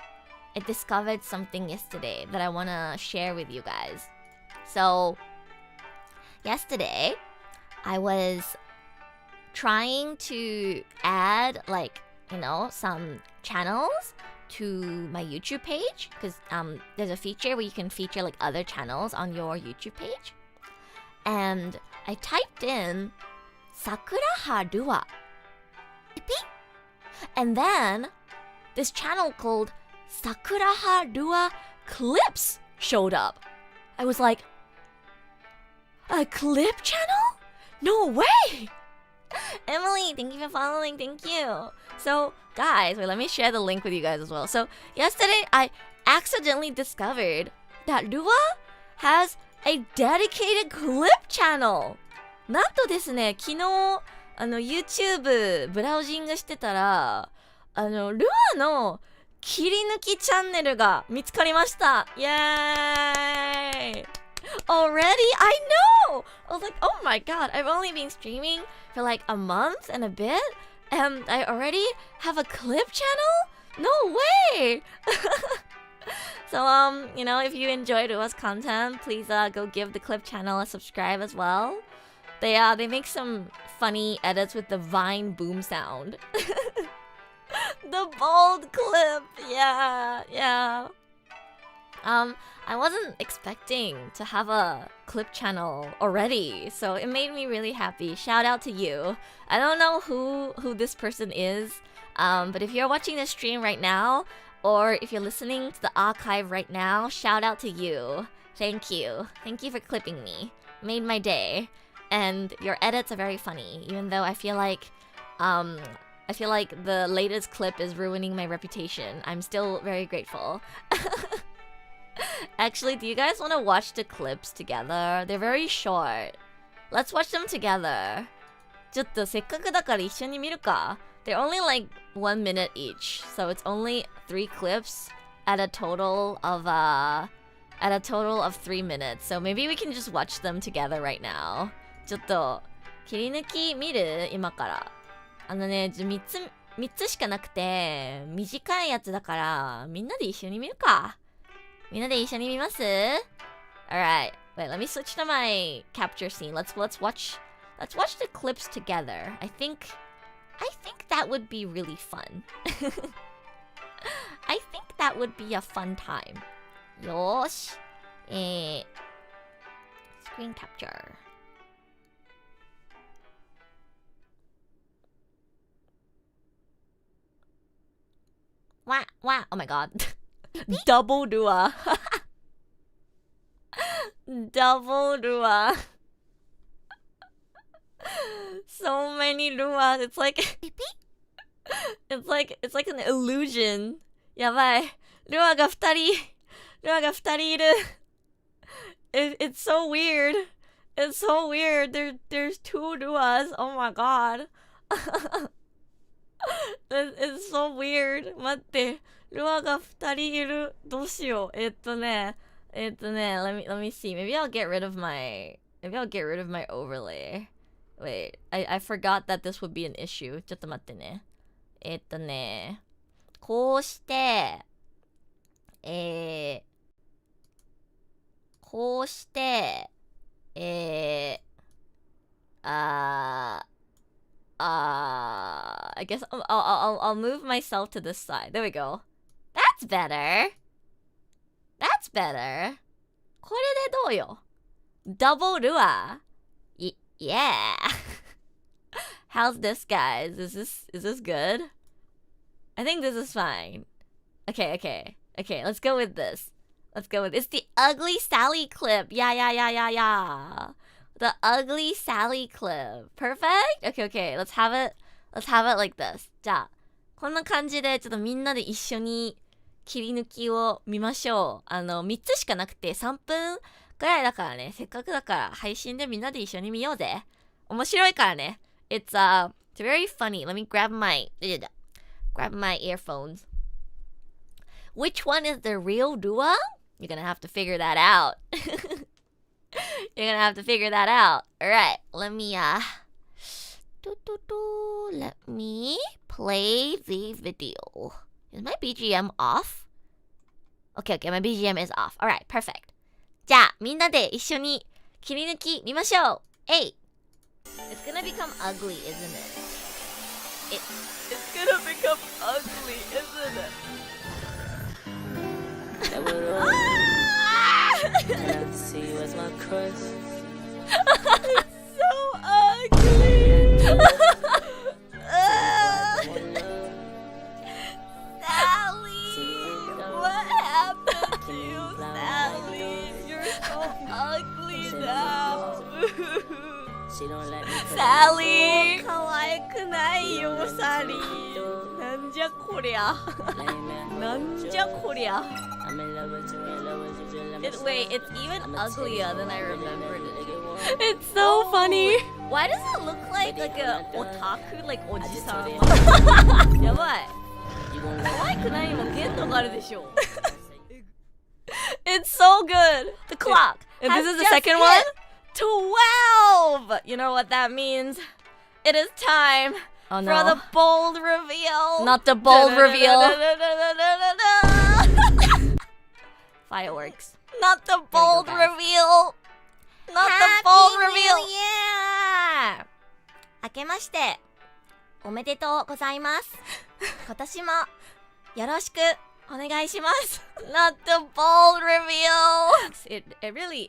something yesterday that I wanna share with you guys. So, yesterday, I was trying to add some channels to my YouTube page because there's a feature where you can feature other channels on your YouTube page. And I typed in Sakuraha Rua. And then this channel called Sakuraha Rua Clips showed up. I was like, a clip channel? No way! Emily, thank you for following. Thank you. So, guys, wait, let me share the link with you guys as well. So, yesterday, I accidentally discovered that Rua has a dedicated clip channel. なんとですね、昨日、YouTube ブラウジングしてたら、ルアの切り抜きチャンネルが見つかりました。イエーイ! Already? I know! I was like, oh my god, I've only been streaming for a month and a bit, and I already have a clip channel? No way! So, if you enjoyed Rua's content, please go give the clip channel a subscribe as well. They make some funny edits with the Vine boom sound. The bold clip, yeah. I wasn't expecting to have a clip channel already, so it made me really happy. Shout out to you. I don't know who this person is, but if you're watching the stream right now, or if you're listening to the archive right now, shout out to you. Thank you. Thank you for clipping me. Made my day. And your edits are very funny, even though I feel like the latest clip is ruining my reputation. I'm still very grateful. Actually, do you guys want to watch the clips together? They're very short. Let's watch them together. ちょっとせっかくだから一緒に見るか。They're only 1 minute each, so it's only 3 clips at a total of 3 minutes. So maybe we can just watch them together right now. ちょっと切り抜き見る？今から。3つしかなくて短いやつだからみんなで一緒に見るか。みんなで一緒に見ます？ Alright, wait, let me switch to my capture scene. Let's watch the clips together. I think that would be really fun. I think that would be a fun time. よーし。Screen capture. Wah, wah. Oh my god. Double Rua. Double Rua. So many Ruas. It's like it's like an illusion. やばい。ルアが2人いる。It's so weird. It's so weird. There's 2 Ruas. Oh my god. It's so weird. 待って。ルアが2人いる。どうしよう。let me see. Maybe I'll get rid of my overlay. Wait, I forgot that this would be an issue. ちょっと待ってね。こうして、I guess I'll move myself to this side. There we go. That's better. That's better. これでどうよ Double Rua. Yeah. How's this, guys? Is this good? I think this is fine. Okay. Let's go with this. It's the Ugly Sally clip. Yeah. The Ugly Sally clip. Perfect? Okay. Let's have it like this. じゃあ、こんな感じでちょっとみんなで一緒に切り抜きを見ましょう。3つしかなくて3分ぐらいだからね。せっかくだから配信でみんなで一緒に見ようぜ。面白いからね。It's very funny. Let me grab my earphones. Which one is the real Rua? You're gonna have to figure that out. Alright, let me play the video. Is my BGM off? Okay, my BGM is off. Alright, perfect. じゃあ、みんなで一緒に切り抜き見ましょう。It's gonna become ugly, isn't it? It's gonna become ugly, isn't it? See you as my crush. It's so ugly. Sally, what happened to you, Sally? You're so ugly now. She don't let me Sally, 可愛くないよ、サリー。なんじゃこりゃ。なんじゃこりゃ。I'm in love with you, Wait, it's even uglier than I remembered it. It's so funny. Why does it look like a otaku, like おじさん？やばい。可愛くないにも限度があるでしょ。It's so good. The clock. And this is the second one? 12. You know what that means? It is time Oh for the bold reveal. Not the bold reveal. Fireworks. Not the bold reveal. Not the bold reveal. Yeah. 明けましておめでとうございます。今年もよろしくお願いします。Not the bold reveal. It really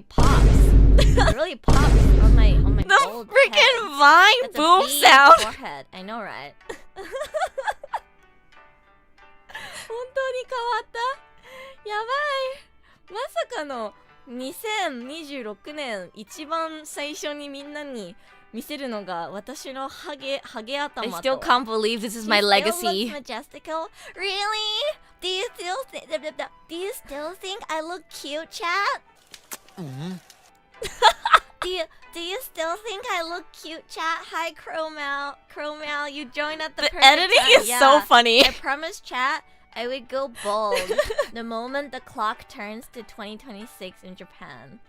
pops. It really pops on my The bold freaking head. Vine That's a boom big sound. forehead. I know, right? 本当に変わった。やばい。まさかの2026年一番最初にみんなに見せるのが私のハゲ頭 I と。 still can't believe this is my She still legacy. looks majestical. Really? Do you still think I look cute, chat? Do you still think I look cute, chat? Hi, Chromal, you joined at the perfect Editing time. is Yeah. so funny. I promise, chat, I would go bold the moment the clock turns to 2026 in Japan.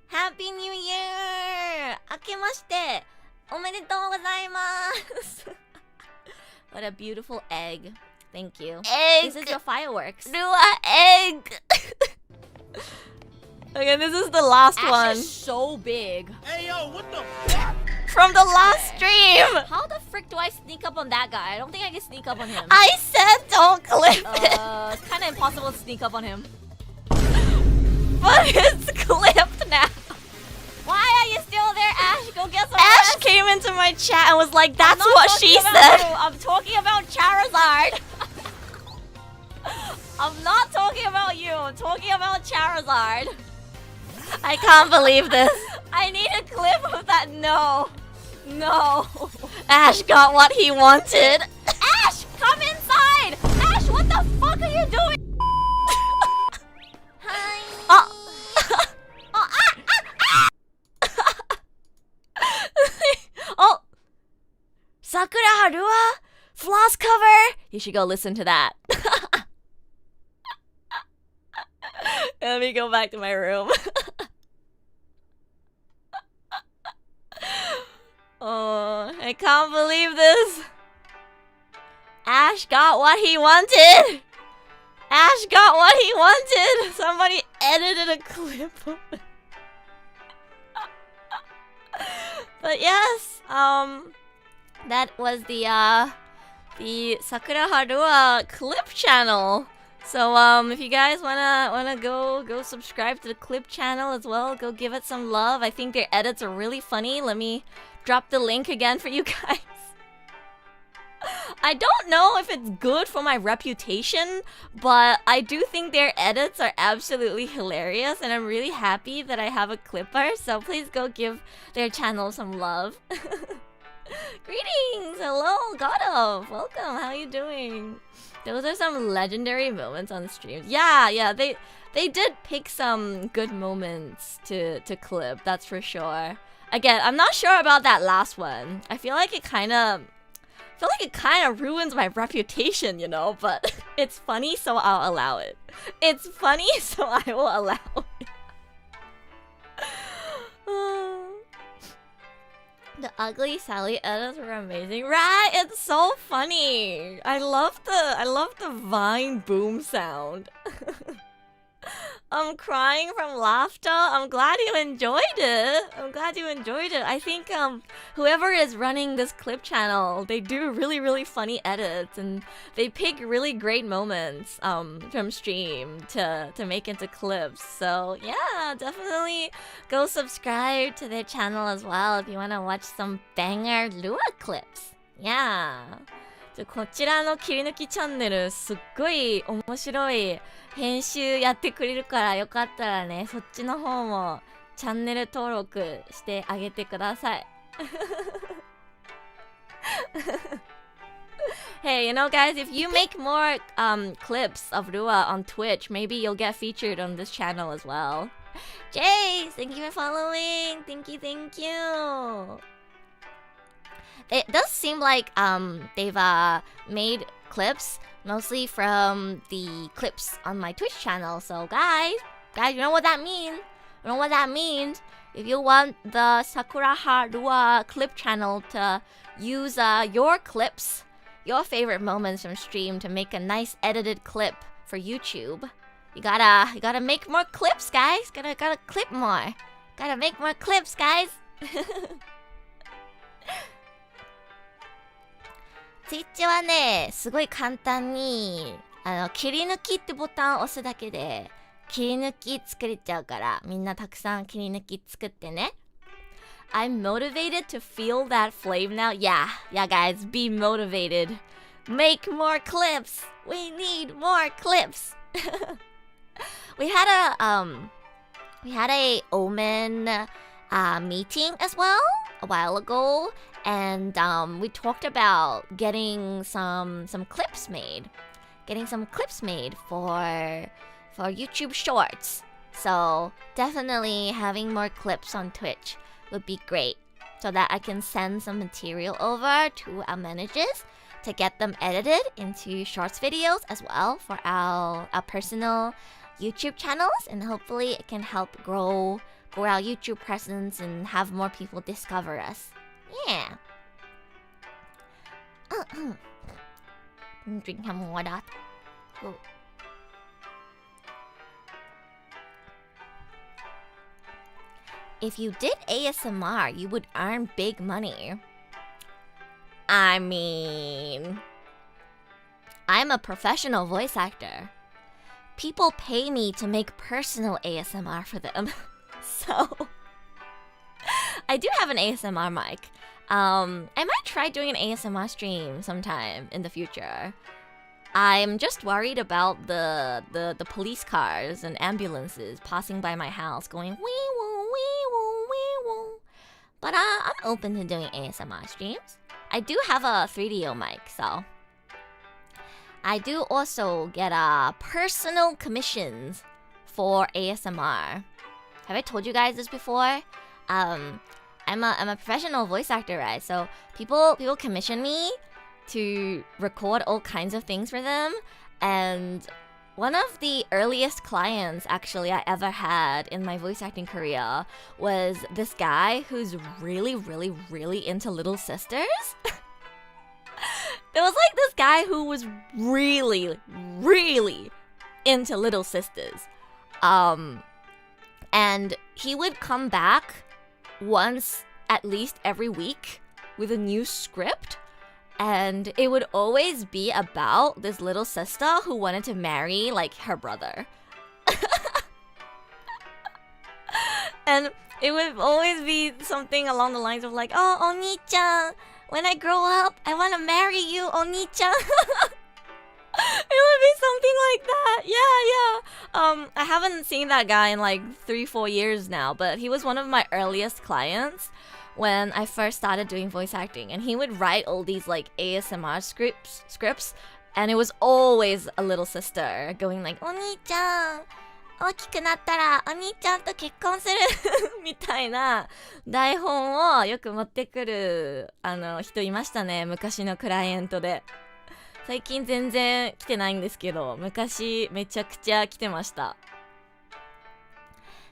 Happy New Year! 明けましておめでとうございます。What a beautiful egg. Thank you. Egg. This is your fireworks. Rua egg. Okay, this is the last Ash one is so big. Hey yo, what the fuck? from the last stream. How the frick do I sneak up on that guy? I don't think I can sneak up on him. I said don't clip it. It's kind of impossible to sneak up on him. but it's clipped now. Why are you still there, Ash? Go get some Ash rest. came into my chat and was like, I'm that's not what talking she about said. you. I'm talking about Charizard. I'm not talking about you. I'm talking about Charizard. I can't believe this. I need a clip of that. No. Ash got what he wanted. Ash, come inside. Ash, what the fuck are you doing? Hi. Oh. Oh, Sakuraha Rua floss cover. You should go listen to that. Let me go back to my room. Oh, I can't believe this. Ash got what he wanted. Ash got what he wanted. Somebody edited a clip of it. But yes, that was the Sakuraha Rua clip channel. So if you guys wanna go subscribe to the clip channel as well, go give it some love. I think their edits are really funny. Let me drop the link again for you guys. I don't know if it's good for my reputation, but I do think their edits are absolutely hilarious, and I'm really happy that I have a clipper, so please go give their channel some love. Greetings! Hello, God of! Welcome, how you doing? Those are some legendary moments on streams. Yeah, they did pick some good moments to clip, that's for sure. Again, I'm not sure about that last one. I feel like it kind of ruins my reputation, you know, but it's funny, so I'll allow it. It's funny, so I will allow it. The Ugly Sally edits were amazing, right? It's so funny. I love the Vine boom sound. I'm crying from laughter. I'm glad you enjoyed it. I think whoever is running this clip channel, they do really funny edits, and they pick really great moments from stream to make into clips. So yeah, definitely go subscribe to their channel as well if you want to watch some banger Lua clips. Yeah. こちらの切り抜きチャンネルすっごい面白い編集やってくれるから、よかったらね、そっちの方もチャンネル登録してあげてください。Hey, you know guys, if you make more clips of Rua on Twitch, maybe you'll get featured on this channel as well. Jay, thank you for following. Thank you. It does seem like they've made clips mostly from the clips on my Twitch channel. So guys, you know what that means? If you want the Sakuraha Rua clip channel to use your clips, your favorite moments from stream to make a nice edited clip for YouTube, you gotta make more clips, guys. Gotta clip more. Gotta make more clips, guys. Twitch はね、すごい簡単に切り抜きってボタンを押すだけで切り抜き作れちゃうから、みんなたくさん切り抜き作ってね。I'm motivated to feel that flame now. Yeah, guys, be motivated. Make more clips. We need more clips. We had a OMEN meeting as well a while ago, and we talked about getting some clips made, for YouTube Shorts. So definitely having more clips on Twitch would be great, so that I can send some material over to our managers to get them edited into Shorts videos as well for our personal YouTube channels, and hopefully it can help grow our YouTube presence and have more people discover us. Yeah. Drink some water. Oh. If you did ASMR, you would earn big money. I mean, I'm a professional voice actor. people pay me to make personal ASMR for them. So I do have an ASMR mic. I might try doing an ASMR stream sometime in the future. I'm just worried about the police cars and ambulances passing by my house going wee woo wee woo wee woo. But I'm open to doing ASMR streams. I do have a 3DO mic, so I do also get personal commissions for ASMR. Have I told you guys this before? I'm a professional voice actor, right? So people commission me to record all kinds of things for them, and one of the earliest clients actually I ever had in my voice acting career was this guy who's really, really, really into Little Sisters. There was like this guy who was really, really into Little Sisters. And he would come back once at least every week with a new script. And it would always be about this little sister who wanted to marry, like, her brother. And it would always be something along the lines of like, oh, Oni-chan, when I grow up, I want to marry you, Oni-chan. It would be something like that. Yeah. I haven't seen that guy in like 3-4 years now, but he was one of my earliest clients when I first started doing voice acting, and he would write all these like ASMR scripts, and it was always a little sister going like, Oni-chan, 大きくなったらお兄ちゃんと結婚するみたいな台本をよく持ってくる人いましたね、昔のクライアントで。最近全然来てないんですけど、昔めちゃくちゃ来てました。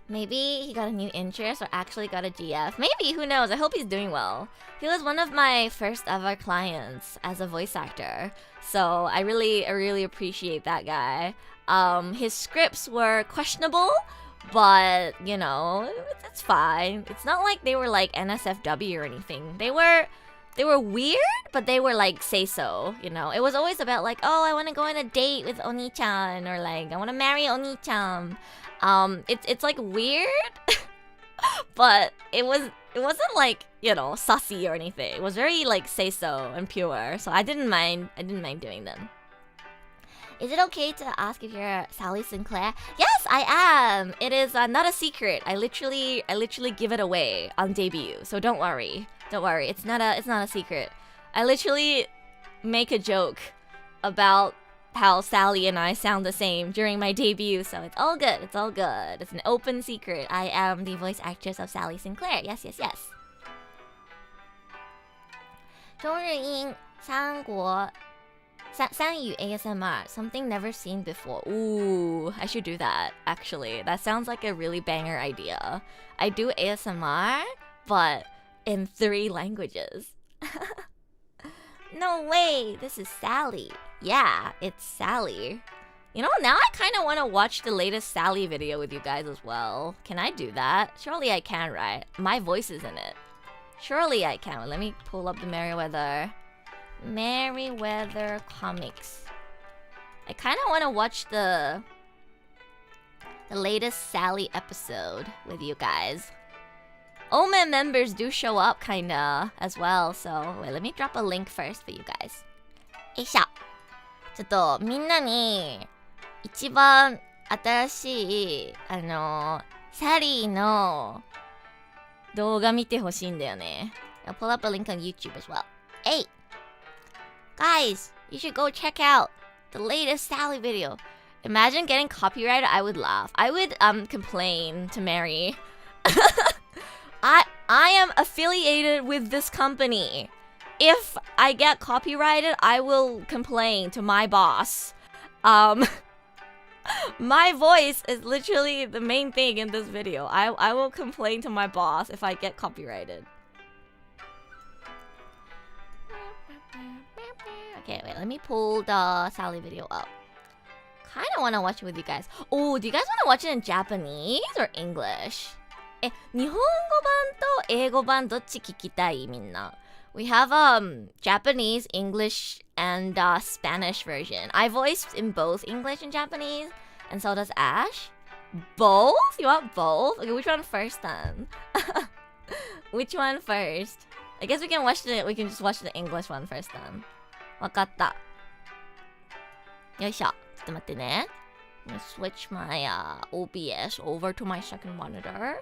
Maybe he got a new interest or actually got a GF. Maybe, who knows? I hope he's doing well. He was one of my first ever clients as a voice actor. So I really appreciate that guy. His scripts were questionable, but, you know, it's fine. It's not like they were like NSFW or anything. They were weird, but they were like say so, you know. It was always about like, oh, I want to go on a date with Oni-chan, or like, I want to marry Oni-chan. It's like weird, but it wasn't like, you know, sussy or anything. It was very like say so and pure, so I didn't mind doing them. Is it okay to ask if you're Sally Sinclair? Yes, I am. It is not a secret. I literally give it away on debut, so don't worry. It's not a secret. I literally make a joke about how Sally and I sound the same during my debut, so it's all good. It's an open secret. I am the voice actress of Sally Sinclair. Yes. 中日英三语 ASMR, something never seen before. Ooh, I should do that, actually. That sounds like a really banger idea. I do ASMR, but in 3 languages. No way, this is Sally. Yeah, it's Sally. You know, now I kind of want to watch the latest Sally video with you guys as well. Can I do that? Surely I can, right? My voice is in it. Surely I can. Let me pull up the Merriweather comics. I kind of want to watch the latest Sally episode with you guys. OMEN members do show up kinda as well, so wait, let me drop a link first for you guys. よいしょ。ちょっとみんなに一番新しいサリーの動画見てほしいんだよね。I'll pull up a link on YouTube as well. Hey, guys, you should go check out the latest Sally video. Imagine getting copyrighted. I would laugh. I would complain to Mary. I am affiliated with this company. If I get copyrighted, I will complain to my boss. My voice is literally the main thing in this video. I will complain to my boss if I get copyrighted. Okay, wait, let me pull the Sally video up. Kind of want to watch it with you guys. Oh, do you guys want to watch it in Japanese or English? 日本語版と英語版どっち聞きたいみんな? We have Japanese, English, and Spanish version. I voiced in both English and Japanese. and so does Ash. Both? You want both? Okay, which one first then? Which one first? I guess we can just watch the English one first then. わかった。よいしょ。ちょっと待ってね。Let me switch my OBS over to my second monitor.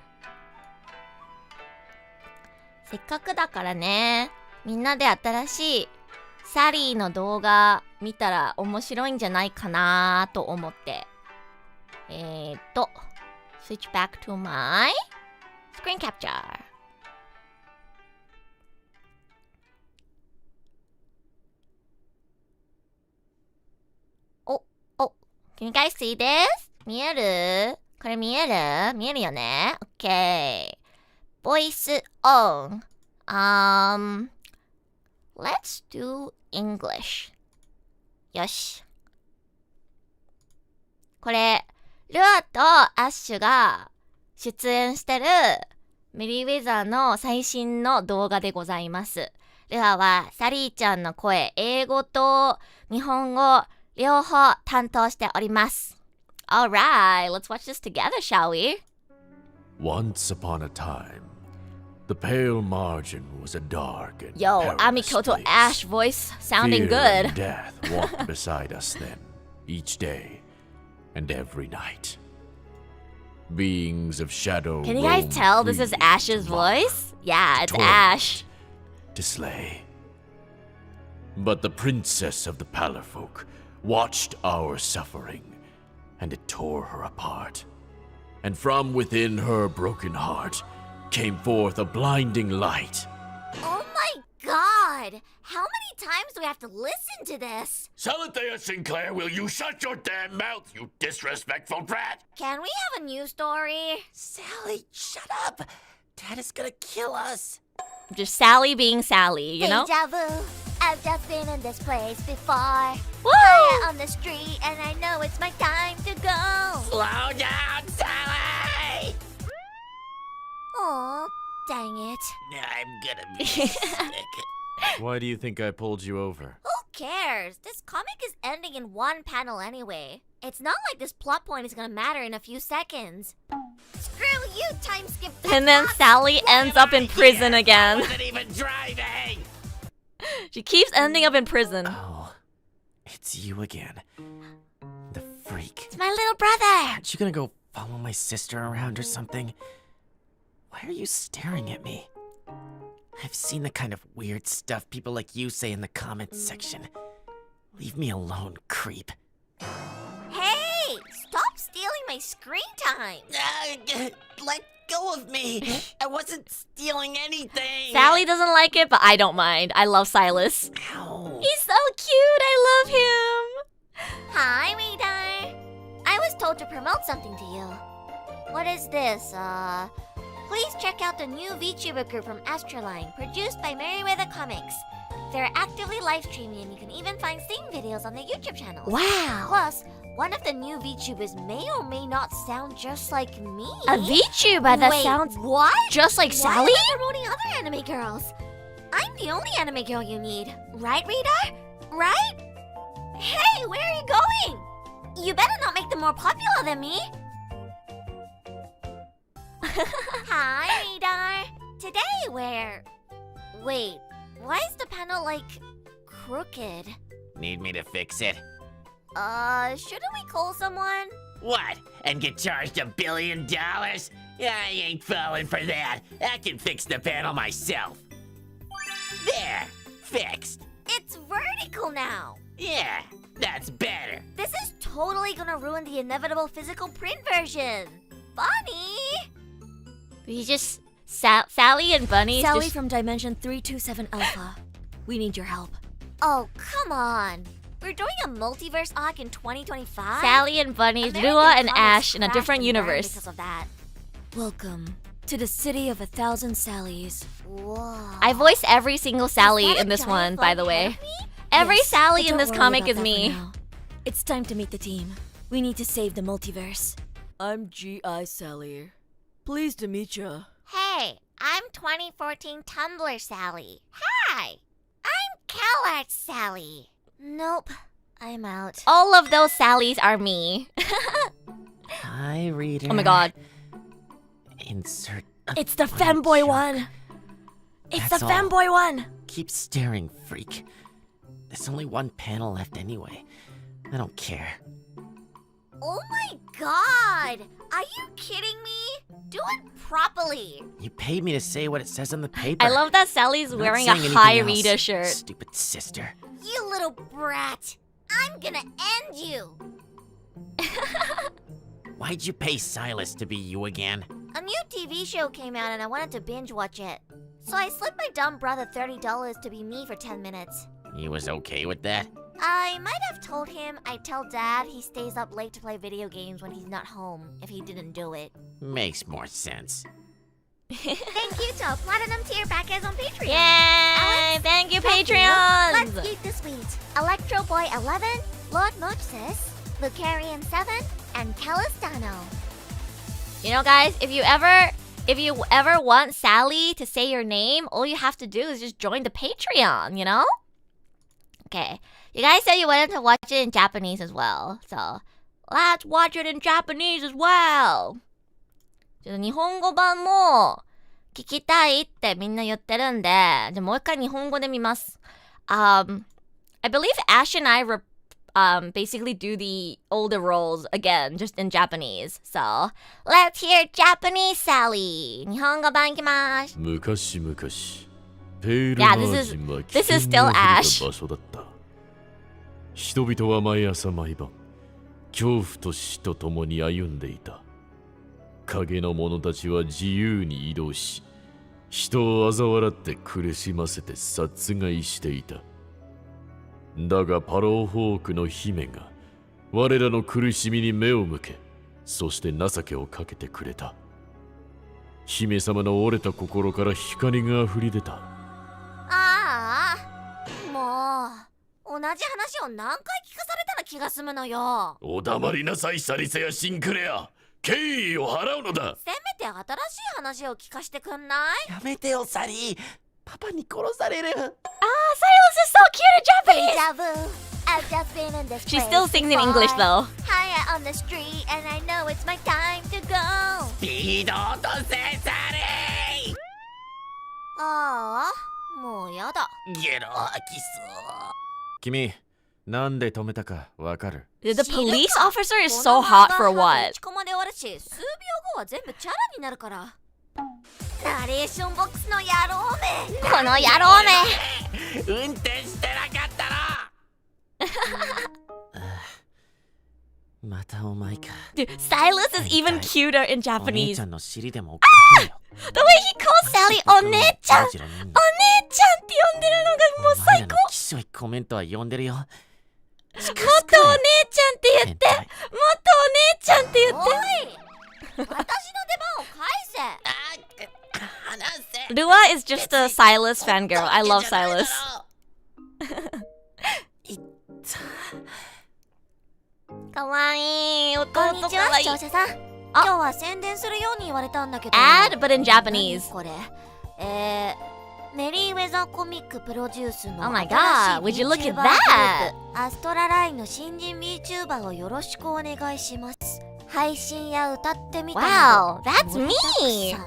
せっかくだからね、みんなで新しいサリーの動画見たら面白いんじゃないかなと思って。switch back to my screen capture. Can you guys see this? 見える？これ見える？見えるよね？ OK. Voice on. Let's do English. よし。これ、ルアとアッシュが出演してるメリーウェザーの最新の動画でございます。ルアはサリーちゃんの声、英語と日本語、両方担当しております。Alright, let's watch this together, shall we? Once upon a time, the pale margin was a dark and Yo, perilous Amikoto place. Ash voice sounding Fear good. and death walked beside us then, each day and every night. Beings of shadow. Can you guys roamed tell this is freely Ash's to mock, voice? Yeah, it's torment, Ash. To slay. But the princess of the Palafolk watched our suffering, and it tore her apart. And from within her broken heart came forth a blinding light. Oh my god! How many times do we have to listen to this? Salathea Sinclair, will you shut your damn mouth, you disrespectful brat? Can we have a news story? Sally, shut up! Dad is gonna kill us. Just Sally being Sally, you know? Deja vu. I've just been in this place before. Woo! Fire on the street, and I know it's my time to go. Slow down, Sally! Oh, dang it. I'm gonna be sick. Why do you think I pulled you over? Who cares? This comic is ending in one panel anyway. It's not like this plot point is gonna matter in a few seconds. Screw you, time skip. And then Sally ends up in prison I again. wasn't even driving! She keeps ending up in prison. Oh, it's you again. The freak. It's my little brother. Aren't you gonna go follow my sister around or something? Why are you staring at me? I've seen the kind of weird stuff people like you say in the comments section. Leave me alone, creep. Hey, stop stealing my screen time. Let go of me. I wasn't stealing anything. Sally doesn't like it, but I don't mind. I love Silas. Ow. He's so cute. I love him. Hi, Radar. I was told to promote something to you. What is this? Please check out the new VTuber group from ASTRALINE, produced by Merryweather Comics. They're actively live streaming, and you can even find singing videos on their YouTube channel. Wow. Plus, one of the new VTubers may or may not sound just like me. A VTuber that Wait, sounds what? just like Why Sally? am I promoting other anime girls? I'm the only anime girl you need, right, Radar? Right? Hey, where are you going? You better not make them more popular than me. Hi, Radar. Today we're... Wait, why is the panel, like, crooked? Need me to fix it? Shouldn't we call someone? What? And get charged $1 billion? I ain't falling for that. I can fix the panel myself. There, fixed. It's vertical now. Yeah, that's better. This is totally gonna ruin the inevitable physical print version. Bunny! We just Sally and Bunny. Sally just... from Dimension 327 Alpha. We need your help. Oh, come on. We're doing a multiverse arc in 2025? Sally and Bunny, American Rua and comics Ash in a crashed different and burned universe. Because of that. Welcome to the city of 1,000 Sallys. Whoa. I voice every single Sally Is that in a this giant one, by the black way. head of me? Every Yes, Sally but in this don't worry comic about is that for me. now. It's time to meet the team. We need to save the multiverse. I'm G.I. Sally. Pleased to meet ya. Hey, I'm 2014 Tumblr Sally. Hi, I'm CalArt Sally. Nope, I'm out. All of those Sallys are me. Hi, reader. Oh my god. Insert. It's the femboy one. It's That's the all. femboy one. Keep staring, freak. There's only one panel left anyway. I don't care. Oh my god! Are you kidding me? Do it properly. You paid me to say what it says on the paper. I love that Sally's I'm not wearing a saying anything high else, Rita shirt. Stupid sister. You little brat. I'm gonna end you. Why'd you pay Silas to be you again? A new TV show came out and I wanted to binge watch it. So I slipped my dumb brother $30 to be me for 10 minutes. He was okay with that? I might have told him I'd tell Dad he stays up late to play video games when he's not home if he didn't do it. Makes more sense. Thank you to our Platinum tier backers on Patreon. Yay! Thank you, Patreons! Let's eat the sweet. Electro Boy 11, Lord Moses, Lucarian 7, and Calistano. You know, guys, if you ever want Sally to say your name, all you have to do is just join the Patreon, you know? Okay. You guys said you wanted to watch it in Japanese as well. So, let's watch it in Japanese as well. ちょっと日本語版も聞きたいってみんな言ってるんで、じゃあもう一回日本語で見ます。I believe Ash and I basically do the older roles again, just in Japanese. So, let's hear Japanese Sally. 日本語版いきます。昔々、ペールマージンは危 this is 険 still にあふれ Ash. た場所だった。人々は毎朝毎晩、恐怖と死と共に歩んでいた。影の者たちは自由に移動し、人を嘲笑って苦しませて殺害していた。だがパローホークの姫が我らの苦しみに目を向け、そして情けをかけてくれた。姫様の折れた心から光があふれ出た。ああ、もう同じ話を何回聞かされたら気が済むのよ。お黙りなさい、サリセやシンクレア。敬意を払うのだ。せめて新しい話を聞かしてくんない？やめてよ、サリー。パパに殺される。Ah, Silas is so cute in Japanese! Deja vu. I've just been in this She place still sings in English before. though. Higher on the street and I know it's my time to go. スピード落とせ、サリー。ああ、もうやだ。ゲロ吐きそう。君、なんで止めたかわかる？ The police officer is so hot for what? 打ち込まで終わるし、数秒後は全部チャラになるから。ナレーションボックスの野郎め。この野郎め。運転してなかったら。またお前か。 Dude, Silas is even cuter in お姉 Japanese. ちゃんの尻でも追っかけよ。 The way he calls Sally お姉ちゃん。お姉ちゃんって呼んでるのがもう最高。お前らのきしょいコメントは読んでるよ。もっとお姉ちゃんって言って。もっとお姉ちゃんって言っおい、私の出番を返せ。話せ。て。Rua is just a Silas fangirl. I love Silas. かわいい。こんにちは、弟かわいい。視聴者さん。今日は宣伝するように言われたんだけど。 Ad, but in Japanese. 何これ。メリーウェザーコミックプロデュースの Oh my 新 god, しい would you look at VTuber グル that? ープアストララインの新人 VTuber をよろしくお願いします。配信や歌ってみたな Wow, that's me.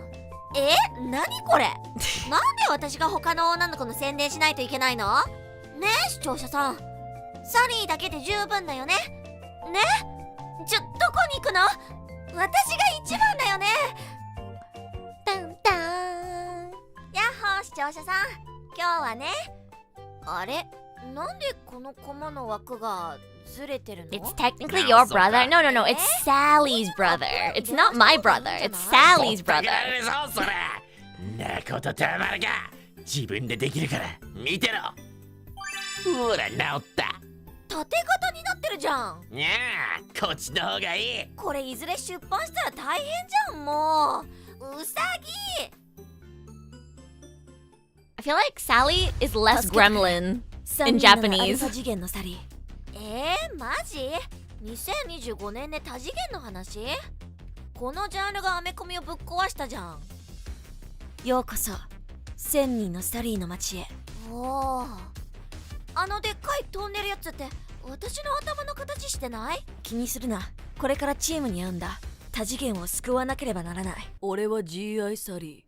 何これなんで私が他の女の子の宣伝しないといけないの？ねえ視聴者さん、サリーだけで十分だよね。ね、どこに行くの？私が一番だよね。タンタン。やっほー視聴者さん、今日はね、あれ、なんでこのコマの枠がずれてるの？ It's technically your brother. No, no, no. It's Sally's brother. It's not my brother. It's Sally's ほっ brother. てかれるぞ、それ。なことたまるか。自分でできるから見てろ。ほら、治った。縦型になってるじゃん。にゃあ、こっちの方がいい。これいずれ出版したら大変じゃん。もううさぎ。 I feel like Sally is less 助けて。 gremlin 3 in 人ならアル Japanese. ファ次元のサリー。マジ？2025年で多次元の話？このジャンルがアメコミをぶっ壊したじゃん。ようこそ1000人のサリーの街へ。おお、あのでっかい飛んでるやつって私の頭の形してない？気にするな、これからチームに会うんだ。多次元を救わなければならない。俺は GI サリ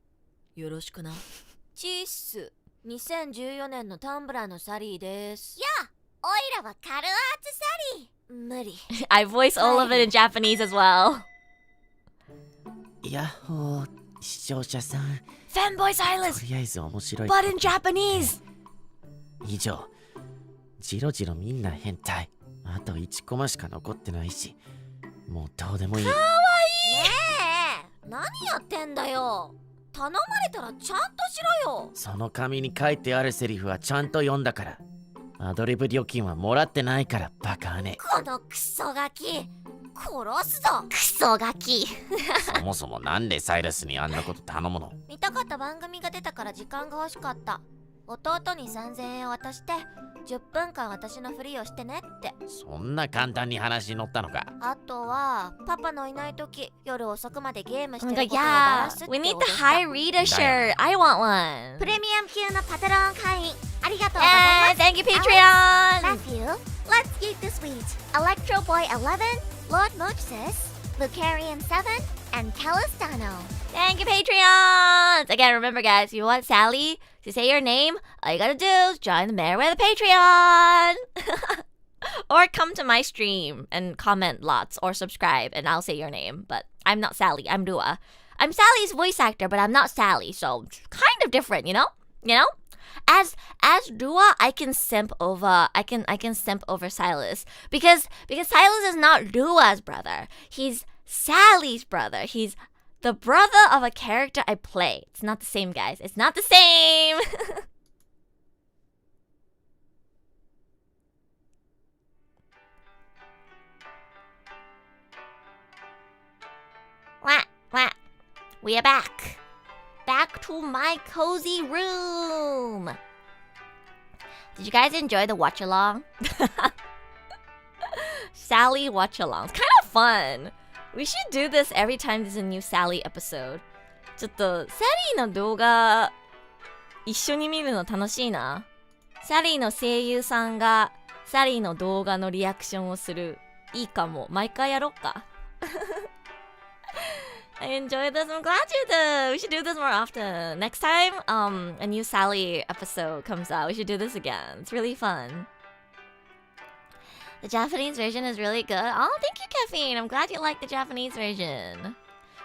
ー。よろしくな。チーッス。2014年のタンブラーのサリーです。やあ、おいらはカルアーツサリー。無理。I voice all of it in Japanese as well. やっほー、視聴者さん。Fanboy と Silas! りあえず面白い。 But in Japanese! 以上。ジロジロみんな変態。あと1コマしか残ってないし、もうどうでもいい。ねえ、何やってんだよ。頼まれたらちゃんとしろよ。その紙に書いてあるセリフはちゃんと読んだから。アドリブ料金はもらってないから、バカね。このクソガキ、殺すぞ。クソガキ。そもそもなんでサイラスにあんなこと頼むの？見たかった番組が出たから時間が欲しかった。弟に3000円を渡して10分間私のふりをしてねって。そんな簡単に話に乗ったのか。あとはパパのいない時夜遅くまでゲームし Oh て my ることを god, バラすって yeah. We need こと the した。 high Rita shirt. I want one. プレミアム級のパトロン会員ありがとうござい Hey, ます。 thank you, Patreon. Matthew, Let's Geek the Sweet, Electro Boy 11, Lord Moxis, Lucarian 7, and Calistano. Thank you, Patreons. Again, remember, guys, if you want Sally to say your name, all you gotta do is join the Meriwether Patreon. Or come to my stream and comment lots or subscribe and I'll say your name. But I'm not Sally, I'm Rua. I'm Sally's voice actor, but I'm not Sally, so kind of different, you know? You know? As Rua, I can simp over Silas because Silas is not Rua's brother. He's Sally's brother. He's the brother of a character I play. It's not the same, guys. It's not the same. Wah, wah. We are back. Back to my cozy room. Did you guys enjoy the watch along? Sally watch along. It's kind of fun. We should do this every time there's a new Sally episode. ちょっとサリーの動画一緒に見るの楽しいな。サリーの声優さんがサリーの動画のリアクションをする。いいかも。毎回やろっか。I enjoyed this. I'm glad you did. We should do this more often. Next time, a new Sally episode comes out, we should do this again. It's really fun. The Japanese version is really good. Oh, thank you, Caffeine. I'm glad you like the Japanese version.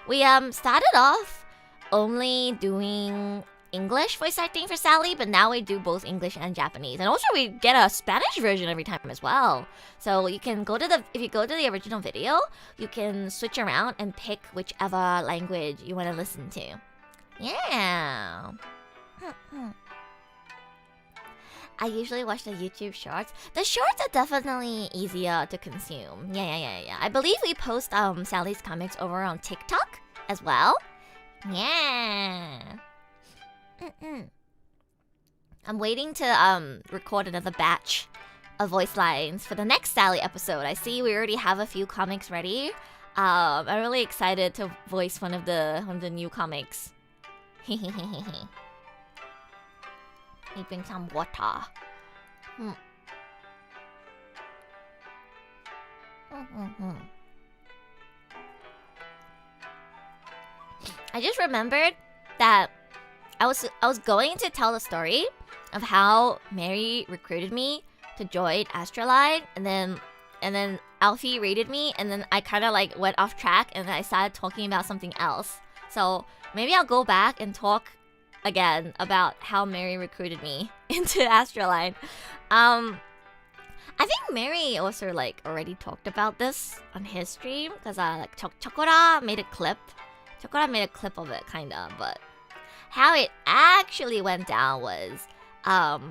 We started off only doing English voice acting for Sally, but now we do both English and Japanese. And also we get a Spanish version every time as well. So you can if you go to the original video, you can switch around and pick whichever language you want to listen to. Yeah. I usually watch the YouTube shorts. The shorts are definitely easier to consume. Yeah. I believe we post Sally's comics over on TikTok as well. Yeah. I'm waiting to record another batch of voice lines for the next Sally episode. I see we already have a few comics ready. I'm really excited to voice one of the new comics. He brings some water. I just remembered that I was going to tell the story of how Mary recruited me to join ASTRALINE, and then Alfie rated me, and then I kind of like went off track and I started talking about something else. So maybe I'll go back and talk again about how Mary recruited me into ASTRALINE. I think Mary also like already talked about this on his stream because Sakuraha made a clip. Sakuraha made a clip of it kinda, but how it actually went down was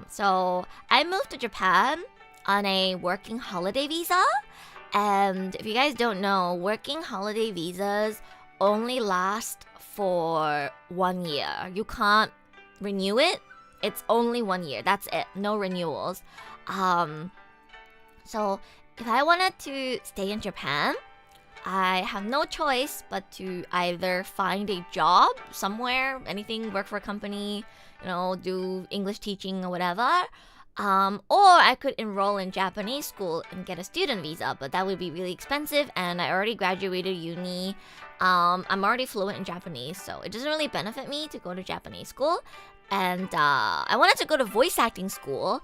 so I moved to Japan on a working holiday visa, and if you guys don't know, working holiday visas only last for 1 year. You can't renew it. It's only 1 year. That's it. No renewals. So if I wanted to stay in Japan, I have no choice but to either find a job somewhere, anything, work for a company, do English teaching or whatever, Or I could enroll in Japanese school and get a student visa, but that would be really expensive, and I already graduated uni. I'm already fluent in Japanese, so it doesn't really benefit me to go to Japanese school. And I wanted to go to voice acting school,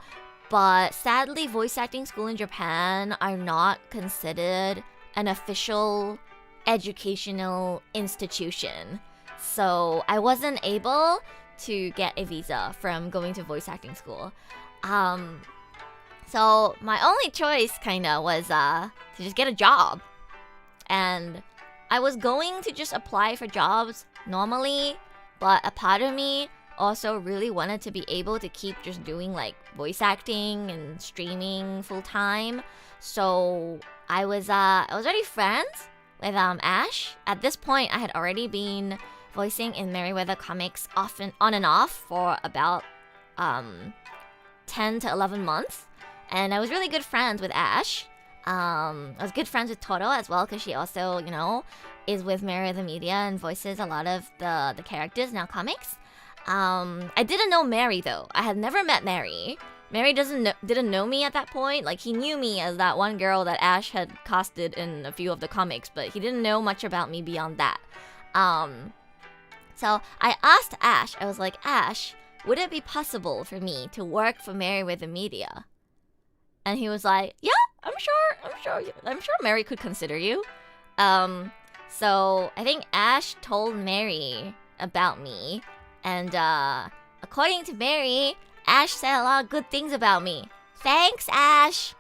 but sadly, voice acting school in Japan are not considered an official educational institution. So I wasn't able to get a visa from going to voice acting school. So my only choice kinda was to just get a job. And I was going to just apply for jobs normally, but a part of me also really wanted to be able to keep just doing like voice acting and streaming full time. So I was already friends with Ash. At this point, I had already been voicing in Merryweather comics often on and off for about 10 to 11 months, and I was really good friends with Ash. I was good friends with Toro as well, because she also, you know, is with Merryweather Media and voices a lot of the characters in our comics. I didn't know Mary though. I had never met Mary. Mary didn't know me at that point. Like, he knew me as that one girl that Ash had casted in a few of the comics, but he didn't know much about me beyond that. So I asked Ash, I was like, Ash, would it be possible for me to work for Merryweather Media? And he was like, yeah, I'm sure Mary could consider you. So I think Ash told Mary about me, and according to Mary, Ash said a lot of good things about me. Thanks, Ash.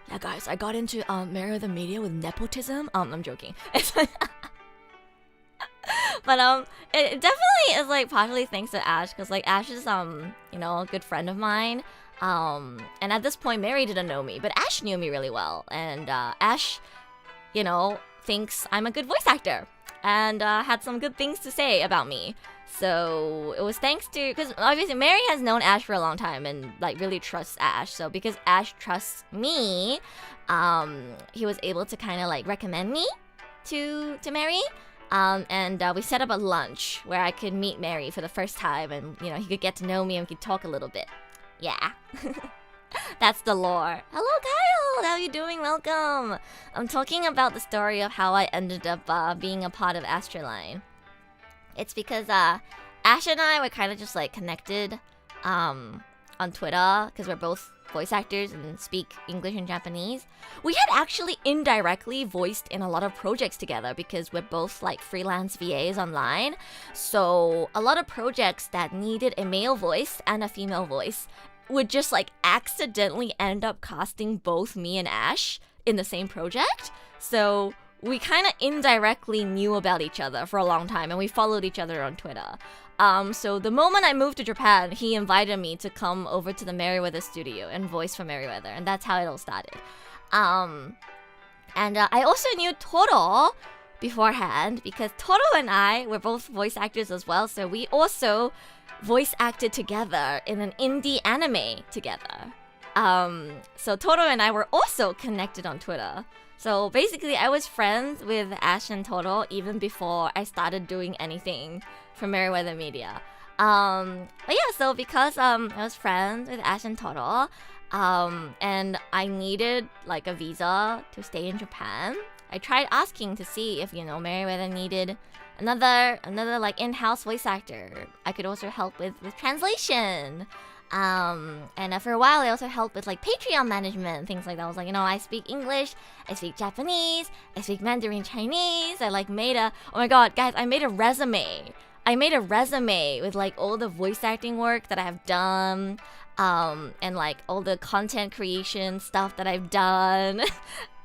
Yeah, guys, I got into Merryweather Media with nepotism. I'm joking. But it definitely is like partially thanks to Ash, because like Ash is you know, a good friend of mine. And at this point, Mary didn't know me, but Ash knew me really well, and Ash, you know, thinks I'm a good voice actor, and had some good things to say about me. So it was thanks to, because obviously Mary has known Ash for a long time and like really trusts Ash. So because Ash trusts me, he was able to kind of like recommend me to Mary. And we set up a lunch where I could meet Mary for the first time, and you know, he could get to know me and we could talk a little bit. Yeah. That's the lore. Hello, Kyle! How you doing? Welcome! I'm talking about the story of how I ended up being a part of ASTRALINE. It's because Ash and I were kind of just like connected on Twitter, because we're both voice actors and speak English and Japanese. We had actually indirectly voiced in a lot of projects together, because we're both like freelance VAs online. So a lot of projects that needed a male voice and a female voice would just like accidentally end up casting both me and Ash in the same project. So we kind of indirectly knew about each other for a long time, and we followed each other on Twitter. So the moment I moved to Japan, he invited me to come over to the Merryweather studio and voice for Merryweather, and that's how it all started. And I also knew Toro beforehand, because Toro and I were both voice actors as well, so we also voice acted together in an indie anime together. So Toro and I were also connected on Twitter. So basically, I was friends with Ash and Toro even before I started doing anything for Merryweather Media. But yeah, so because I was friends with Ash and Toro, and I needed like a visa to stay in Japan, I tried asking to see if, you know, Merryweather needed another like in-house voice actor. I could also help with translation. And for a while I also helped with like Patreon management, things like that. I was like, you know, I speak English, I speak Japanese, I speak Mandarin Chinese. I like made a, oh my god, guys, I made a resume. I made a resume with like all the voice acting work that I have done, and like all the content creation stuff that I've done,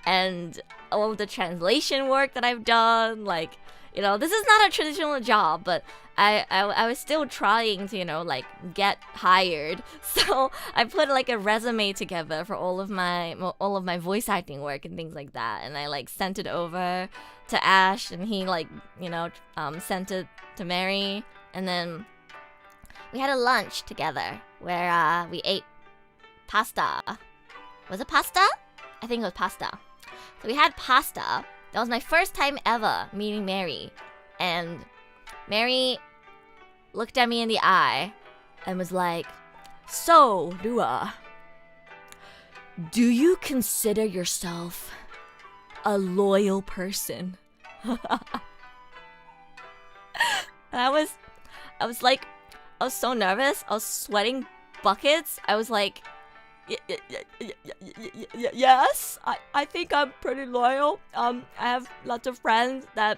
and all the translation work that I've done. Like, you know, this is not a traditional job, but I was still trying to, you know, like get hired. So I put like a resume together for all of my voice acting work and things like that, and I like sent it over to Ash, and he like, you know, sent it to Mary, and then we had a lunch together where we ate pasta. Was it pasta? I think it was pasta. So we had pasta. That was my first time ever meeting Mary, and Mary looked at me in the eye and was like, So, Rua, do you consider yourself a loyal person? I was so nervous. I was sweating buckets. I was like, yes, I think I'm pretty loyal. I have lots of friends that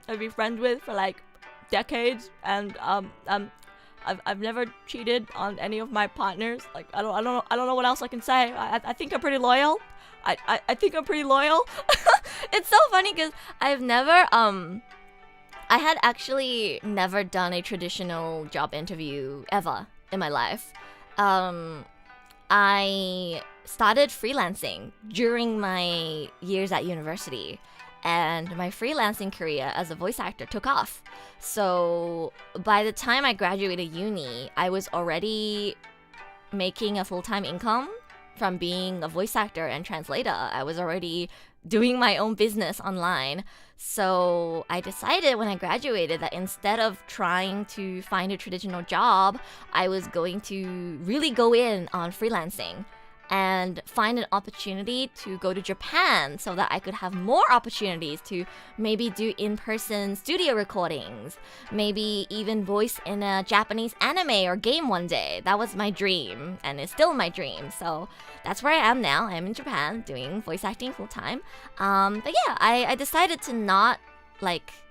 I've been friends with for like decades, and I've never cheated on any of my partners. Like I don't know what else I can say. I think I'm pretty loyal. I think I'm pretty loyal. It's so funny because I've never I had actually never done a traditional job interview ever in my life. I started freelancing during my years at university, and my freelancing career as a voice actor took off. So by the time I graduated uni, I was already making a full-time income from being a voice actor and translator. I was already doing my own business online. So I decided when I graduated that instead of trying to find a traditional job, I was going to really go in on freelancing and find an opportunity to go to Japan so that I could have more opportunities to maybe do in-person studio recordings, maybe even voice in a Japanese anime or game one day. That was my dream, and it's still my dream. So that's where I am now. I'm in Japan doing voice acting full-time. But yeah, I decided to not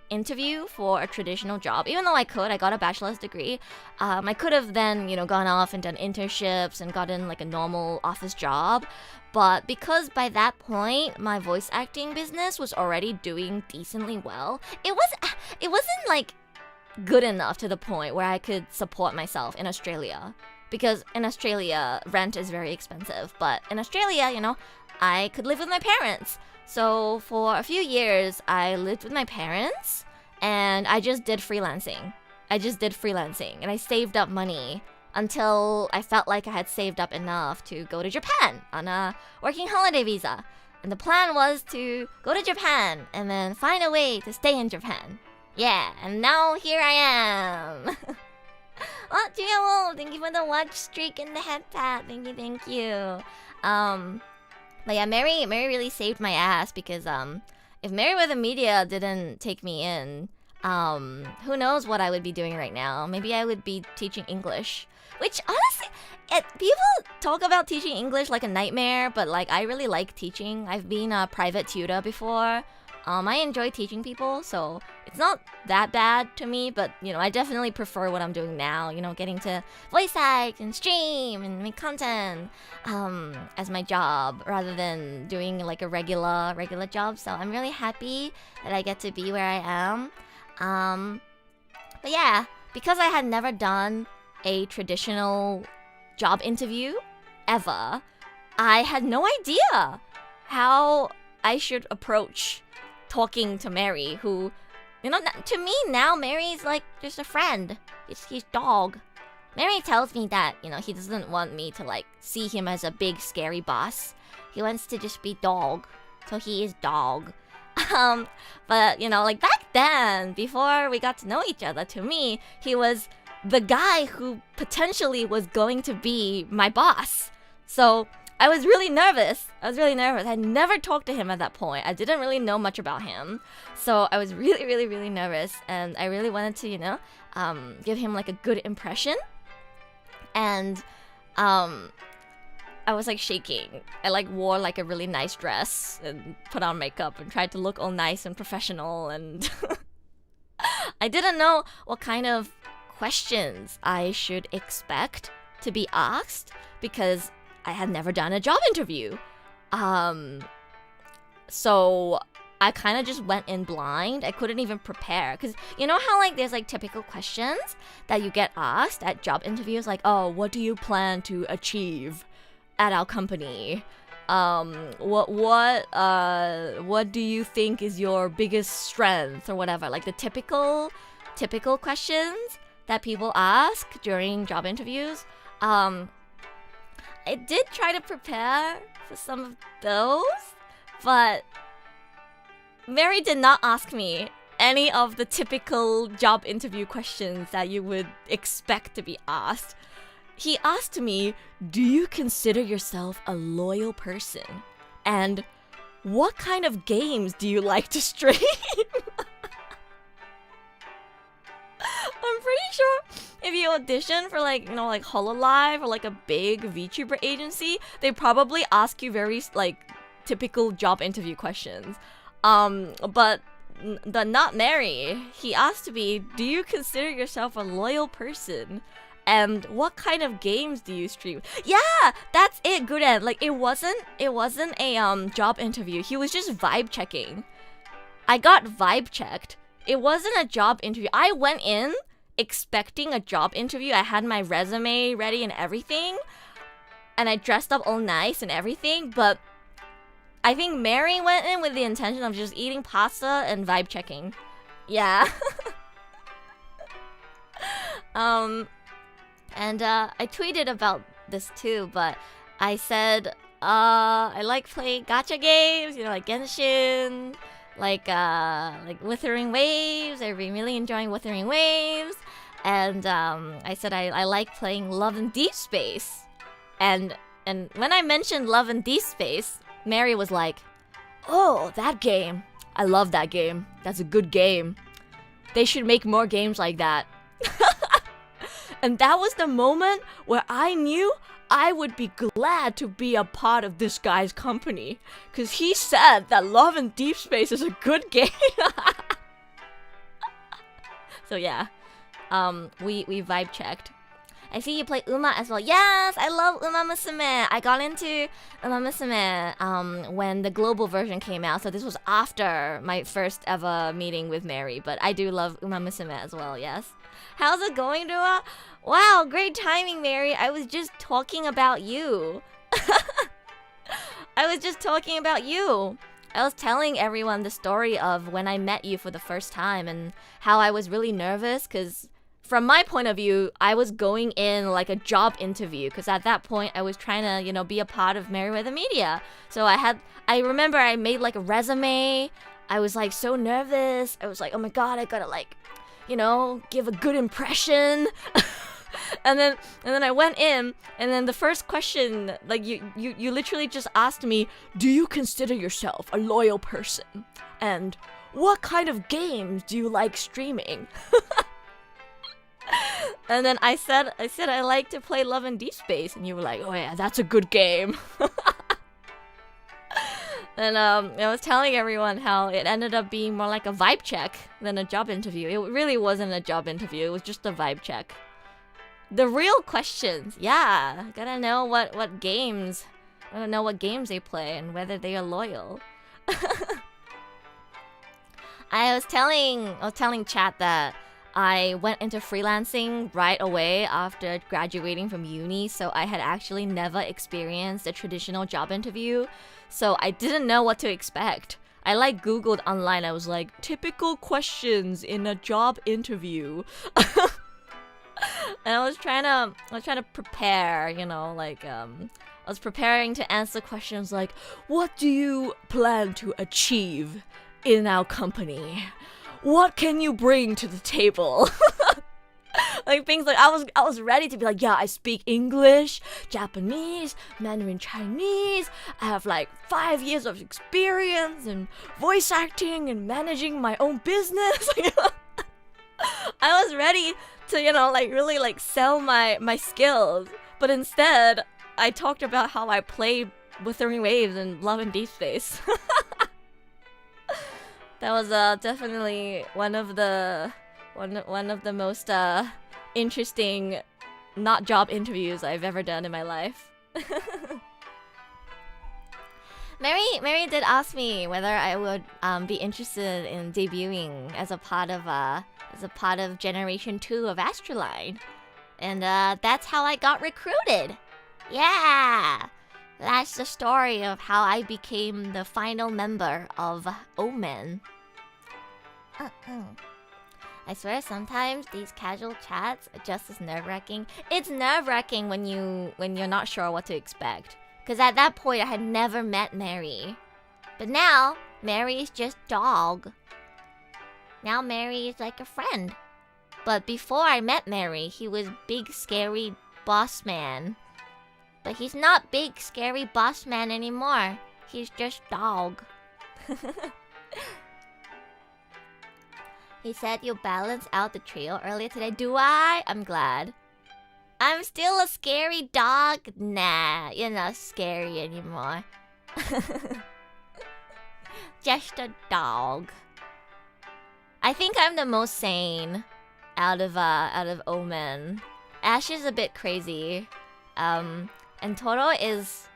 interview for a traditional job, even though I got a bachelor's degree. I could have then gone off and done internships and gotten like a normal office job, but because by that point my voice acting business was already doing decently well, it wasn't like good enough to the point where I could support myself in Australia, because in Australia rent is very expensive, but in Australia I could live with my parents. So for a few years, I lived with my parents, and I just did freelancing. And I saved up money until I felt like I had saved up enough to go to Japan on a working holiday visa. And the plan was to go to Japan and then find a way to stay in Japan. Yeah, and now here I am. Oh, Gio, thank you for the watch streak and the head pat. Thank you. But yeah, Mary really saved my ass, because if Merryweather Media didn't take me in, who knows what I would be doing right now. Maybe I would be teaching English, which honestly, people talk about teaching English like a nightmare, but like I really like teaching. I've been a private tutor before. I enjoy teaching people, so it's not that bad to me, but I definitely prefer what I'm doing now, getting to voice act and stream and make content as my job rather than doing like a regular job. So I'm really happy that I get to be where I am. But yeah, because I had never done a traditional job interview ever, I had no idea how I should approach talking to Mary, who, to me now, Mary's like just a friend. He's dog. Mary tells me that, he doesn't want me to like see him as a big scary boss. He wants to just be dog. So he is dog. But like back then, before we got to know each other, to me, he was the guy who potentially was going to be my boss. So I was really nervous. I never talked to him at that point. I didn't really know much about him. So I was really nervous, and I really wanted to, give him like a good impression. And I was like shaking. I like wore like a really nice dress and put on makeup and tried to look all nice and professional, and I didn't know what kind of questions I should expect to be asked, because I had never done a job interview. So I kind of just went in blind. I couldn't even prepare, because you know how like there's like typical questions that you get asked at job interviews, like, oh, what do you plan to achieve at our company? What do you think is your biggest strength, or whatever, like the typical questions that people ask during job interviews. I did try to prepare for some of those, but Mary did not ask me any of the typical job interview questions that you would expect to be asked. he asked me, do you consider yourself a loyal person? And what kind of games do you like to stream? I'm pretty sure if you audition for like, like Hololive or like a big VTuber agency, they probably ask you very like typical job interview questions. But not Mary. He asked me, do you consider yourself a loyal person? And what kind of games do you stream? Yeah, that's it, Guren. Like it wasn't a job interview. He was just vibe checking. I got vibe checked. It wasn't a job interview. I went in expecting a job interview. I had my resume ready and everything. And I dressed up all nice and everything, but I think Mary went in with the intention of just eating pasta and vibe checking. Yeah. And I tweeted about this too, but I said I like playing gacha games, like Genshin, like Wuthering Waves. I've been really enjoying Wuthering Waves. And I said I like playing Love and Deep Space. And when I mentioned Love and Deep Space, Mary was like, oh, that game. I love that game. That's a good game. They should make more games like that. And that was the moment where I knew I would be glad to be a part of this guy's company. Because he said that Love and Deep Space is a good game. So yeah, we vibe checked. I see you play Uma as well. Yes, I love Uma Musume. I got into Uma Musume when the global version came out. So this was after my first ever meeting with Mary. But I do love Uma Musume as well, yes. How's it going, Rua? Wow, great timing, Mary. I was just talking about you. I was just talking about you. I was telling everyone the story of when I met you for the first time and how I was really nervous because from my point of view, I was going in like a job interview because at that point I was trying to, be a part of Merryweather Media. So I remember I made like a resume. I was like so nervous. I was like, oh my God, I gotta like, give a good impression. and then I went in, and then the first question, like you literally just asked me, do you consider yourself a loyal person? And what kind of games do you like streaming? And then I said I like to play Love and Deep Space, and you were like, oh yeah, that's a good game. And I was telling everyone how it ended up being more like a vibe check than a job interview. It really wasn't a job interview. It was just a vibe check. The real questions, yeah, gotta know what games they play and whether they are loyal. I was telling chat that I went into freelancing right away after graduating from uni, so I had actually never experienced a traditional job interview, so I didn't know what to expect. I like Googled online. I was like, typical questions in a job interview. And I was trying to prepare, I was preparing to answer questions like, what do you plan to achieve in our company? What can you bring to the table? Like things like I was ready to be like, yeah, I speak English, Japanese, Mandarin Chinese. I have like 5 years of experience in voice acting and managing my own business. I was ready to, really sell my skills. But instead, I talked about how I play Wuthering Waves and Love and Deep Space. That was definitely one of the most interesting not job interviews I've ever done in my life. Mary did ask me whether I would be interested in debuting as a part of Generation 2 of ASTRALINE, and that's how I got recruited. Yeah, that's the story of how I became the final member of OMEN. I swear sometimes these casual chats are just as nerve-wracking. It's nerve-wracking when you're not sure what to expect. Because at that point I had never met Mary. But now, Mary is just dog. Now Mary is like a friend. But before I met Mary, he was big, scary boss man. But he's not big, scary boss man anymore. He's just dog. He said you balanced out the trio earlier today. Do I? I'm glad. I'm still a scary dog? Nah, you're not scary anymore. Just a dog. I think I'm the most sane out of OMEN. Ash is a bit crazy. And Toro is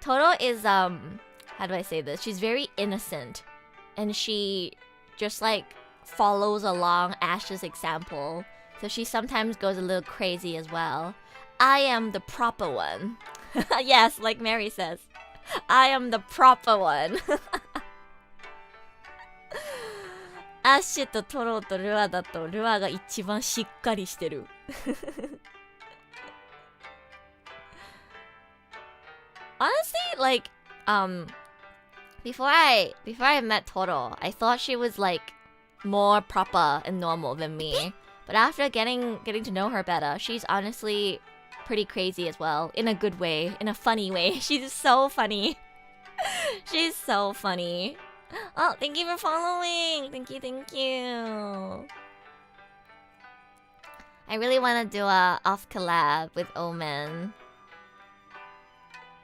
how do I say this? She's very innocent. And she just like follows along Ash's example. So she sometimes goes a little crazy as well. I am the proper one. Yes, like Mary says. I am the proper one. アッシュとトロとルアだとルアが一番しっかりしてる。Honestly, like, before I met Toro, I thought she was like more proper and normal than me. But after getting to know her better, she's honestly pretty crazy as well, in a good way, in a funny way. She's so funny. She's so funny. Oh, thank you for following. Thank you. I really want to do a off collab with OMEN.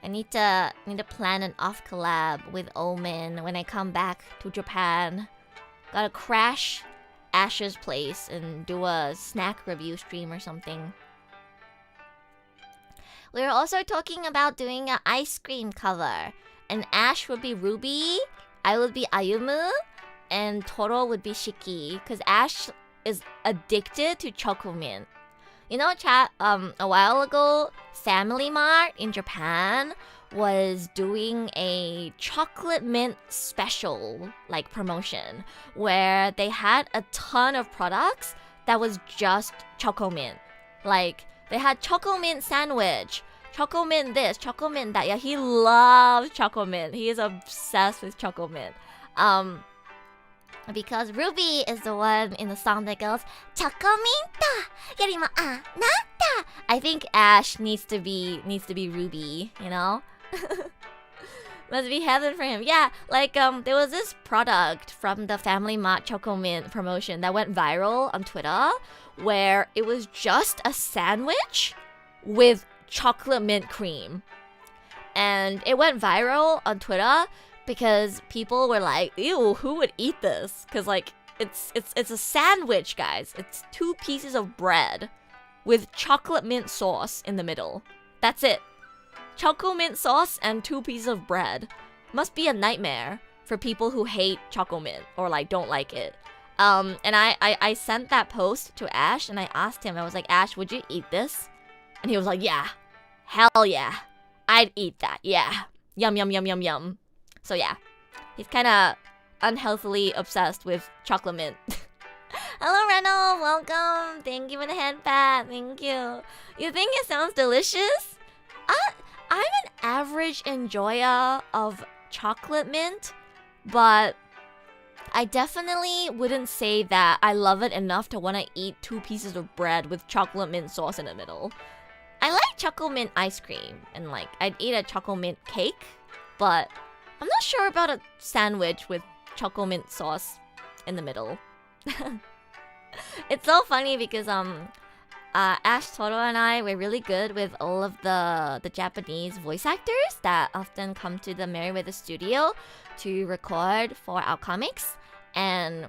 I need to plan an off collab with OMEN when I come back to Japan. Gotta crash Ash's place and do a snack review stream or something. We were also talking about doing an ice cream cover. And Ash would be Ruby, I would be Ayumu, and Toro would be Shiki. Because Ash is addicted to Chocomint. You know, chat, a while ago, Family Mart in Japan was doing a chocolate mint special, like, promotion, where they had a ton of products that was just Chocomint. Like, they had Chocomint sandwich, Chocomint this, Chocomint that. Yeah, he loves Chocomint. He is obsessed with Chocomint. Because Ruby is the one in the song that goes Chocominta yorimo anata. I think Ash needs to be Ruby, you know? Must be heaven for him. Yeah, like there was this product from the Family Mart Chocomint promotion that went viral on Twitter, where it was just a sandwich with chocolate mint cream. And it went viral on Twitter because people were like, ew, who would eat this? Because like it's a sandwich, guys. It's 2 pieces of bread with chocolate mint sauce in the middle. That's it. Choco mint sauce and 2 pieces of bread. Must be a nightmare for people who hate choco mint or like don't like it. And I sent that post to Ash and I asked him, I was like, Ash, would you eat this? And he was like, yeah. Hell yeah. I'd eat that, yeah. Yum, yum, yum, yum, yum. So yeah, he's kind of unhealthily obsessed with chocolate mint. Hello, Reno. Welcome. Thank you for the hand pat. Thank you. You think it sounds delicious? I'm an average enjoyer of chocolate mint, but I definitely wouldn't say that I love it enough to want to eat 2 pieces of bread with chocolate mint sauce in the middle. I like chocolate mint ice cream, and like I'd eat a chocolate mint cake, but I'm not sure about a sandwich with chocolate mint sauce in the middle. It's so funny because Ash, Toro, and I, we're really good with all of the Japanese voice actors that often come to the Merriweather studio to record for our comics. And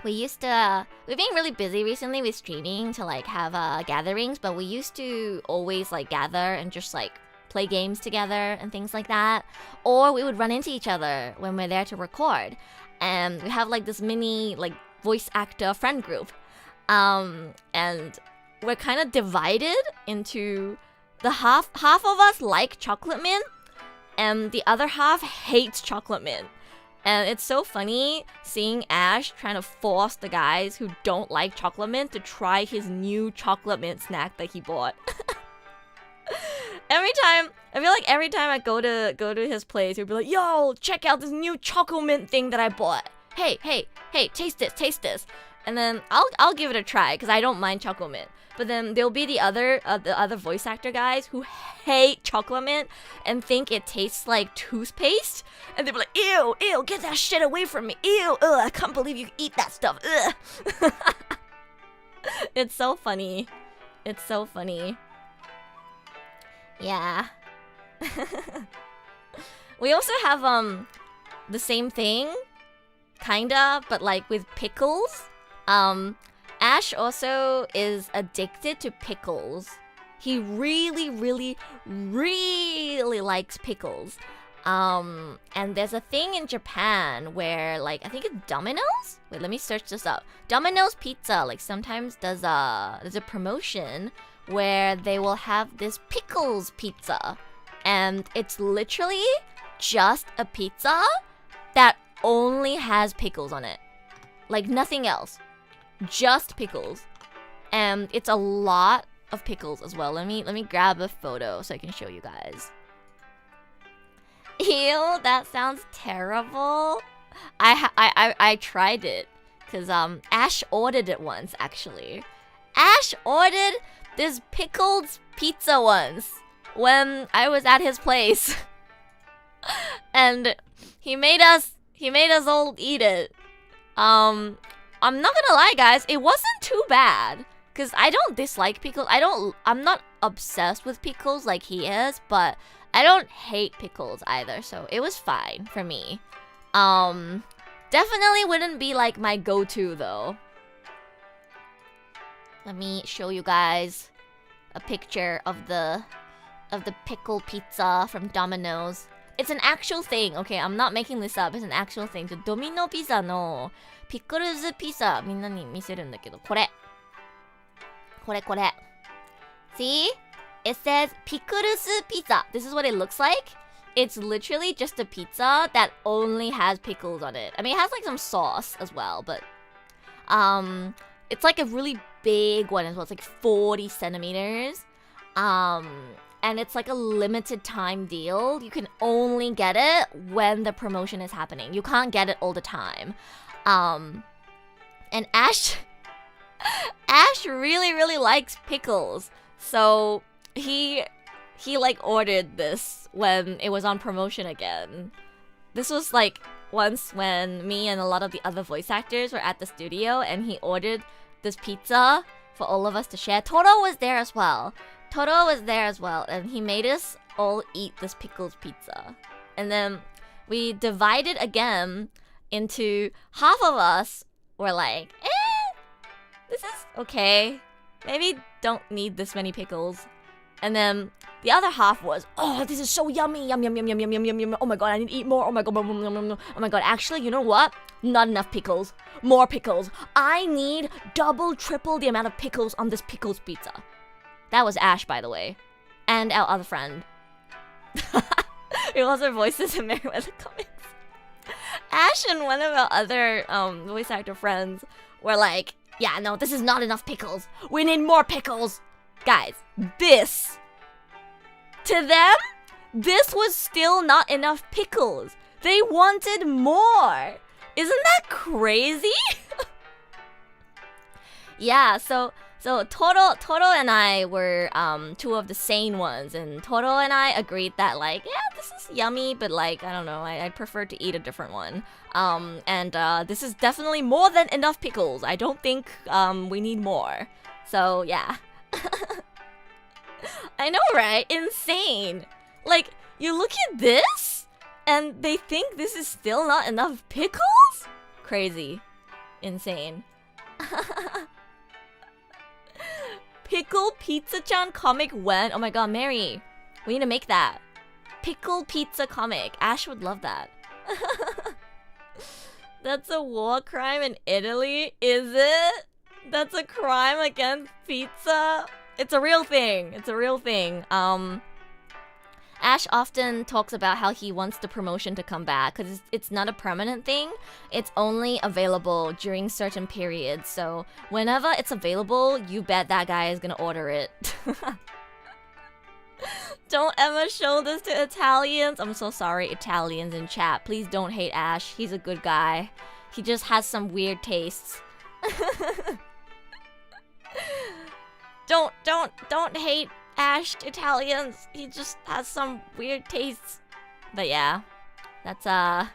we've been really busy recently with streaming to like have gatherings, but we used to always like gather and just like play games together and things like that. Or we would run into each other when we're there to record. And we have like this mini like voice actor friend group. And we're kind of divided into the half of us like chocolate mint and the other half hates chocolate mint. And it's so funny seeing Ash trying to force the guys who don't like chocolate mint to try his new chocolate mint snack that he bought. Every time I go to his place, he'll be like, yo, check out this new chocolate mint thing that I bought. Hey, taste this. And then I'll give it a try because I don't mind chocolate mint. But then there'll be the other voice actor guys who hate chocolate mint and think it tastes like toothpaste, and they'll be like, ew, ew, get that shit away from me, ew, ugh, I can't believe you eat that stuff, ugh. It's so funny. It's so funny. Yeah. We also have the same thing, kinda, but like with pickles. Ash also is addicted to pickles. He really, really, really likes pickles. And there's a thing in Japan where, like, I think it's Domino's? Wait, let me search this up. Domino's Pizza, like, sometimes there's a promotion where they will have this pickles pizza. And it's literally just a pizza that only has pickles on it. Like, nothing else. Just pickles. And it's a lot of pickles as well. Let me grab a photo so I can show you guys. Ew, that sounds terrible. I tried it because Ash ordered it once, actually. Ash ordered this pickled pizza once when I was at his place. And he made us all eat it. I'm not gonna lie, guys, it wasn't too bad. Cause I don't dislike pickles. I'm not obsessed with pickles like he is, but I don't hate pickles either, so it was fine for me. Definitely wouldn't be like my go-to though. Let me show you guys a picture of the pickle pizza from Domino's. It's an actual thing. Okay, I'm not making this up. It's an actual thing. ドミノピザのピックルズピザみんなに見せるんだけど、これ。See? It says pickles pizza. This is what it looks like. It's literally just a pizza that only has pickles on it. I mean, it has like some sauce as well, but it's like a really big one as well. It's like 40 centimeters. And it's like a limited time deal. You can only get it when the promotion is happening. You can't get it all the time. And Ash really, really likes pickles. So he like ordered this when it was on promotion again. This was like once when me and a lot of the other voice actors were at the studio and he ordered this pizza for all of us to share. Toro was there as well. And he made us all eat this pickles pizza. And then we divided again into half of us were like, this is okay. Maybe don't need this many pickles. And then the other half was, oh, this is so yummy. Yum, yum, yum, yum, yum, yum, yum, yum. Oh my god, I need to eat more. Oh my god, oh my god. Actually, you know what? Not enough pickles. More pickles. I need double, triple the amount of pickles on this pickles pizza. That was Ash, by the way. And our other friend. It was our voices in Merryweather Comics. Ash and one of our other voice actor friends were like, yeah, no, this is not enough pickles. We need more pickles. Guys, to them, this was still not enough pickles. They wanted more. Isn't that crazy? Yeah, so Toro and I were two of the sane ones, and Toro and I agreed that, like, yeah, this is yummy, but like, I don't know, I prefer to eat a different one. And this is definitely more than enough pickles. I don't think we need more. So yeah. I know, right? Insane. Like, you look at this and they think this is still not enough pickles? Crazy. Insane. Pickle Pizza-chan comic when? Oh my god, Mary. We need to make that. Pickle Pizza comic. Ash would love that. That's a war crime in Italy? Is it? That's a crime against pizza? It's a real thing. It's a real thing. Ash often talks about how he wants the promotion to come back because it's not a permanent thing. It's only available during certain periods. So whenever it's available, you bet that guy is gonna order it. Don't ever show this to Italians. I'm so sorry, Italians in chat. Please don't hate Ash. He's a good guy. He just has some weird tastes. don't hate Ash Italians. He just has some weird tastes. But yeah, that's Ash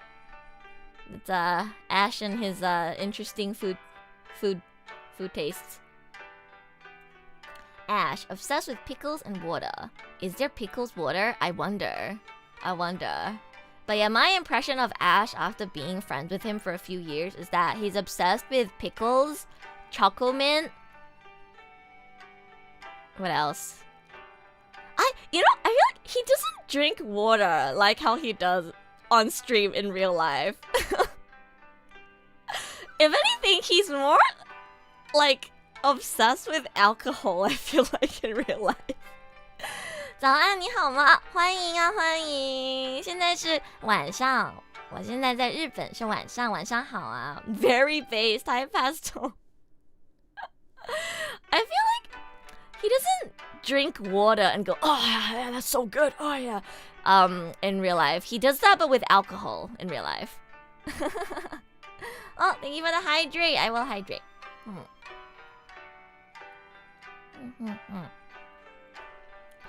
and his interesting food tastes. Ash, obsessed with pickles and water. Is there pickles water? I wonder. But yeah, my impression of Ash after being friends with him for a few years is that he's obsessed with pickles, choco mint. What else? I feel like he doesn't drink water like how he does on stream in real life. If anything, he's more like obsessed with alcohol, I feel like, in real life. 早安，你好吗？欢迎啊，欢迎！现在是晚上，我现在在日本，是晚上，晚上好啊。Very based, high pastel. I feel like he doesn't drink water and go, oh yeah, that's so good, oh yeah. In real life, he does that, but with alcohol. In real life. Oh, thank you for the hydrate. I will hydrate.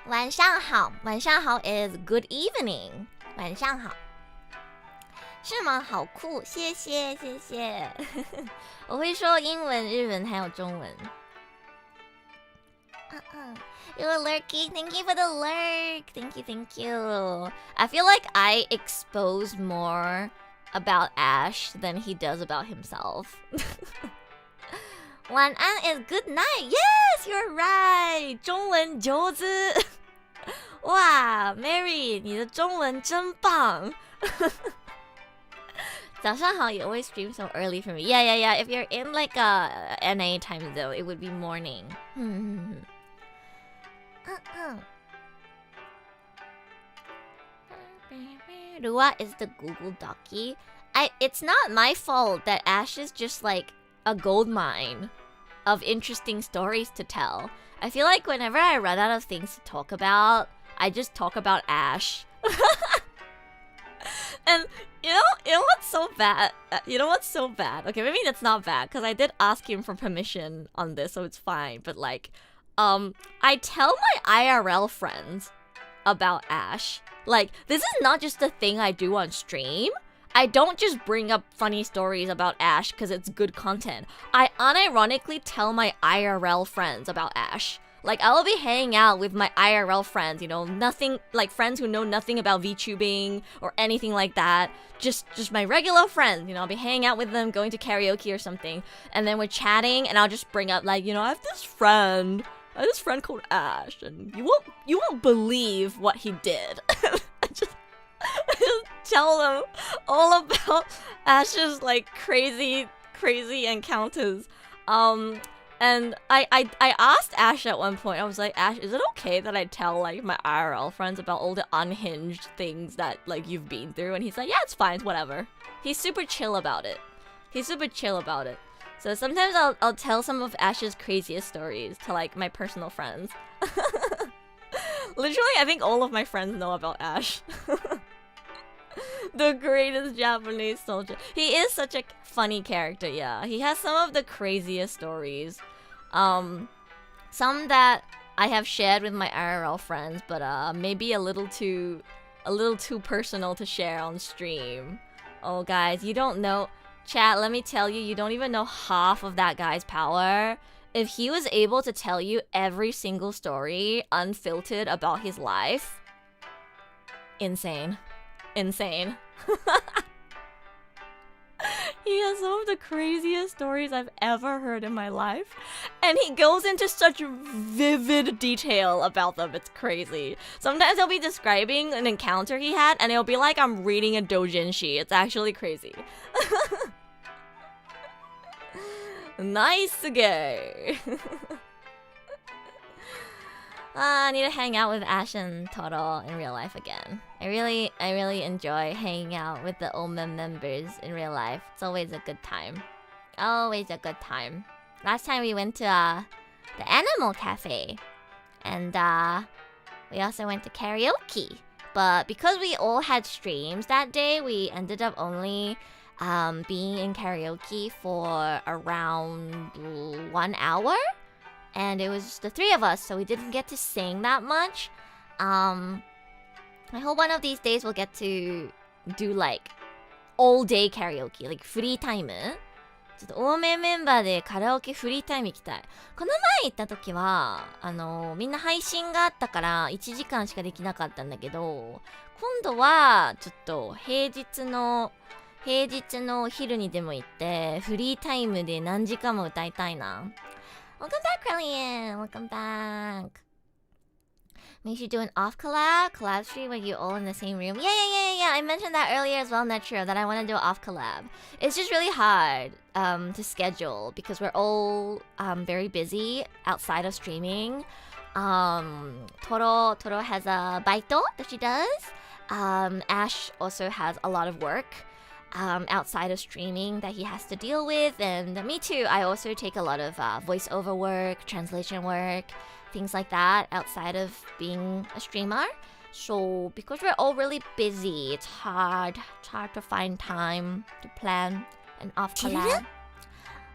晚上好，晚上好 is good evening。晚上好，是吗？好酷，谢谢谢谢。我会说英文、日文还有中文。You're lurking. Thank you for the lurk. Thank you, thank you. I feel like I expose more about Ash than he does about himself. 晚安 is good night. Yes, you're right. 中文上手。哇 ，Mary， 你的中文真棒。早上好 you always stream so early for me. Yeah. If you're in like a NA time zone, it would be morning. Rua is the Google Docky. It's not my fault that Ash is just like a gold mine of interesting stories to tell. I feel like whenever I run out of things to talk about, I just talk about Ash. And you know what's so bad? Okay, maybe that's not bad because I did ask him for permission on this, so it's fine. But like, I tell my IRL friends about Ash. Like, this is not just a thing I do on stream. I don't just bring up funny stories about Ash because it's good content. I unironically tell my IRL friends about Ash. Like, I'll be hanging out with my IRL friends, nothing, like friends who know nothing about VTubing or anything like that. Just my regular friends, I'll be hanging out with them, going to karaoke or something. And then we're chatting and I'll just bring up like, I have this friend called Ash and you won't believe what he did. I just tell them all about Ash's like crazy encounters. And I asked Ash at one point, I was like, Ash, is it okay that I tell like my IRL friends about all the unhinged things that like you've been through? And he's like, yeah, it's fine, it's whatever. He's super chill about it. So sometimes I'll tell some of Ash's craziest stories to like my personal friends. Literally, I think all of my friends know about Ash. The greatest Japanese soldier. He is such a funny character, yeah. He has some of the craziest stories. Some that I have shared with my IRL friends, but maybe a little too personal to share on stream. Oh guys, you don't know. Chat, let me tell you, you don't even know half of that guy's power. If he was able to tell you every single story unfiltered about his life, insane. He has some of the craziest stories I've ever heard in my life. And he goes into such vivid detail about them. It's crazy. Sometimes he'll be describing an encounter he had and it'll be like I'm reading a doujinshi. It's actually crazy. Nice gay. I need to hang out with Ash and Toro in real life again. I really enjoy hanging out with the OMEN members in real life. It's always a good time. Last time we went to the Animal Cafe. And we also went to karaoke. But because we all had streams that day, we ended up only being in karaoke for around 1 hour. and it was just the three of us, so we didn't get to sing that much. I hope one of these days we'll get to do like all day karaoke, like フリータイム。ちょっと多めメンバーでカラオケフリータイム行きたい。この前行った時はみんな配信があったから1時間しかできなかったんだけど、今度はちょっと平日のお昼にでも行ってフリータイムで何時間も歌いたいな。Welcome back, Brilliant. Welcome back. Maybe you should do an off collab stream when you all in the same room. Yeah. I mentioned that earlier as well, Netro, that I want to do an off collab. It's just really hard to schedule because we're all very busy outside of streaming. Toro has a baito that she does. Ash also has a lot of work outside of streaming that he has to deal with, and me too. I also take a lot of voiceover work, translation work, things like that outside of being a streamer. So because we're all really busy, it's hard to find time to plan an off collab.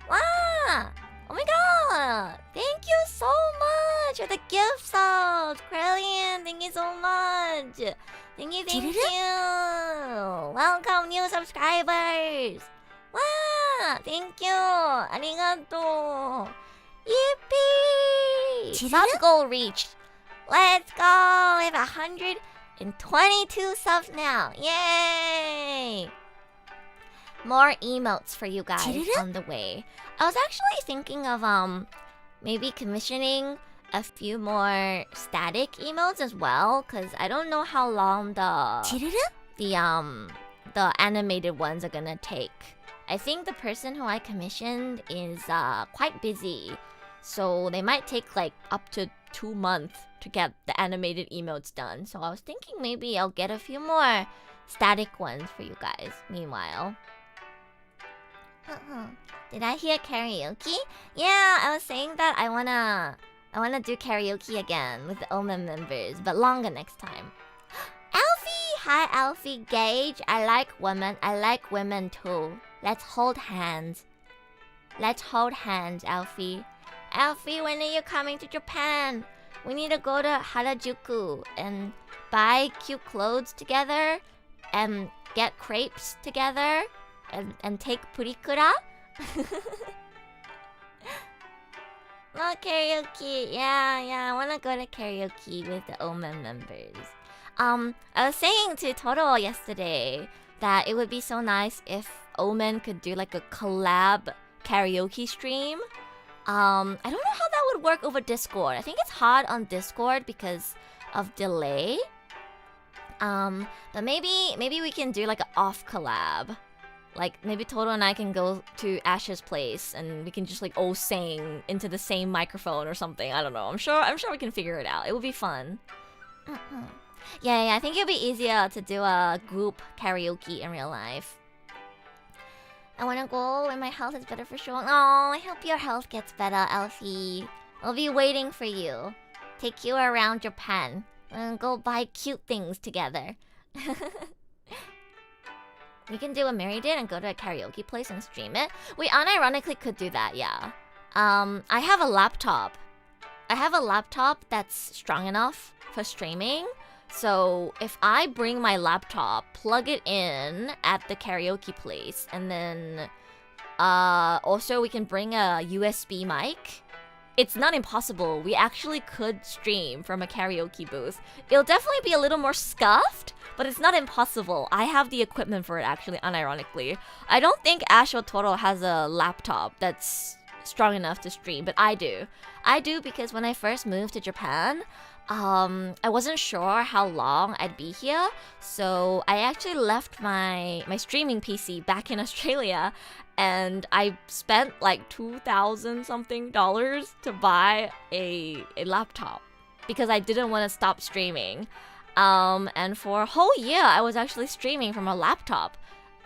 Wow! Oh my god! Thank you so much for the gift subs, Krellian. Thank you so much. Thank you. Welcome, new subscribers. Wow! Thank you. Arigato. Yippee! Sub goal reached. Let's go. We have 122 subs now. Yay! More emotes for you guys on the way. I was actually thinking of maybe commissioning a few more static emotes as well, because I don't know how long the animated ones are gonna take. I think the person who I commissioned is quite busy, so they might take like up to 2 months to get the animated emotes done. So I was thinking maybe I'll get a few more static ones for you guys meanwhile. Did I hear karaoke? Yeah, I was saying that I wanna do karaoke again with the OMEN members, but longer next time. Alfie! Hi Alfie. Gage, I like women too. Let's hold hands. Alfie. Alfie, when are you coming to Japan? We need to go to Harajuku and buy cute clothes together and get crepes together and take purikura. Oh, karaoke. Yeah, I wanna go to karaoke with the OMEN members. I was saying to Toro yesterday that it would be so nice if OMEN could do like a collab karaoke stream. I don't know how that would work over Discord. I think it's hard on Discord because of delay. But maybe we can do like an off collab. Like maybe Toto and I can go to Ash's place and we can just like all sing into the same microphone or something. I don't know. I'm sure we can figure it out. It will be fun. Yeah, I think it'll be easier to do a group karaoke in real life. I wanna go when my health is better for sure. Oh, I hope your health gets better, Alfie. I'll be waiting for you. Take you around Japan and go buy cute things together. We can do a Mary date and go to a karaoke place and stream it. We unironically could do that, yeah. I have a laptop. That's strong enough for streaming. So if I bring my laptop, plug it in at the karaoke place, and then also we can bring a USB mic. It's not impossible. We actually could stream from a karaoke booth. It'll definitely be a little more scuffed, but it's not impossible. I have the equipment for it, actually, unironically. I don't think Ash or Toro has a laptop that's strong enough to stream, but I do. I do because when I first moved to Japan, I wasn't sure how long I'd be here, so I actually left my streaming PC back in Australia, and I spent like $2,000 something to buy a laptop because I didn't want to stop streaming. And for a whole year, I was actually streaming from a laptop.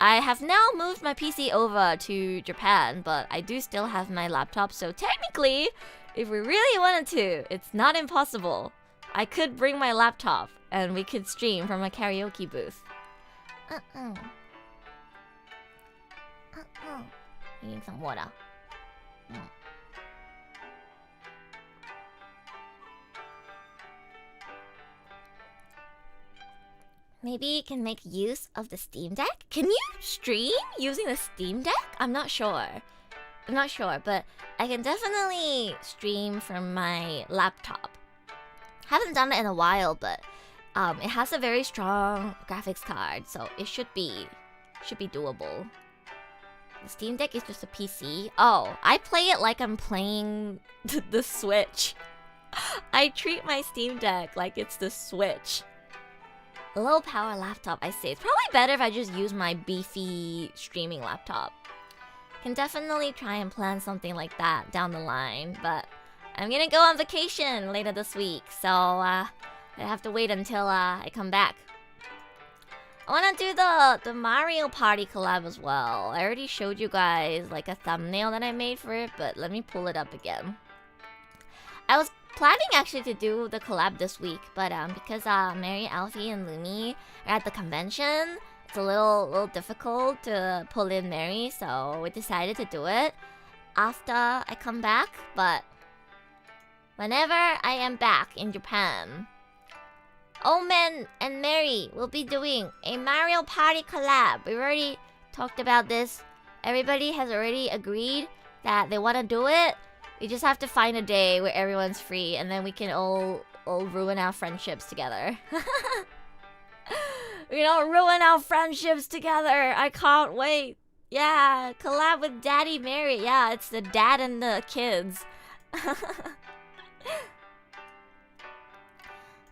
I have now moved my PC over to Japan, but I do still have my laptop, so technically, if we really wanted to, it's not impossible. I could bring my laptop and we could stream from a karaoke booth. Needing some water. maybe you can make use of the Steam Deck? Can you stream using the Steam Deck? I'm not sure, but I can definitely stream from my laptop. Haven't done it in a while, but it has a very strong graphics card, so it should be doable. The Steam Deck is just a PC. Oh, I play it like I'm playing the Switch. I treat my Steam Deck like it's the Switch. Low power laptop, I say. It's probably better if I just use my beefy streaming laptop. Can definitely try and plan something like that down the line, but I'm gonna go on vacation later this week, so I have to wait until I come back. I wanna do the Mario Party collab as well. I already showed you guys like a thumbnail that I made for it, but let me pull it up again. I was planning actually to do the collab this week, but because Mary, Alfie, and Lumi are at the convention, it's a little difficult to pull in Mary, so we decided to do it after I come back. But whenever I am back in Japan, OMEN and Mary will be doing a Mario Party collab. We've already talked about this. Everybody has already agreed that they want to do it. We just have to find a day where everyone's free, and then we can all ruin our friendships together. Ruin our friendships together. I can't wait. Yeah, collab with Daddy Mary. Yeah, it's the dad and the kids.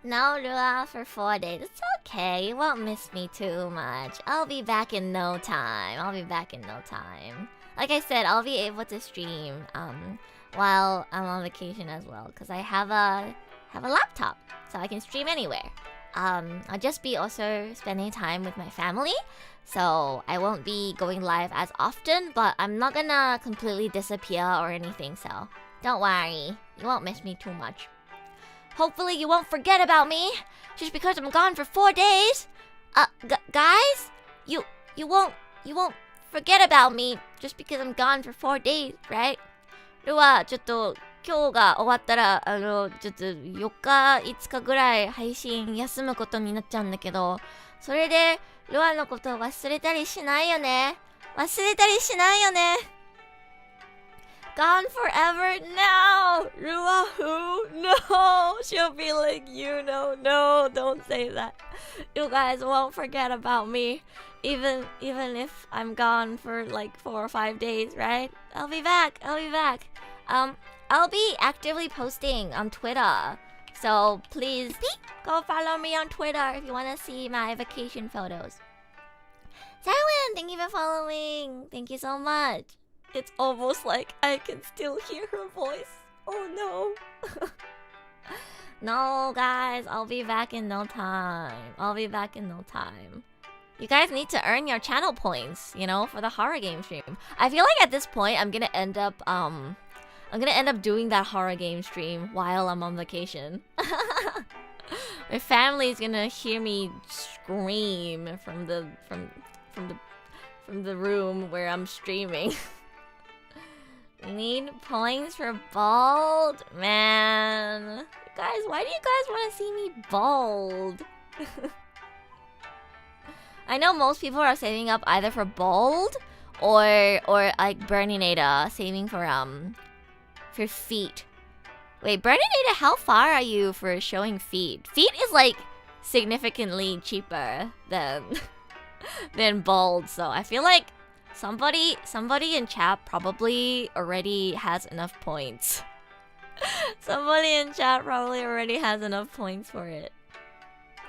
No Rua for 4 days. It's okay. You won't miss me too much. I'll be back in no time. Like I said, I'll be able to stream while I'm on vacation as well, because I have a laptop, so I can stream anywhere. I'll just be also spending time with my family, so I won't be going live as often, but I'm not gonna completely disappear or anything, so don't worry. You won't miss me too much. Hopefully you won't forget about me just because I'm gone for 4 days. Guys, you won't forget about me just because I'm gone for 4 days, right? ルはちょっと今日が終わったらちょっと4日5日ぐらい配信休むことになっちゃうんだけど、それでルアのことを忘れたりしないよね。Gone forever? No! Rua who? No! She'll be like, no, don't say that. You guys won't forget about me. Even if I'm gone for like 4 or 5 days, right? I'll be back. I'll be actively posting on Twitter. So please go follow me on Twitter if you want to see my vacation photos. Sarwin, thank you for following. Thank you so much. It's almost like I can still hear her voice. Oh no. No, guys, I'll be back in no time. You guys need to earn your channel points, for the horror game stream. I feel like at this point I'm gonna end up doing that horror game stream while I'm on vacation. My family's gonna hear me scream from the room where I'm streaming. Need points for bald? Man. Guys, why do you guys want to see me bald? I know most people are saving up either for bald or like Burninator, saving for feet. Wait, Burninator, how far are you for showing feet? Feet is like significantly cheaper than bald, so I feel like somebody in chat probably already has enough points. Somebody in chat probably already has enough points for it.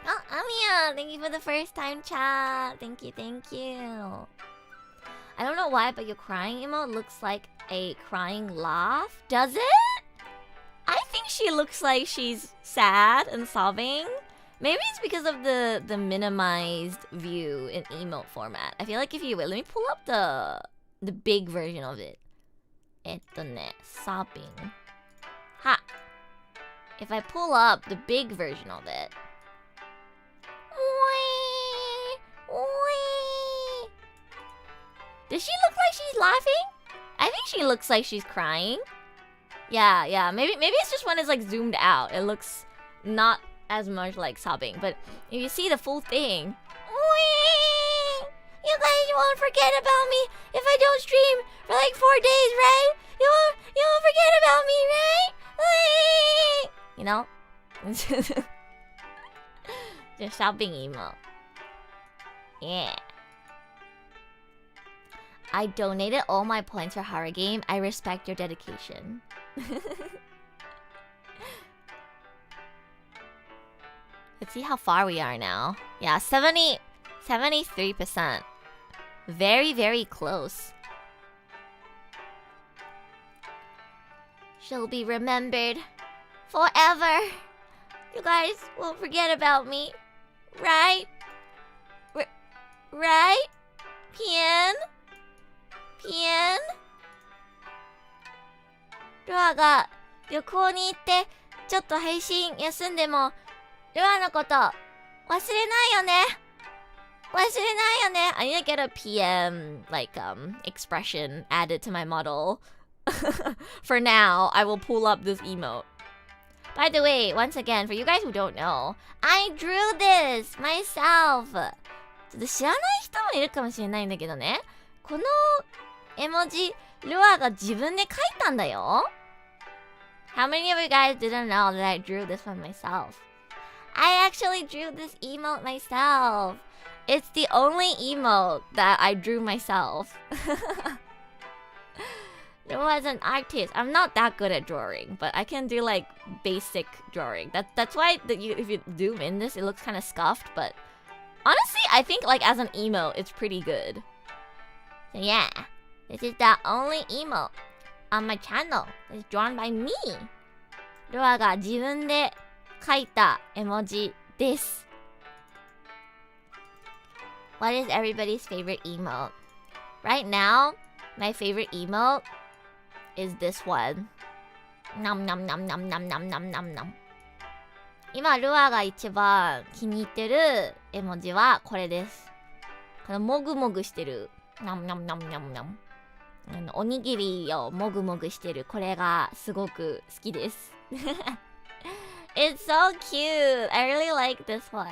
Oh, Amiya, thank you for the first time chat. Thank you. I don't know why, but your crying emote looks like a crying laugh. Does it? I think she looks like she's sad and sobbing. Maybe it's because of the minimized view in emote format. I feel like if you wait, let me pull up the big version of it. Sobbing. Ha! If I pull up the big version of it. Does she look like she's laughing? I think she looks like she's crying. Yeah. Maybe it's just when it's like zoomed out. It looks not as much like sobbing. But if you see the full thing, You guys won't forget about me if I don't stream for like 4 days, right? You won't forget about me, right? you know, just sobbing emo. Yeah. I donated all my points for Horror Game. I respect your dedication. Let's see how far we are now. Yeah, 73%. Very, very close. She'll be remembered forever. You guys won't forget about me, right? Right? Pian? ルアが旅行に行ってちょっと配信休んでもルアのこと忘れないよね。忘れないよね。I need to get a PM expression added to my model. For now, I will pull up this emote. By the way, once again, for you guys who don't know, I drew this myself. ちょっと知らない人もいるかもしれないんだけどね。この絵文字、ルアが自分で描いたんだよ。How many of you guys didn't know that I drew this one myself? I actually drew this emote myself. It's the only emote that I drew myself. Lua's an artist. I'm not that good at drawing, but I can do like basic drawing. That's why if you zoom in this, it looks kind of scuffed, but honestly, I think like as an emote, it's pretty good. So yeah, this is the only emote on my channel. It's drawn by me. ルアが自分で描いた絵文字です。What is everybody's favorite emote? Right now, my favorite emote is this one. Nom nom nom nom nom nom nom nom nom. 今ルアが一番気に入ってる絵文字はこれです。このもぐもぐしてる。nom nom nom nom nom。おにぎりをもぐもぐしてる。これがすごく好きです。It's so cute. I really like this one.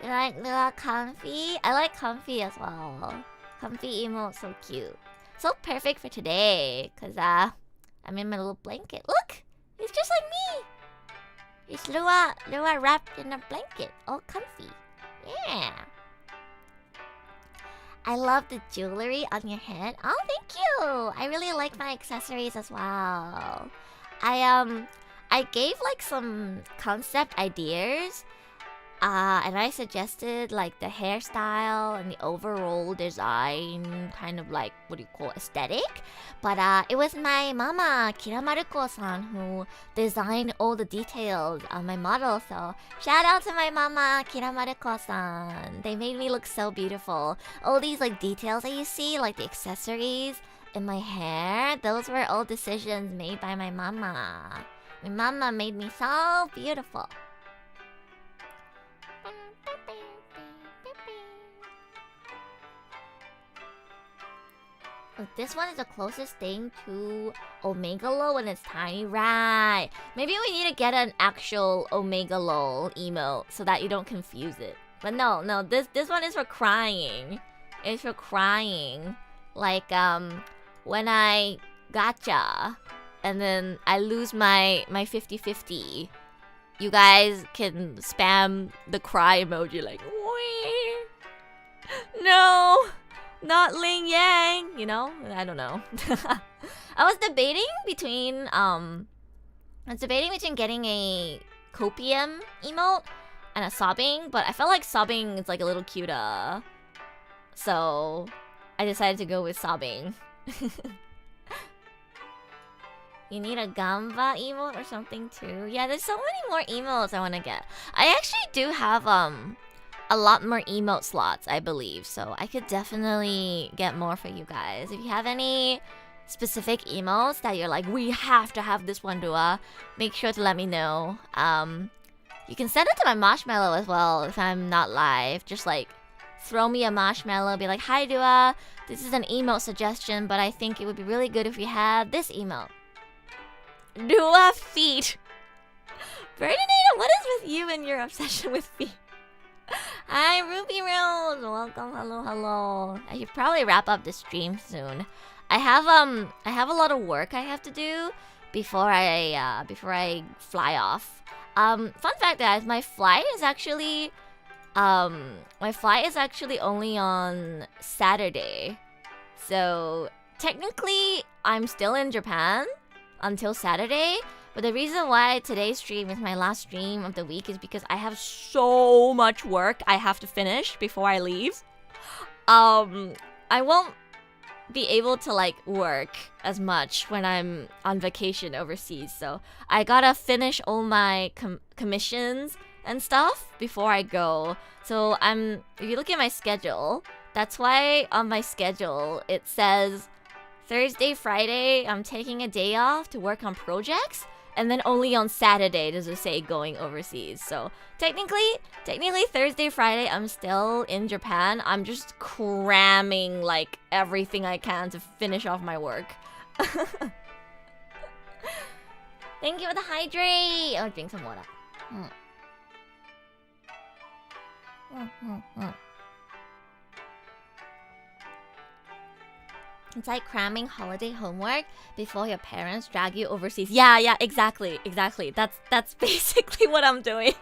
You like Lua comfy? I like comfy as well. Comfy emote, so cute. So perfect for today, cause I'm in my little blanket. Look, it's just like me. It's Lua wrapped in a blanket, all comfy. Yeah. I love the jewelry on your head. Oh, thank you. I really like my accessories as well. I gave like some concept ideas. And I suggested like the hairstyle and the overall design, kind of like, what do you call, aesthetic. But it was my mama, Kiramaruko-san, who designed all the details on my model. So shout out to my mama, Kiramaruko-san. They made me look so beautiful. All these like details that you see, like the accessories in my hair, those were all decisions made by my mama. My mama made me so beautiful. This one is the closest thing to Omega Lol when it's tiny. Right. Maybe we need to get an actual Omega Lol emote so that you don't confuse it. But no, this one is for crying. It's for crying. Like, when I gacha and then I lose my 50-50, you guys can spam the cry emoji like, wee. No. Not Ling Yang, you know? I don't know. I was debating between getting a copium emote and a sobbing, but I felt like sobbing is like a little cuter. So I decided to go with sobbing. You need a Gamba emote or something too. Yeah, there's so many more emotes I want to get. I actually do have a lot more emote slots, I believe, so I could definitely get more for you guys. If you have any specific emotes that you're like, we have to have this one, Dua, make sure to let me know. You can send it to my marshmallow as well if I'm not live. Just like throw me a marshmallow, be like, hi Dua, this is an emote suggestion, but I think it would be really good if we had this emote. Dua feet. Bernadette, what is with you and your obsession with feet. Hi, Ruby Rose. Welcome. Hello, hello. I should probably wrap up the stream soon. I have a lot of work I have to do before I fly off. Fun fact, guys, my flight is actually only on Saturday. So technically, I'm still in Japan until Saturday. But the reason why today's stream is my last stream of the week is because I have so much work I have to finish before I leave. I won't be able to like work as much when I'm on vacation overseas. So I gotta finish all my commissions and stuff before I go. So if you look at my schedule, that's why on my schedule it says Thursday, Friday, I'm taking a day off to work on projects. And then only on Saturday does it say going overseas. So technically Thursday, Friday, I'm still in Japan. I'm just cramming like everything I can to finish off my work. Thank you for the hydrate. I'll drink some water. It's like cramming holiday homework before your parents drag you overseas. Yeah, exactly. That's basically what I'm doing.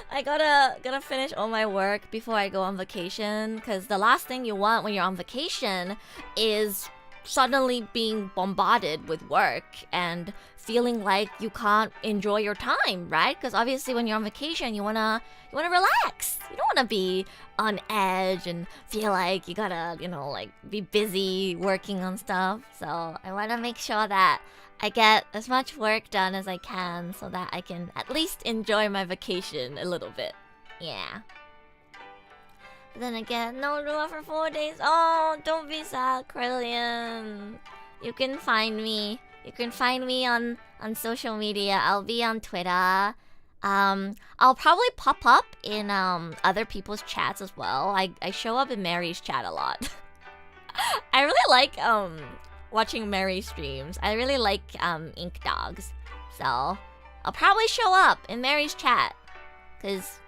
I gotta finish all my work before I go on vacation, because the last thing you want when you're on vacation is suddenly being bombarded with work and feeling like you can't enjoy your time, right? Because obviously when you're on vacation, you wanna relax. You don't wanna be on edge and feel like you gotta, like be busy working on stuff. So I wanna make sure that I get as much work done as I can so that I can at least enjoy my vacation a little bit. Yeah. But then again, no Rua for 4 days. Oh, don't be sad, Krillian. You can find me. You can find me on social media. I'll be on Twitter. I'll probably pop up in other people's chats as well. I show up in Mary's chat a lot. I really like watching Mary streams. I really like Ink Dogs. So I'll probably show up in Mary's chat because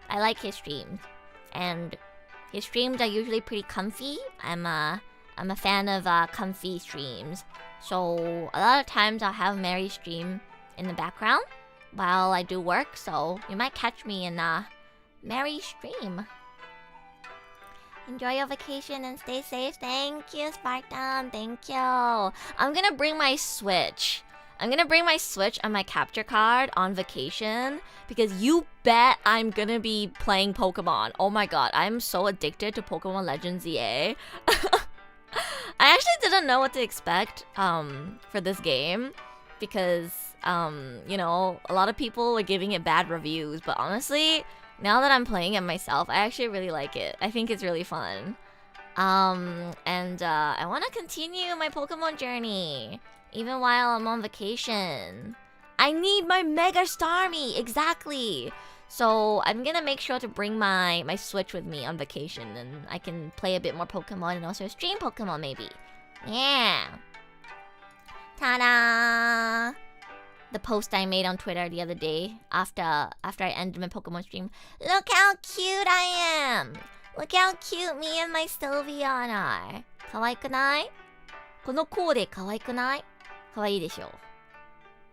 I like his streams. And his streams are usually pretty comfy. I'm a fan of comfy streams. So a lot of times I'll have Mary stream in the background while I do work. So you might catch me in Mary's stream. Enjoy your vacation and stay safe. Thank you, Spartan. Thank you. I'm gonna bring my Switch. I'm gonna bring my Switch and my capture card on vacation because you bet I'm gonna be playing Pokemon. Oh my god, I'm so addicted to Pokemon Legends EA. I actually didn't know what to expect for this game because, a lot of people were giving it bad reviews. But honestly, now that I'm playing it myself, I actually really like it. I think it's really fun. And I want to continue my Pokemon journey. Even while I'm on vacation. I need my Mega Starmie! Exactly! So I'm gonna make sure to bring my Switch with me on vacation. And I can play a bit more Pokemon and also stream Pokemon maybe. Yeah! Ta-da! The post I made on Twitter the other day after I ended my Pokemon stream. Look how cute I am! Look how cute me and my Sylveon are! 可愛くない？このコーデ可愛くない？可愛いでしょ?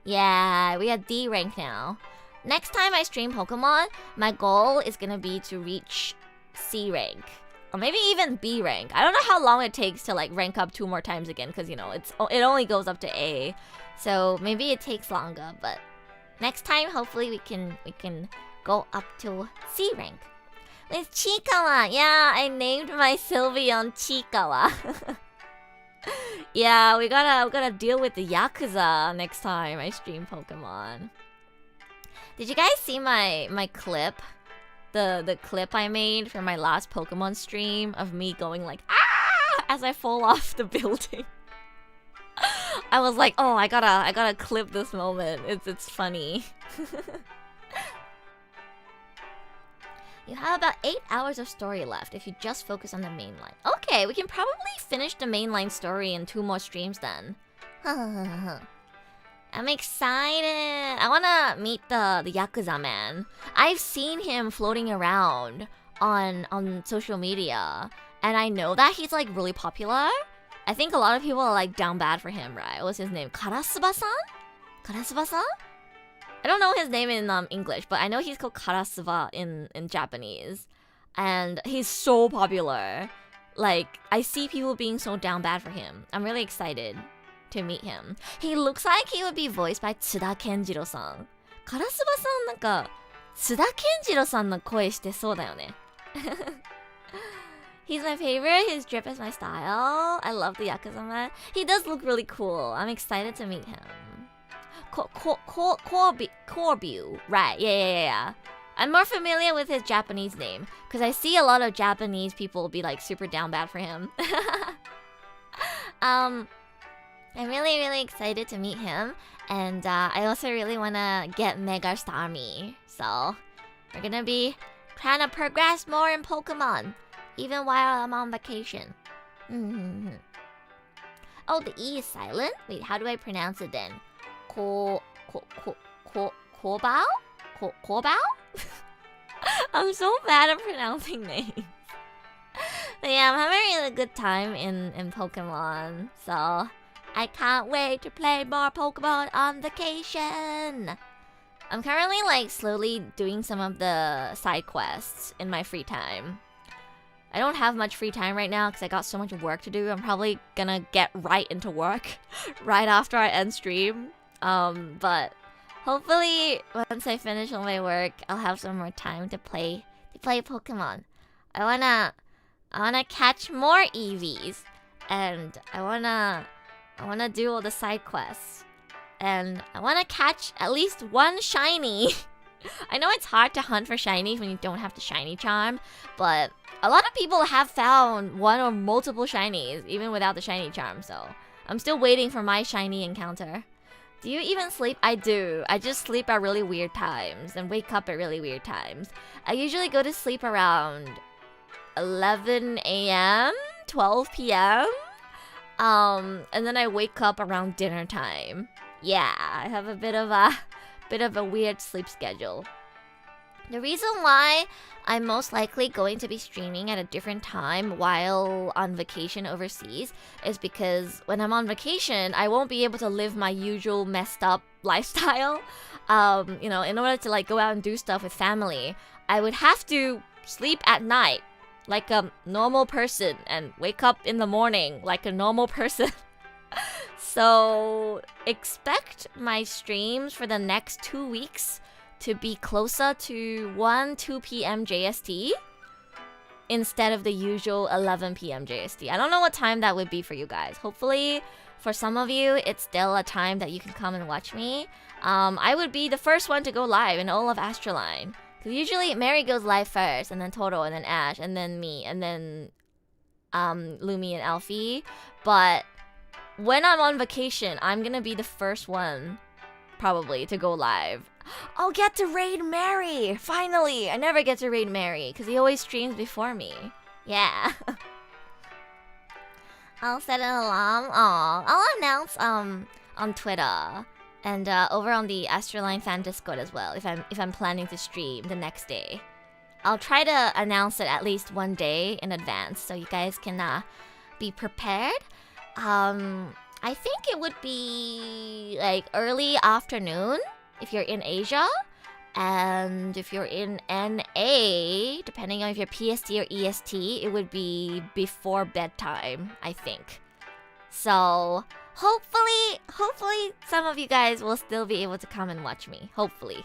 Yeah, we are D rank now. Next time I stream Pokemon, my goal is gonna be to reach C rank. Or maybe even B rank. I don't know how long it takes to like rank up 2 more times again, because it only goes up to A. So maybe it takes longer, but next time hopefully we can go up to C rank. With Chikawa. Yeah, I named my Sylveon Chikawa. Yeah, we gotta deal with the Yakuza next time I stream Pokemon. Did you guys see my clip? The clip I made for my last Pokemon stream of me going like ah as I fall off the building. I was like, oh, I gotta clip this moment. It's funny. You have about 8 hours of story left if you just focus on the main line. Okay, we can probably finish the mainline story in 2 more streams then. I'm excited. I wanna meet the Yakuza man. I've seen him floating around on social media, and I know that he's like really popular. I think a lot of people are like down bad for him, right? What's his name? Karasuba-san? Karasuba-san? I don't know his name in English, but I know he's called Karasuba in Japanese. And he's so popular. Like, I see people being so down bad for him. I'm really excited to meet him. He looks like he would be voiced by Tsuda Kenjiro-san. Karasuba-san なんか Tsuda Kenjiro-san の声してそうだよね。He's my favorite. His drip is my style. I love the Yakuza man. He does look really cool. I'm excited to meet him. Corbu. Right. Yeah. I'm more familiar with his Japanese name because I see a lot of Japanese people be like super down bad for him. I'm really, really excited to meet him. And I also really want to get Mega Starmie. So we're going to be trying to progress more in Pokemon, even while I'm on vacation. Oh, the E is silent? Wait, how do I pronounce it then? Kobao? I'm so bad at pronouncing names. But yeah, I'm having a really good time in Pokemon. So I can't wait to play more Pokemon on vacation. I'm currently like slowly doing some of the side quests in my free time. I don't have much free time right now because I got so much work to do. I'm probably gonna get right into work right after I end stream. But hopefully once I finish all my work, I'll have some more time to play Pokemon. I wanna catch more EVs, and I wanna do all the side quests, and I wanna catch at least one shiny. I know it's hard to hunt for shinies when you don't have the shiny charm, but a lot of people have found one or multiple shinies even without the shiny charm, so I'm still waiting for my shiny encounter. Do you even sleep? I do. I just sleep at really weird times and wake up at really weird times. I usually go to sleep around 11 a.m., 12 p.m. And then I wake up around dinner time. Yeah, I have a bit of a weird sleep schedule. The reason why I'm most likely going to be streaming at a different time while on vacation overseas is because when I'm on vacation, I won't be able to live my usual messed up lifestyle. In order to like go out and do stuff with family, I would have to sleep at night like a normal person and wake up in the morning like a normal person. So expect my streams for the next 2 weeks to be closer to 2 p.m. JST instead of the usual 11 p.m. JST. I don't know what time that would be for you guys. Hopefully, for some of you, it's still a time that you can come and watch me. I would be the first one to go live in all of ASTRALINE. Because usually Mary goes live first, and then Toro, and then Ash, and then me, and then Lumi and Alfie. But when I'm on vacation, I'm gonna be the first one, probably, to go live. I'll get to raid Mary! Finally! I never get to raid Mary, because he always streams before me. Yeah. I'll set an alarm. I'll announce on Twitter and over on the ASTRALINE fan Discord as well if I'm planning to stream the next day. I'll try to announce it at least one day in advance so you guys can be prepared. I think it would be like early afternoon if you're in Asia, and if you're in NA, depending on if you're PST or EST, it would be before bedtime, I think. So hopefully some of you guys will still be able to come and watch me. Hopefully.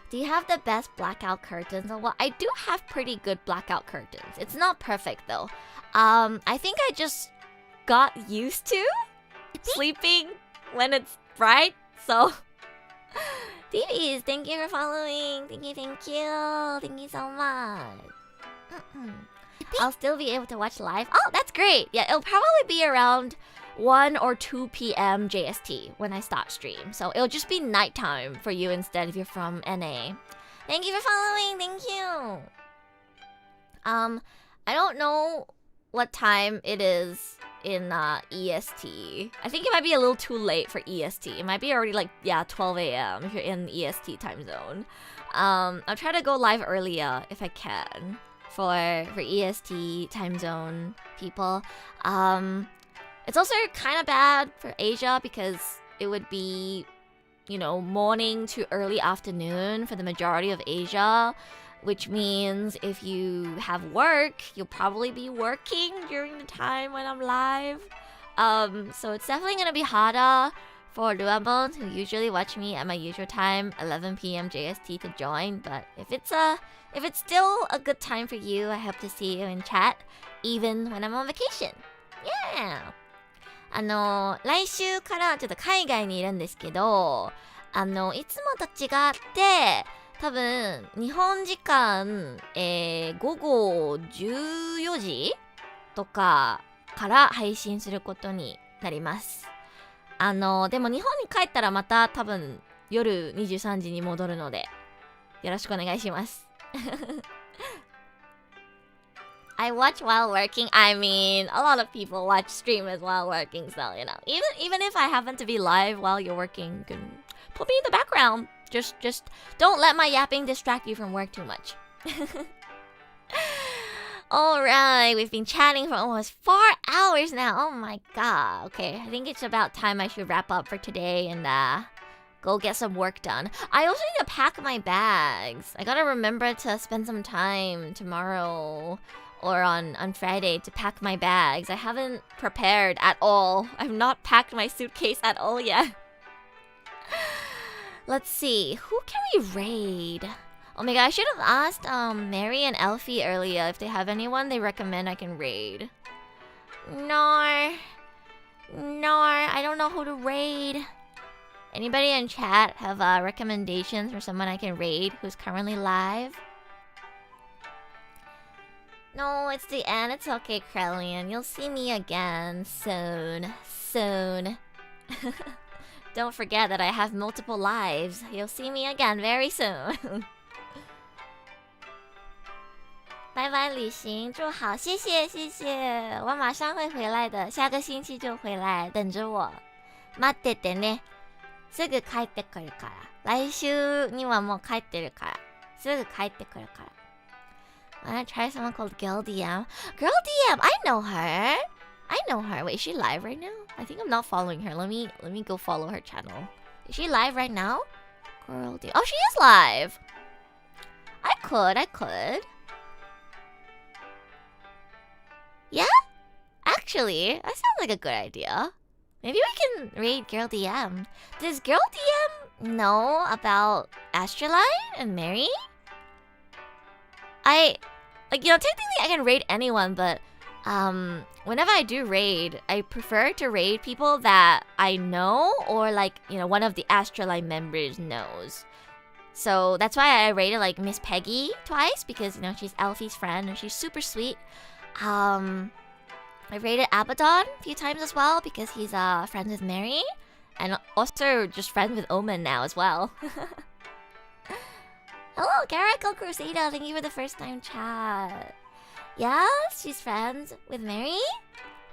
Do you have the best blackout curtains? Well, I do have pretty good blackout curtains. It's not perfect though. I think I just got used to sleeping when it's bright, so DBs, thank you for following. Thank you so much. I'll still be able to watch live. Oh, that's great. Yeah, it'll probably be around 1 or 2 p.m. JST when I start stream, so it'll just be nighttime for you instead if you're from NA. Thank you for following. Thank you. I don't know what time it is in EST. I think it might be a little too late for EST. It might be already like 12 a.m. if you're in EST time zone. I'll try to go live earlier if I can for EST time zone people. It's also kind of bad for Asia because it would be, morning to early afternoon for the majority of Asia, which means if you have work, you'll probably be working during the time when I'm live. So it's definitely gonna be harder for Luamon, who usually watch me at my usual time, 11 p.m. JST, to join. But if it's still a good time for you, I hope to see you in chat, even when I'm on vacation. Yeah. 来週からちょっと海外にいるんですけど、いつもと違って、多分日本時間、午後14時とかから配信することになります。でも日本に帰ったらまた多分夜23時に戻るのでよろしくお願いします。I watch while working. I mean, a lot of people watch streamers while working, so even if I happen to be live while you're working, you can put me in the background. Just don't let my yapping distract you from work too much. Alright, we've been chatting for almost 4 hours now. Oh my god. Okay, I think it's about time I should wrap up for today and go get some work done. I also need to pack my bags. I gotta remember to spend some time tomorrow or on Friday to pack my bags. I haven't prepared at all. I've not packed my suitcase at all yet. Let's see, who can we raid? Oh my god, I should have asked Mary and Elfie earlier if they have anyone they recommend I can raid. No, I don't know who to raid. Anybody in chat have recommendations for someone I can raid who's currently live? No, it's the end. It's okay, Krellian. You'll see me again soon. Don't forget that I have multiple lives. You'll see me again very soon. 拜拜旅行，祝好，谢谢，我马上会回来的，下个星期就回来，等着我。待っててね。すぐ帰ってくるから。来週にはもう帰ってるから。すぐ帰ってくるから。I'm gonna try someone called Girl DM. Girl DM, I know her. Wait, is she live right now? I think I'm not following her. Let me go follow her channel. Is she live right now? Girl DM. Oh, she is live. I could. Yeah? Actually, that sounds like a good idea. Maybe we can raid Girl DM. Does Girl DM know about ASTRALINE and Mary? Technically I can raid anyone, but whenever I do raid, I prefer to raid people that I know or one of the ASTRALINE members knows. So that's why I raided Miss Peggy twice because she's Alfie's friend and she's super sweet. I raided Abaddon a few times as well because he's friends with Mary and also just friends with OMEN now as well. Hello, Caracal Crusader. Thank you for the first time chat. Yeah, she's friends with Mary.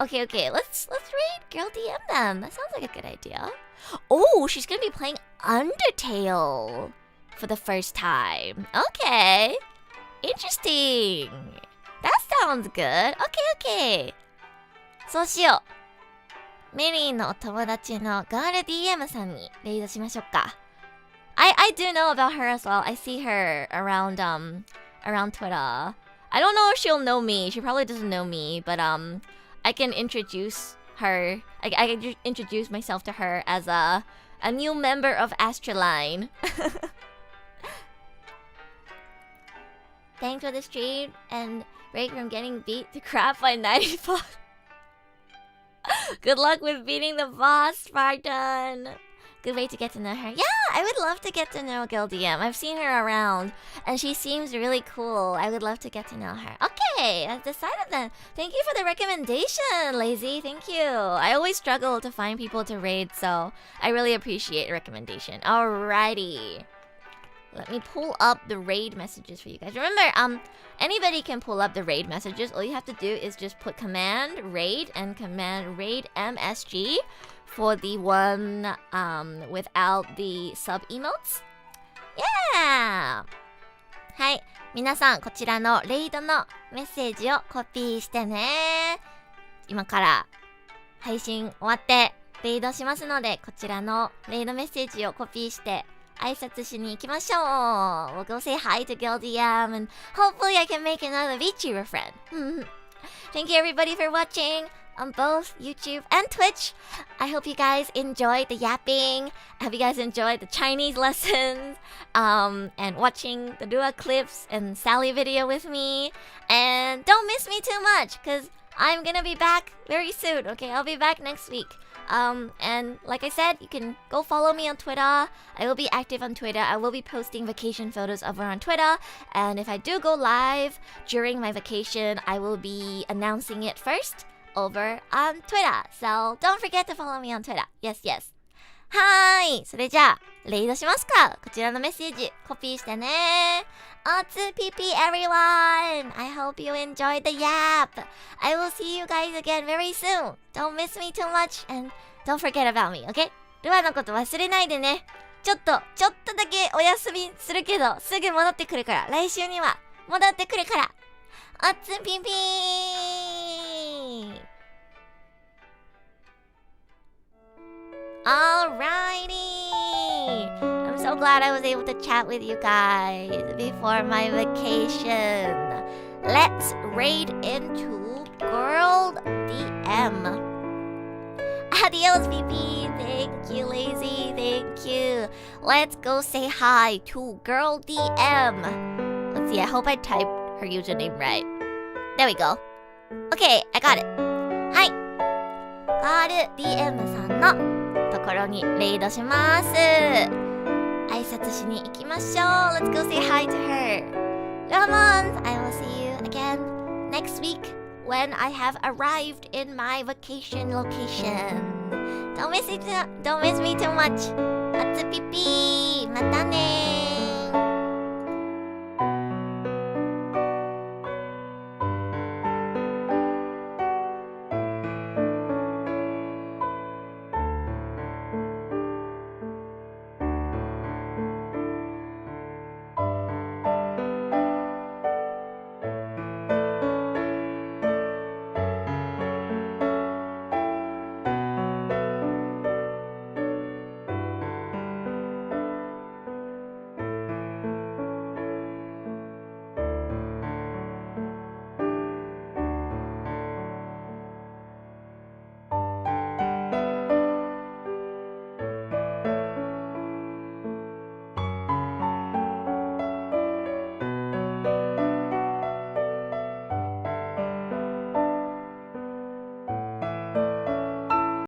Okay. Let's raid Girl DM them. That sounds like a good idea. Oh, she's gonna be playing Undertale for the first time. Okay, interesting. That sounds good. Okay. そうしよう。メリーの友達のガール DM さんにレイドしましょうか。I do know about her as well. I see her around Twitter. I don't know if she'll know me. She probably doesn't know me, but I can introduce her. I can introduce myself to her as a new member of ASTRALINE. Thanks for the stream and break from getting beat to crap by 95. Good luck with beating the boss, Spartan. Good way to get to know her. Yeah, I would love to get to know Girl DM. I've seen her around, and she seems really cool. I would love to get to know her. Okay, I've decided then. Thank you for the recommendation, Lazy. Thank you. I always struggle to find people to raid, so I really appreciate the recommendation. Alrighty. Let me pull up the raid messages for you guys. Remember, anybody can pull up the raid messages. All you have to do is just put command raid and command raid MSG for the one without the sub emotes. Yeah! はい。皆さん、こちらのレイドのメッセージをコピーしてね。今から配信終わってレイドしますので、こちらのレイドメッセージをコピーして挨拶しに行きましょう。We'll go say hi to Girl DM and hopefully I can make another VTuber friend. Thank you everybody for watching on both YouTube and Twitch. I hope you guys enjoyed the yapping. I hope you guys enjoyed the Chinese lessons and watching the Rua clips and Sally video with me. And don't miss me too much because I'm gonna be back very soon. Okay, I'll be back next week. And like I said, you can go follow me on Twitter. I will be active on Twitter. I will be posting vacation photos over on Twitter. And if I do go live during my vacation, I will be announcing it first over on Twitter. So don't forget to follow me on Twitter. Yes, yes. はーい。それじゃあ、レイドしますか。こちらのメッセージ、コピーしてね。Otsupipi everyone! I hope you enjoyed the yap. I will see you guys again very soon. Don't miss me too much and don't forget about me, okay? ルアのこと忘れないでね。ちょっとだけお休みするけど、すぐ戻ってくるから。来週には戻ってくるから。Otsupipi! Alrighty! I'm so glad I was able to chat with you guys before my vacation. Let's raid into Girl DM. Adios, VP. Thank you, Lazy. Thank you. Let's go say hi to Girl DM. Let's see, I hope I typed her username right. There we go. Okay, I got it. Hi. Girl DM さんのところにレイドします。挨拶しに行きましょう。Let's go say hi to her. Ramon, I will see you again next week when I have arrived in my vacation location. Don't miss me too much. あつぴぴー。またね